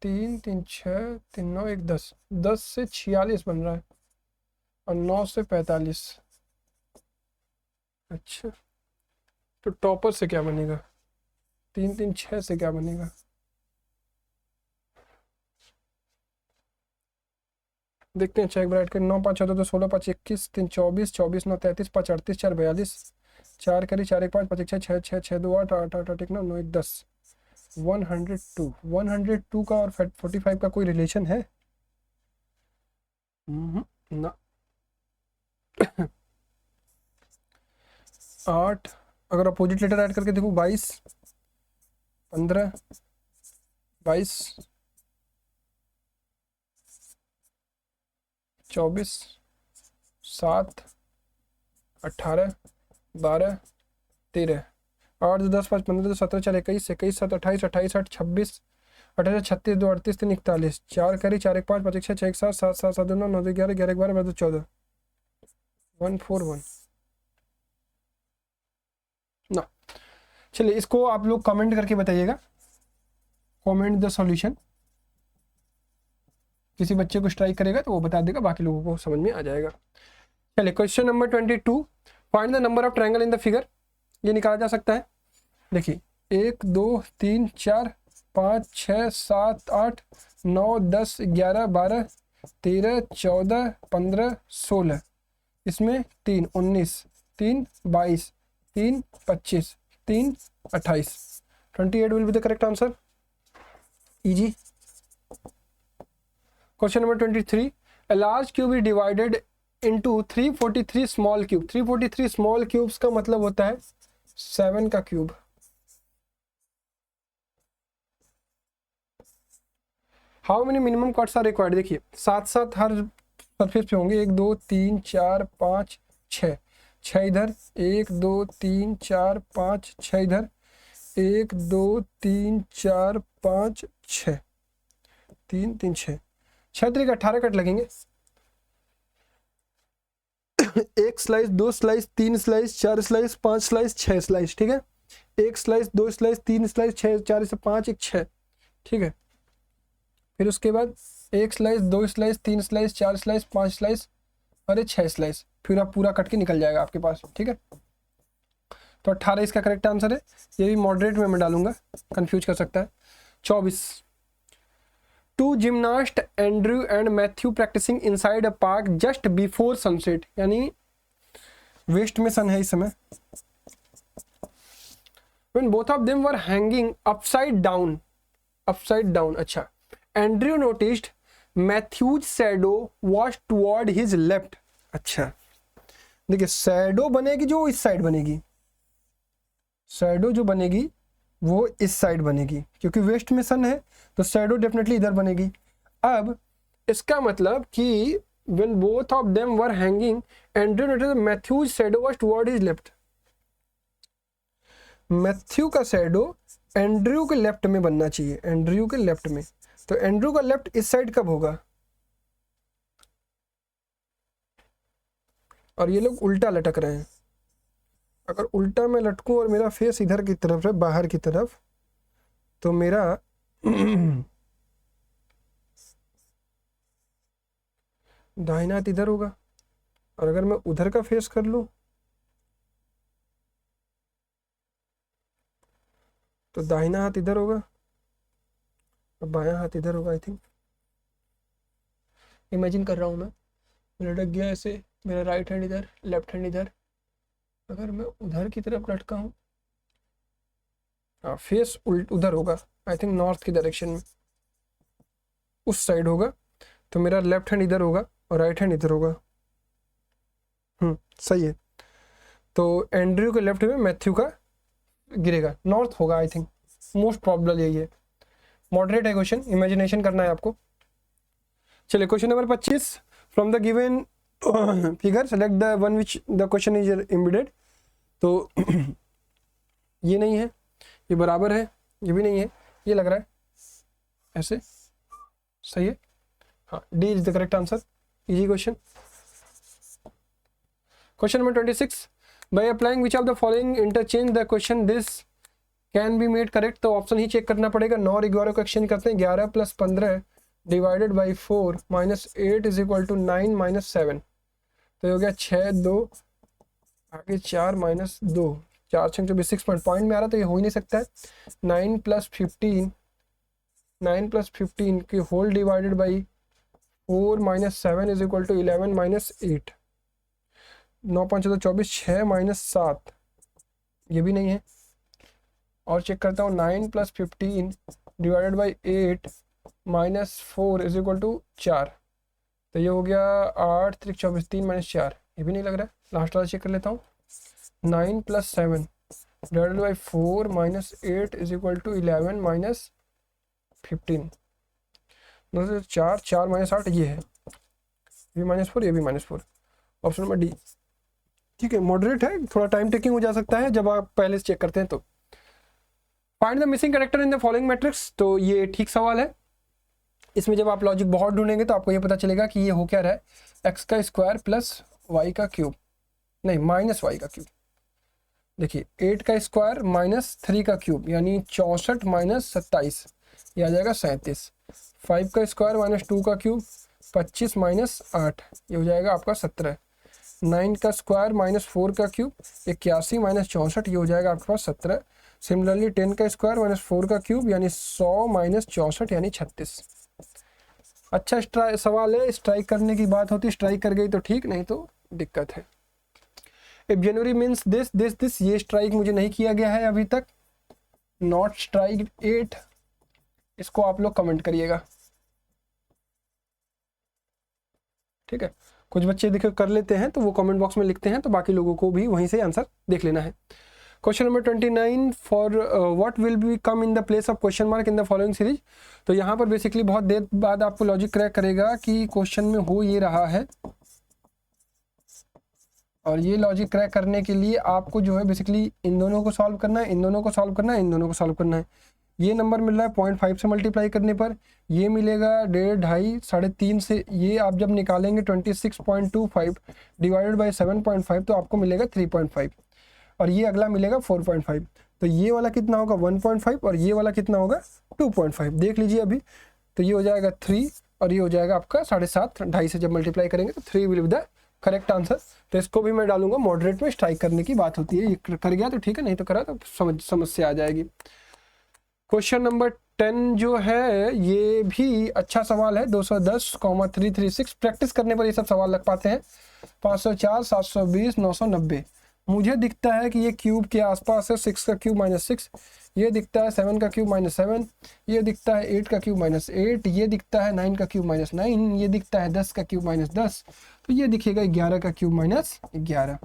3 3 6 3 9 1 10। 10 से 46 बन रहा है और 9 से 45। अच्छा तो टॉपर से क्या बनेगा? 3 3 6 से क्या बनेगा? देखते हैं। चेक ब्राइट कर 9 5 14 तो 16 5 21 3 24 24 9 33 5 38 4 42 4 करी 4 1 5 5 1 6 6 6 2 8 8 8 8 1 9 9 1 10। 102 का और 45 का कोई रिलेशन है? ना। 8 अगर अपोजिट लेटर ऐड करके देखो 22 15 22 24 7 18 12 13 8 2 10 5 15 2 17 4 21 21 7 28 28 8 26 28 36 2 38 3 41 4 करी 4 1 5 5 1 6 6 1 7 7 7 7 2 9 9 2 11 11 12 12 14 141 ना। चलिए इसको आप लोग कमेंट करके बताइएगा। Comment the solution. किसी बच्चे को स्ट्राइक करेगा तो वो बता देगा, बाकी लोगों को समझ में आ जाएगा। चलिए question number 22, find the number of triangle in the figure. ये निकाला जा सकता है। देखिए 1 2 3 4 5 6 7 8 9 10 11 12 13 14 15 16। इसमें 3 19 3 22 3 25 3 28। 28 will be the correct answer. Easy. Question number 23. A large cube is divided into 343 small cube. 343 small cubes का मतलब होता है 7 का cube. How many minimum cuts are required? देखिए 7 हर सरफेस पे होंगे। 1 2 3 4 5 6 6 इधर 1 2 3 4 5 6 इधर 1 2 3 4 5 6 3 3 6 6 तरीके 18 कट लगेंगे। 1 slice 2 slice 3 slice 4 slice 5 slice 6 slice. ठीक है, 1 स्लाइस 2 स्लाइस 3 स्लाइस 6 4 से 5 1 6। ठीक है, फिर उसके बाद 1 slice 2 slice 3 slice 4 slice 5 slice और 6 स्लाइस। फिर आप पूरा कट के निकल जाएगा आपके पास। ठीक है, तो 18 इसका करेक्ट आंसर है। ये भी मॉडरेट में मैं डालूंगा, कंफ्यूज कर सकता है। 24, 2 gymnast Andrew and Matthew practicing inside a park just before sunset. यानी वेस्ट में सन है इस समय। When both of them were hanging upside down. अच्छा, Andrew noticed Matthew's shadow was toward his left. अच्छा, देखिए शैडो बनेगी जो इस साइड बनेगी, शैडो जो बनेगी वो इस साइड बनेगी, क्योंकि वेस्ट में सन है तो शैडो डेफिनेटली इधर बनेगी। अब इसका मतलब कि when both of them were hanging, Andrew noticed Matthew's shadow was toward his left. Matthew का शैडो एंड्रयू के लेफ्ट में बनना चाहिए, एंड्रयू के लेफ्ट में। तो एंड्रयू का लेफ्ट इस साइड कब होगा? और ये लोग उल्टा लटक रहे हैं। अगर उल्टा मैं लटकूं और मेरा फेस इधर की तरफ है, बाहर की तरफ, तो मेरा दाहिना हाथ इधर होगा। और अगर मैं उधर का फेस कर लूं तो दाहिना हाथ इधर होगा और बायां हाथ इधर होगा। आई थिंक इमेजिन कर रहा हूं मैं लटक गया ऐसे, मेरा राइट हैंड इधर, लेफ्ट हैंड इधर। अगर मैं उधर की तरफ लटका हूं, हाँ फेस उधर होगा, आई थिंक नॉर्थ की डायरेक्शन में, उस साइड होगा। तो मेरा लेफ्ट हैंड इधर होगा और राइट हैंड इधर होगा। सही है। तो एंड्रयू के लेफ्ट में मैथ्यू का गिरेगा, नॉर्थ होगा। आई थिंक मोस्ट प्रॉबेबल यही है। मॉडरेट है क्वेश्चन, इमेजिनेशन करना है आपको। चलिए question number 25, from the given figure select the one which the question is embedded. तो ये नहीं है, ये बराबर है, ये भी नहीं है, ये लग रहा है ऐसे, सही है। हाँ, D is the correct answer. Easy question. Question number 26, by applying which of the following interchange the question this can be made correct. तो ऑप्शन ही चेक करना पड़ेगा। 9 और 11 को एक्सचेंज करते हैं। 11 + 15 divided by 4 -8 is equal to 9 - 7। तो ये हो गया 6 2 आगे 4 - 2, 4 6 26 पॉइंट में आ रहा, तो ये हो ही नहीं सकता है। 9 + 15 की whole divided by 4 - 7 is equal to 11 - 8। 9 5 24, 6 - 7, ये भी नहीं है। और चेक करता हूँ 9 + 15 divided by 8 - 4 is equal to 4। तो ये हो गया 8 3 24 3 - 4, ये भी नहीं लग रहा है। लास्ट वाला चेक कर लेता हूँ। 9 + 7 divided by 4 - 8 is equal to 11 - 15। 4 4 - 8 ये है, ये -4, ये भी -4। Option number D. ठीक है, मॉडरेट है, थोड़ा टाइम टेकिंग हो जा सकता है जब आप पहले से चेक करते हैं तो। Find the missing character in the following matrix. तो ये ठीक सवाल है। इसमें जब आप लॉजिक बहुत ढूंढेंगे तो आपको ये पता चलेगा कि ये हो क्या रहा है, x² + y³ नहीं -y³। देखिए 8 का स्क्वायर -3 यानी 64 - 27, ये आ जाएगा 37। 5 का स्क्वायर -2 25 - 8, ये हो जाएगा आपका 17। 9 का स्क्वायर -4 81 - 64, ये हो जाएगा आपके पास 17। सिमिलरली 10 का स्क्वायर -4 यानी 100 - 64 यानी 36। अच्छा सवाल है, स्ट्राइक करने की बात होती है, स्ट्राइक कर गई तो ठीक, नहीं तो दिक्कत है। इफ जनवरी मीन्स दिस, ये स्ट्राइक मुझे नहीं किया गया है अभी तक। नॉट स्ट्राइक 8, इसको आप लोग कमेंट करिएगा। ठीक है, कुछ बच्चे देखो कर लेते हैं तो वो कमेंट बॉक्स में लिखते हैं, तो बाकी लोगों को भी वहीं से आंसर देख लेना है। Question number 29, for what will B come in the place of question mark in the following series. तो यहाँ पर बेसिकली बहुत देर बाद आपको लॉजिक क्रैक करेगा कि क्वेश्चन में हो ये रहा है, और ये लॉजिक क्रैक करने के लिए आपको जो है बेसिकली इन दोनों को सॉल्व करना है, इन दोनों को सॉल्व करना है, इन दोनों को सॉल्व करना है। ये नंबर मिल रहा है 0.5 से मल्टीप्लाई करने पर, ये मिलेगा 1.5 2.5 3.5 से, ये आप जब निकालेंगे 26.25 डिवाइडेड बाई 7.5 तो आपको मिलेगा 3.5, और ये अगला मिलेगा 4.5। तो ये वाला कितना होगा 1.5, और ये वाला कितना होगा 2.5। देख लीजिए अभी, तो ये हो जाएगा 3 और ये हो जाएगा आपका 7.5। 2.5 से जब मल्टीप्लाई करेंगे तो 3 will be the correct answer. तो इसको भी मैं डालूंगा मॉडरेट में, स्ट्राइक करने की बात होती है। ये कर गया तो ठीक है, नहीं तो करा तो समस्या आ जाएगी। क्वेश्चन नंबर 10 जो है ये भी अच्छा सवाल है। 210,336 प्रैक्टिस करने पर ये सब सवाल लग पाते हैं। 504 720 990। मुझे दिखता है कि ये क्यूब के आसपास है। 6 का क्यूब -6, ये दिखता है 7 का क्यूब -7, ये दिखता है 8 का क्यूब -8, ये दिखता है 9 का क्यूब -9, ये दिखता है 10 का क्यूब -10, तो ये दिखेगा 11 का क्यूब -11।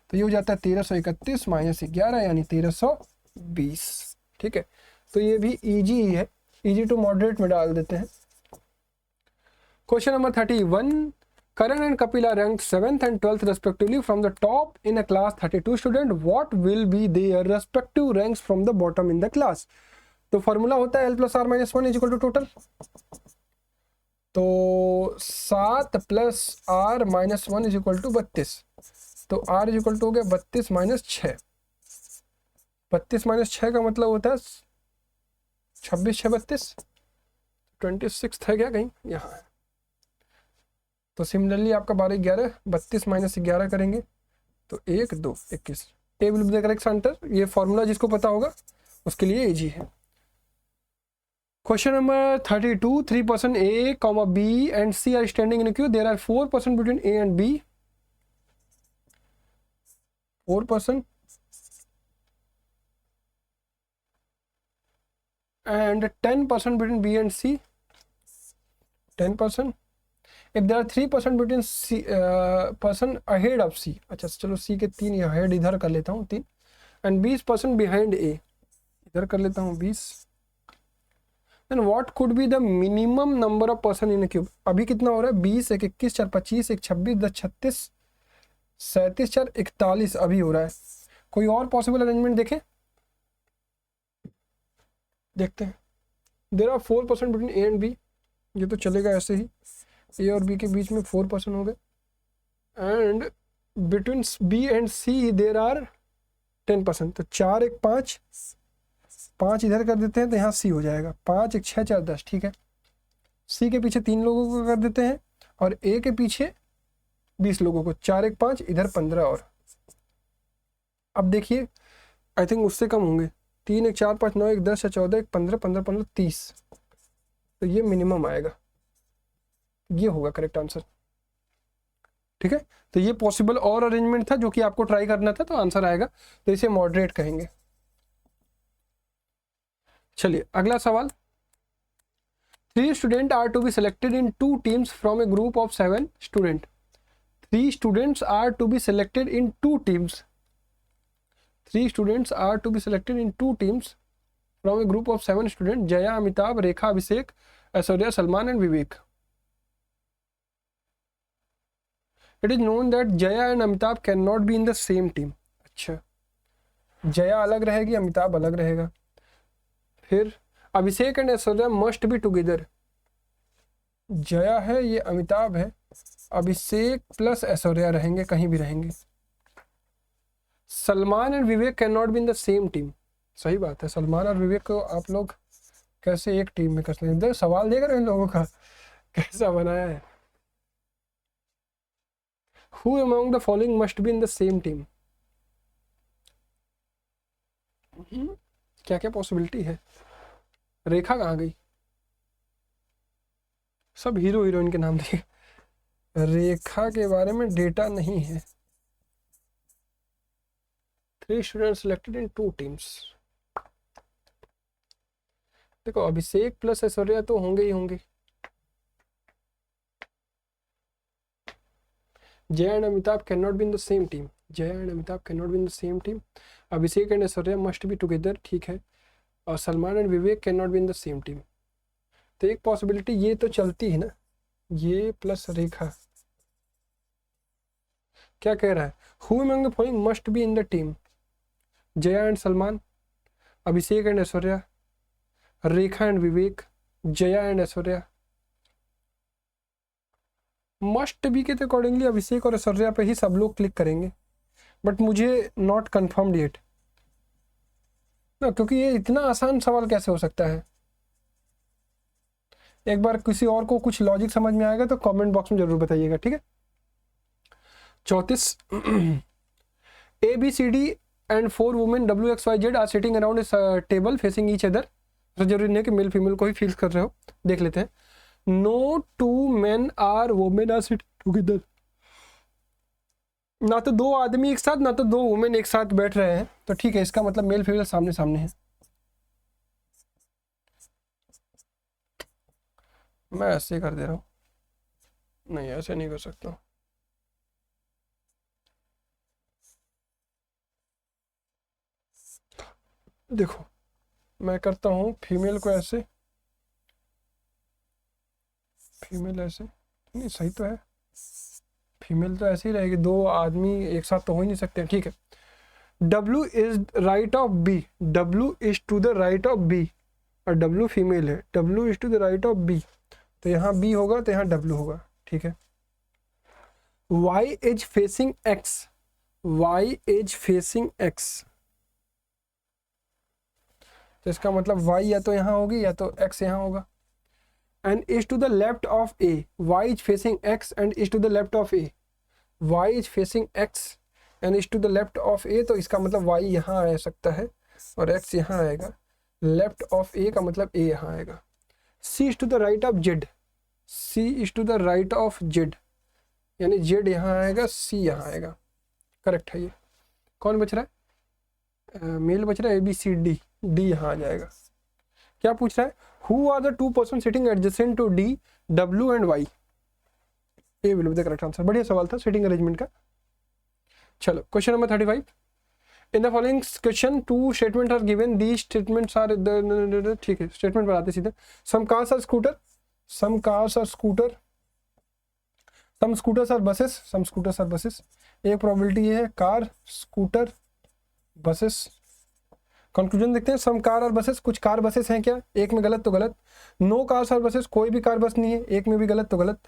तो ये हो जाता है 1331 -11 यानी 1320। ठीक है, तो ये भी इजी ही है, इजी टू मॉडरेट में डाल देते हैं। Question number 31, Karan and Kapil are ranked 7th and 12th respectively from the top in a class 32 student. What will be their respective ranks from the bottom in the class? तो formula होता है L + R - 1 is equal to total. तो 7 + R - 1 is equal to 32। तो R is equal to हो गया 32 - 6। 32 - 6 का मतलब होता है 26 6 32, 26 है क्या कहीं यहाँ। तो सिमिलरली आपका 12 11 32 - 11 करेंगे तो 1 2 21। Table with the correct answer. ये फॉर्मूला जिसको पता होगा उसके लिए इजी है। Question number 32, 3 person A, B and C are standing in a queue. There are 4 person between A and B. 4 person and 10 person between B and C. 10 person. If there are 3 person between C person ahead of C. अच्छा चलो C के 3 ahead इधर कर लेता हूँ 3 and 20 person behind A इधर कर लेता हूँ 20. Then what could be the minimum number of person in a cube? अभी कितना हो रहा है 20 1 21 4 25 1 26 10 36 37 4 41 अभी हो रहा है। कोई और पॉसिबल अरेंजमेंट देखें। देखते हैं। There are 4% between A and B, ये तो चलेगा ऐसे ही, ए और बी के बीच में 4% हो गए। And between B and C there are 10%, तो 4 1 5, 5 इधर कर देते हैं तो यहाँ सी हो जाएगा, 5 1 6 4 10, ठीक है। सी के पीछे 3 लोगों को कर देते हैं और ए के पीछे 20 लोगों को, 4 1 5, इधर 15 और। अब देखिए आई थिंक उससे कम होंगे, 3 1 4 5 9 1 10 14 1 15 15 15 30, तो ये मिनिमम आएगा, ये होगा करेक्ट आंसर, ठीक है। तो ये पॉसिबल और अरेंजमेंट था जो कि आपको ट्राई करना था, तो आंसर आएगा, तो इसे मॉडरेट कहेंगे। चलिए अगला सवाल। 3 students are to be selected in 2 teams from a group of 7 students. 3 students are to be selected in 2 teams. 3 students are to be selected in 2 teams from a group of 7 students. Jaya, Amitabh, Rekha, Abhishek, Aishwarya, Salman and Vivek. It is known that Jaya and Amitabh cannot be in the same team. अच्छा, जया अलग रहेगी, अमिताभ अलग रहेगा। फिर Abhishek and Aishwarya must be together. Jaya है, ये अमिताभ है, अभिषेक plus Aishwarya रहेंगे, कहीं भी रहेंगे। Salman and Vivek can not be in the same team. सही बात है, सलमान और विवेक को आप लोग कैसे एक टीम में कर सकते हैं? सवाल देख रहे हैं इन लोगों का कैसा बनाया है। Who among the following must be in the same team? क्या क्या पॉसिबिलिटी है? रेखा कहाँ गई? सब हीरो हीरोइन के नाम दिए, रेखा के बारे में डेटा नहीं है। 3 students selected in 2 teams. देखो अभिषेक प्लस ऐश्वर्या तो होंगे ही होंगे। Jaya and Amitabh cannot be in the same team. Jaya and Amitabh cannot be in the same team. Abhishek and Aishwarya must be together, ठीक है। और Salman and Vivek can not be in the same team. तो एक possibility ये तो चलती है ना, ये प्लस रेखा। क्या कह रहा है? Who among the following must be in the team? Jaya and Salman, Abhishek and Aishwarya, Rekha and Vivek, Jaya and Aishwarya. Must B के अकॉर्डिंगली अभिषेक और ऐश्वर्या पे ही सब लोग क्लिक करेंगे, बट मुझे नॉट कन्फर्म्ड येट ना, क्योंकि ये इतना आसान सवाल कैसे हो सकता है। एक बार किसी और को कुछ लॉजिक समझ में आएगा तो कमेंट बॉक्स में जरूर बताइएगा, ठीक है। 34 ABCD and 4 women WXYZ are sitting around a table facing each other. तो जरूरी नहीं कि मेल फीमेल को ही फील कर रहे हो, देख लेते हैं। No 2 men or women are sitting together. ना तो 2 आदमी एक साथ, ना तो 2 वुमेन एक साथ बैठ रहे हैं, तो ठीक है, इसका मतलब मेल फीमेल सामने सामने है। मैं ऐसे कर दे रहा हूँ, नहीं ऐसे नहीं कर सकता। देखो मैं करता हूँ फीमेल को ऐसे, फीमेल ऐसे नहीं, सही तो है, फीमेल तो ऐसे ही रहेगी, 2 आदमी एक साथ तो हो ही नहीं सकते, ठीक है। W is right of B, W is to the right of B, और W फीमेल है, W is to the right of B, तो यहाँ B होगा तो यहाँ W होगा, ठीक है। Y is facing X, Y is facing X, तो इसका मतलब Y या तो यहाँ होगी या तो X यहाँ होगा। And is to the left of A, Y is facing X and is to the left of A, Y is facing X and is to the left of A, तो इसका मतलब Y यहाँ आ सकता है और X यहाँ आएगा। Left of A का मतलब A यहाँ आएगा। C is to the right of Z, C is to the right of Z, यानी Z यहाँ आएगा, C यहाँ आएगा, करेक्ट है ये। कौन बच रहा है? मेल बच रहा है, ABCD, D यहाँ आ जाएगा। क्या पूछ रहा है? Who are the 2 persons sitting adjacent to D, W and Y? ये will be the correct answer। बढ़िया सवाल था सिटिंग अरेंजमेंट का। चलो question number 35। In the following question 2 statement are given, the statements are, ठीक है स्टेटमेंट पर आते सीधे। Some cars are scooter, some cars are scooter, some scooters are buses, some scooters are buses. एक probability ये है कार, स्कूटर, बसेस। कंक्लूजन देखते हैं। सम कार और बसेस, कुछ कार बसेस हैं क्या, एक में गलत तो गलत। नो कार्स और बसेस, कोई भी कार बस नहीं है, एक में भी गलत तो गलत।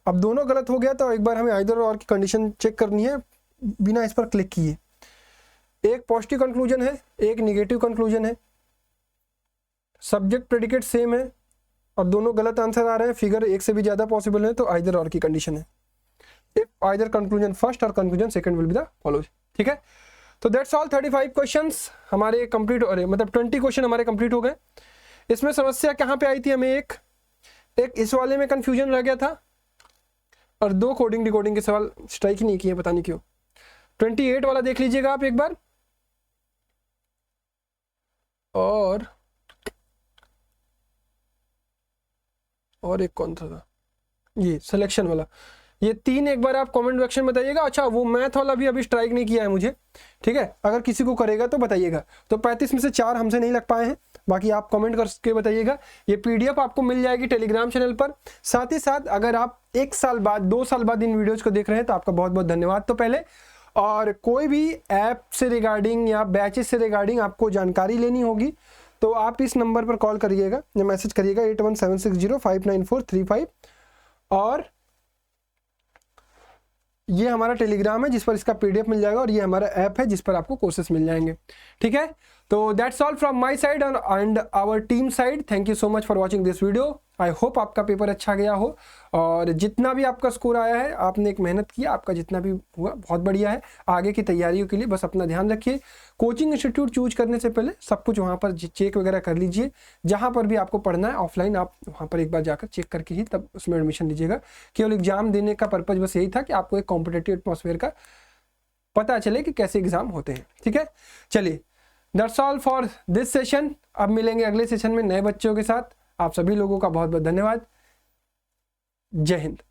अब दोनों गलत हो गया तो एक बार हमें आइदर और की कंडीशन चेक करनी है बिना इस पर क्लिक किए। एक पॉजिटिव कंक्लूजन है, एक निगेटिव कंक्लूजन है, सब्जेक्ट प्रेडिकेट सेम है और दोनों गलत आंसर आ रहे हैं, फिगर एक से भी ज्यादा पॉसिबल है, तो आइदर और की कंडीशन है। इफ आइदर कंक्लूजन फर्स्ट और conclusion second will be the follows. ठीक है, तो दैट्स ऑल। 35 क्वेश्चंस हमारे कंप्लीट हो रहे, मतलब 20 क्वेश्चन हमारे कंप्लीट हो गए। इसमें समस्या कहाँ पे आई थी हमें, एक इस वाले में कंफ्यूजन रह गया था और 2 कोडिंग डिकोडिंग के सवाल स्ट्राइक ही नहीं किए, पता नहीं क्यों। 28 वाला देख लीजिएगा आप एक बार, और एक कौन सा था, ये सिलेक्शन वाला। ये 3 एक बार आप कमेंट सेक्शन में बताइएगा। अच्छा, वो मैथ वाला भी अभी स्ट्राइक नहीं किया है मुझे, ठीक है, अगर किसी को करेगा तो बताइएगा। तो 35 में से 4 हमसे नहीं लग पाए हैं, बाकी आप कमेंट करके बताइएगा। ये पीडीएफ आपको मिल जाएगी टेलीग्राम चैनल पर। साथ ही साथ अगर आप 1 साल बाद 2 साल बाद इन वीडियोज़ को देख रहे हैं तो आपका बहुत बहुत धन्यवाद। तो पहले, और कोई भी ऐप से रिगार्डिंग या बैचेस से रिगार्डिंग आपको जानकारी लेनी होगी तो आप इस नंबर पर कॉल करिएगा या मैसेज करिएगा 8176059435। और ये हमारा टेलीग्राम है जिस पर इसका पीडीएफ मिल जाएगा और ये हमारा ऐप है जिस पर आपको कोर्सेस मिल जाएंगे। ठीक है, तो that's all from my side and our team side. Thank you so much for watching this video. I hope आपका पेपर अच्छा गया हो और जितना भी आपका स्कोर आया है, आपने एक मेहनत की, आपका जितना भी हुआ बहुत बढ़िया है। आगे की तैयारियों के लिए बस अपना ध्यान रखिए। कोचिंग इंस्टीट्यूट चूज करने से पहले सब कुछ वहाँ पर चेक वगैरह कर लीजिए। जहाँ पर भी आपको पढ़ना है ऑफलाइन, आप वहाँ पर एक बार जाकर चेक करके ही तब उसमें एडमिशन लीजिएगा। केवल एग्जाम देने का पर्पज बस यही था कि आपको एक कॉम्पिटेटिव एटमॉस्फेयर का पता चले कि कैसे एग्जाम होते हैं। ठीक है, चलिए, that's all for this session. अब मिलेंगे अगले सेशन में नए बच्चों के साथ। आप सभी लोगों का बहुत बहुत धन्यवाद। जय हिंद।